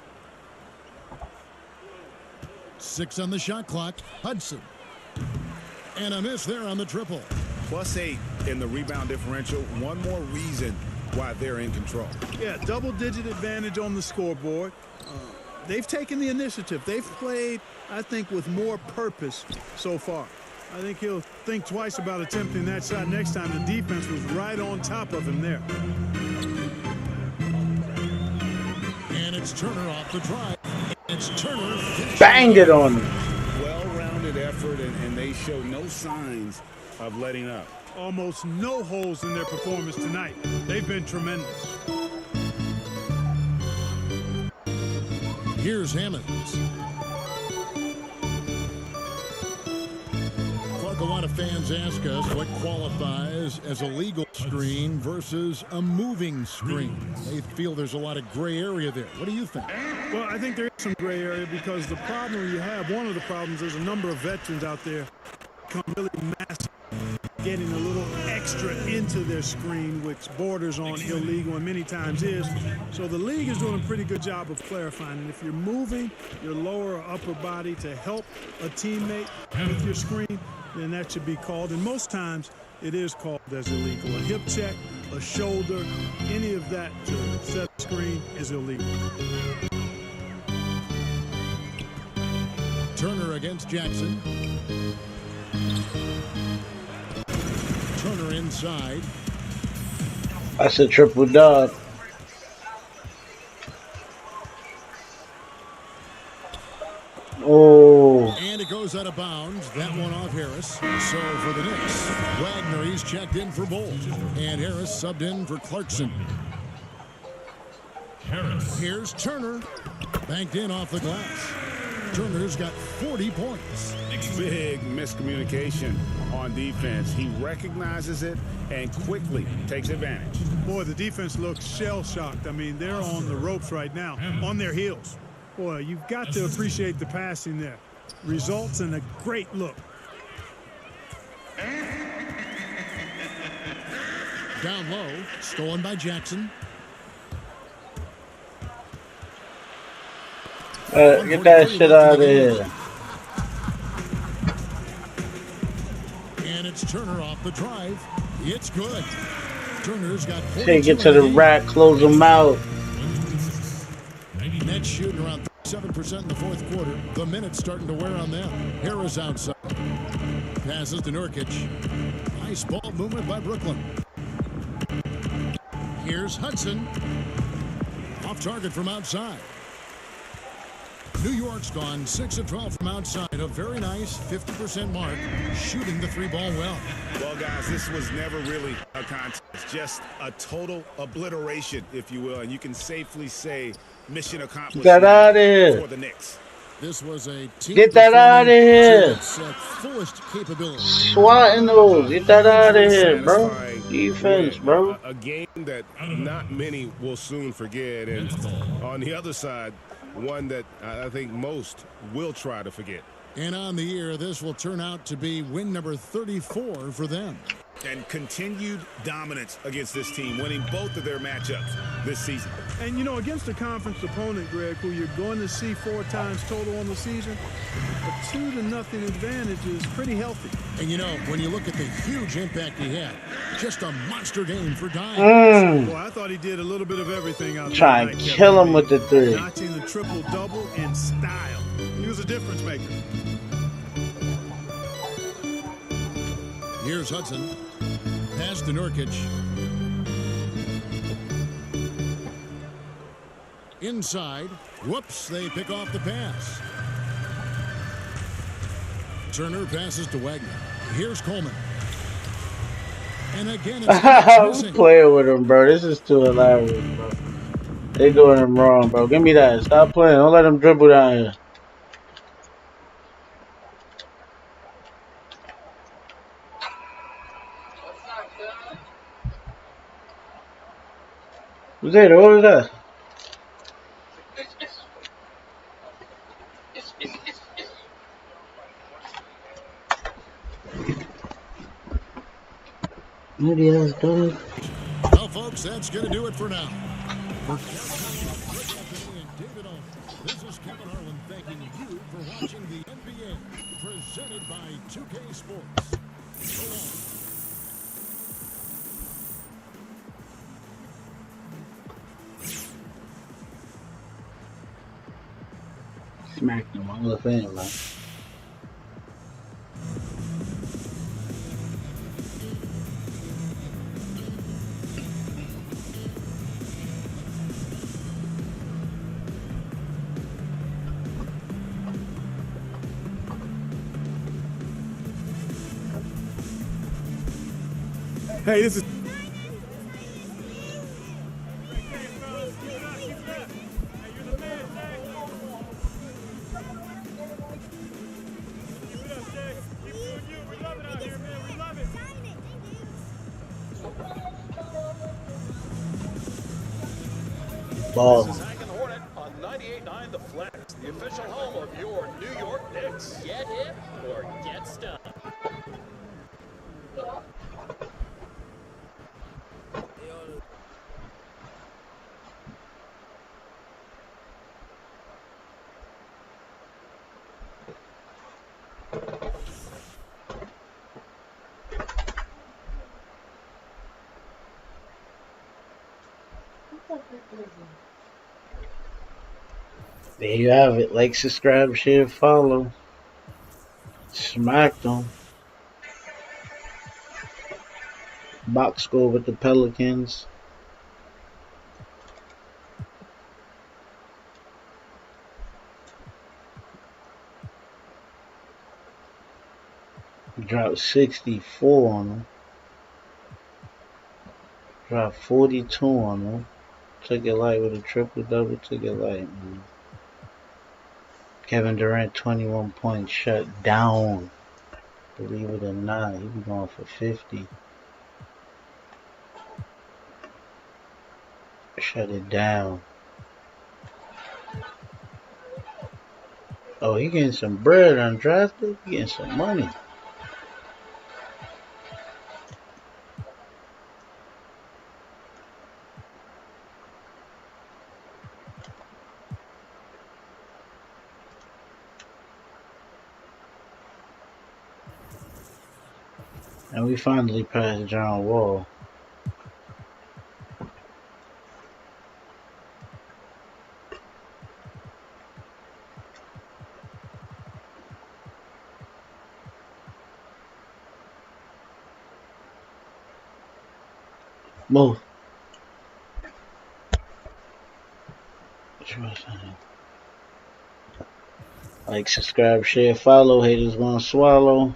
6 on the shot clock. Hudson. And a miss there on the triple. +8 in the rebound differential. One more reason why they're in control. Yeah, double-digit advantage on the scoreboard. They've taken the initiative. They've played, I think, with more purpose so far. I think he'll think twice about attempting that shot next time. The defense was right on top of him there. And it's Turner off the drive. It's Turner. Banged it on him. Well-rounded effort, and they show no signs of letting up. Almost no holes in their performance tonight. They've been tremendous. Here's Hammonds. Clark, a lot of fans ask us what qualifies as a legal screen versus a moving screen. They feel there's a lot of gray area there. What do you think? Well, I think there is some gray area because the problem you have, one of the problems, there's a number of veterans out there become really massive, getting a little extra into their screen, which borders on illegal and many times is. So the league is doing a pretty good job of clarifying. And if you're moving your lower or upper body to help a teammate with your screen, then that should be called. And most times it is called as illegal. A hip check, a shoulder, any of that to set a screen is illegal. Turner against Jackson. Turner inside. That's a triple dub. Oh. And it goes out of bounds. That one off Harris. So for the Knicks, Wagner, he's checked in for Bolt. And Harris subbed in for Clarkson. Here's Turner. Banked in off the glass. Turner's got 40 points. Big miscommunication on defense. He recognizes it and quickly takes advantage. Boy, the defense looks shell-shocked. I mean, they're on the ropes right now, on their heels. Boy, you've got to appreciate the passing there. Results in a great look. Down low, stolen by Jackson. Get that shit out of here. And it's Turner off the drive. It's good. Turner's got 42. Take it to the rack, close them out. Nets shooting around 37% in the fourth quarter. The minutes starting to wear on them. Harris outside. Passes to Nurkic. Nice ball movement by Brooklyn. Here's Hudson. Off target from outside. New York's gone 6 of 12 from outside. A very nice 50% mark, shooting the three ball well. Well, guys, this was never really a contest. Just a total obliteration, if you will. And you can safely say mission accomplished. Get that out of here. For the Knicks. This was a team. Get that out of here. Fullest capability. Swatting those. Get that out of here, bro. Defense, bro. A game that not many will soon forget. And on the other side, one that I think most will try to forget. And on the year, this will turn out to be win number 34 for them. And continued dominance against this team, winning both of their matchups this season. And, you know, against a conference opponent, Greg, who you're going to see 4 times total on the season, a 2-0 advantage is pretty healthy. And, you know, when you look at the huge impact he had, just a monster game for Dime. Boy, I thought he did a little bit of everything out there. Try and kill him with the 3. Notching the triple-double in style. He was a difference maker. Here's Hudson. Pass to Nurkic. Inside. Whoops, they pick off the pass. Turner passes to Wagner. Here's Coleman. And again, I'm it's missing. playing with him, bro. This is too hilarious, bro. They doing him wrong, bro. Give me that. Stop playing. Don't let him dribble down here. Who's that? What was that? Maybe that's done. Well, folks, that's going to do it for now. For David Alford, this is Kevin Harlan thanking you for watching the NBA presented by 2K Sports. So long. Smack them on the fan, man. Hey, this is. Ball. This is Hank and Hornet on 98.9 The Flex, the official home of your New York Knicks. Get hip or get stuck. There you have it. Like, subscribe, share, follow. Smack them. Box score with the Pelicans. Dropped 64 on them. Dropped 42 on them. Took it light with a triple-double. Took it light, man. Kevin Durant, 21 points, shut down. Believe it or not, he be going for 50. Shut it down. Oh, he getting some bread undrafted. He getting some money. And we finally passed John Wall. Move. Like, subscribe, share, follow. Haters gonna swallow.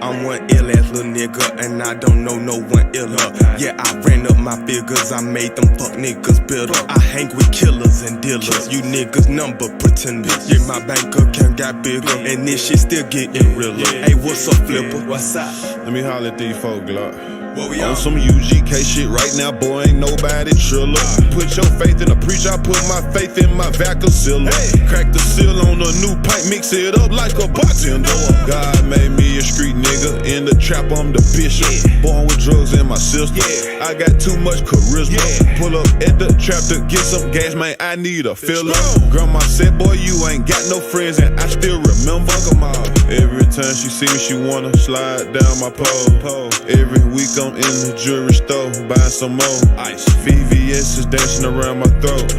I'm one ill-ass little nigga, and I don't know no one iller. Yeah, I ran up my figures, I made them fuck niggas bitter. I hang with killers and dealers, you niggas number pretenders. Yeah, my bank account got bigger, and this shit still getting realer. Hey, what's up, Flipper? What's up? Let me holler at these folk, Glock. On some UGK shit right now, boy, ain't nobody triller. Put your faith in a preacher, I put my faith in my Vacacilla. Crack the seal on a new pipe, mix it up like a bartender. God made me a street nigga, in the trap I'm the bishop. Born with drugs in my system, I got too much charisma. Pull up at the trap to get some gas, man, I need a filler. Grandma said, boy, you ain't got no friends, and I still remember them all. Every time she see me, she wanna slide down my pole. Every week I'm in the jewelry store, buying some more ice. VVS is dancing around my throat.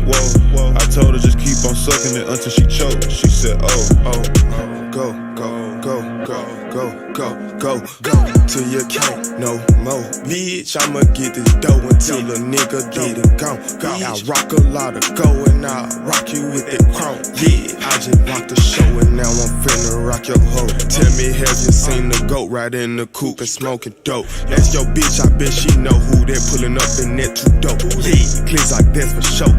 Whoa, I told her just keep on sucking it until she choked. She said, oh, go. go till you can't no more. Bitch, I'ma get this dough until a nigga get it gone. I rock a lot of go and I rock you with that chrome. Yeah, I just rocked the show and now I'm finna rock your hoe. Tell me, have you seen the goat ride in the coupe and smoking dope? That's your bitch, I bet she know who they pulling up in that too dope. Yeah, clears like that's for sure.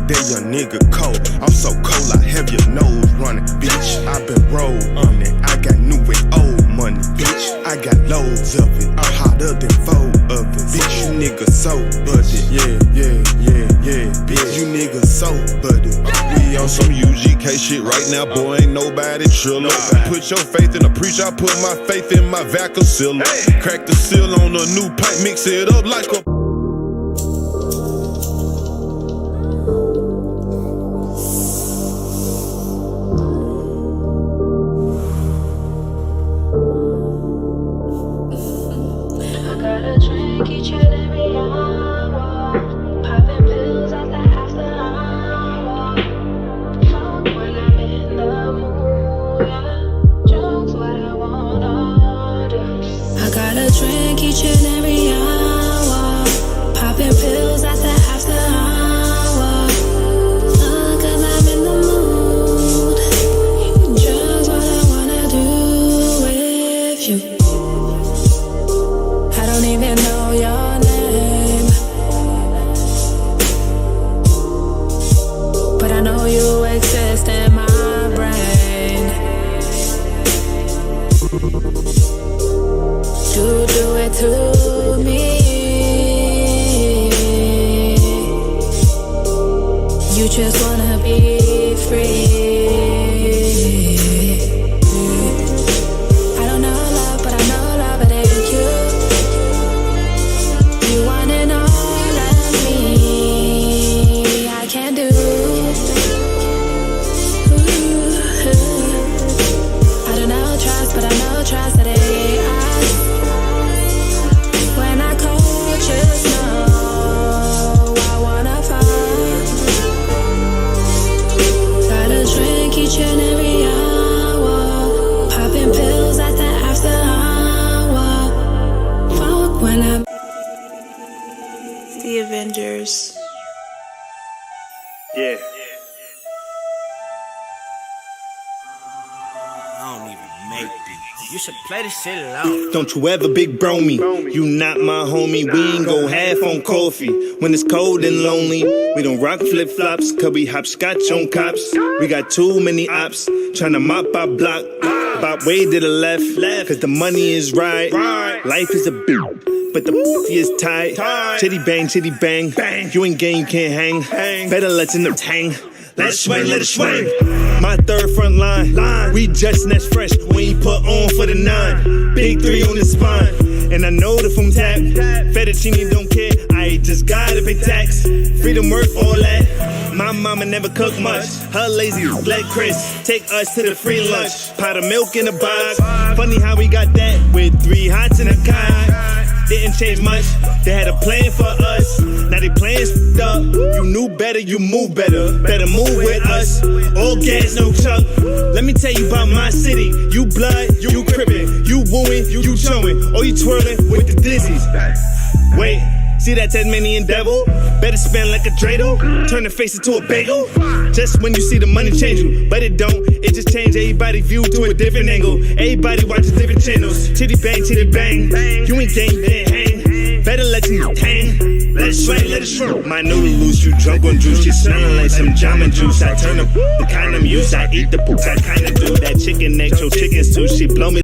That young nigga cold. I'm so cold, I have your nose running. Bitch, I been rolled on it. I got new and old money. Bitch, I got loads of it. I'm hotter than 4 of it. Bitch, you niggas so buddy. Yeah. Bitch, you niggas so buddy. We on some UGK shit right now, boy, ain't nobody triller. Put your faith in a preacher, I put my faith in my vacucilla. Crack the seal on a new pipe, mix it up like a... Don't you ever big bro me, you not my homie. We ain't go half on coffee when it's cold and lonely. We don't rock flip-flops, cause we hopscotch on cops. We got too many ops, tryna mop our block. About way to the left, cause the money is right. Life is a bitch, but the is tight. Chitty bang, you ain't game, you can't hang. Better let in the tang. Let it swing. My third front line. We just next fresh. We ain't put on for the 9. Big 3 on the spine. And I know the phone tap. Fettuccine don't care. I just gotta pay tax. Freedom worth all that. My mama never cooked much. Her lazy let Chris take us to the free lunch. Pot of milk in a box. Funny how we got that with 3 hots and a cot. Didn't change much, they had a plan for us. Now they playing f***ed up. You knew better, you move better. Better move with us. All gas, no chuck. Let me tell you about my city. You blood, you crippin'. You wooing, you showing. Or you twirling with the dizzies. Wait, see that Tasmanian devil? Better spend like a dreidel. Turn the face into a bagel. Just when you see the money change you. But it don't, it just change everybody's view to a different angle. Everybody watches different channels. Chitty bang, you ain't gang, you ain't hang. Better let you hang. Let it swing. My noodle loose, you drunk on juice. You smelling like some Jamba Juice. I turn up the kind I'm used. I eat the boots, I kinda do that chicken neck, your chickens too. She blow me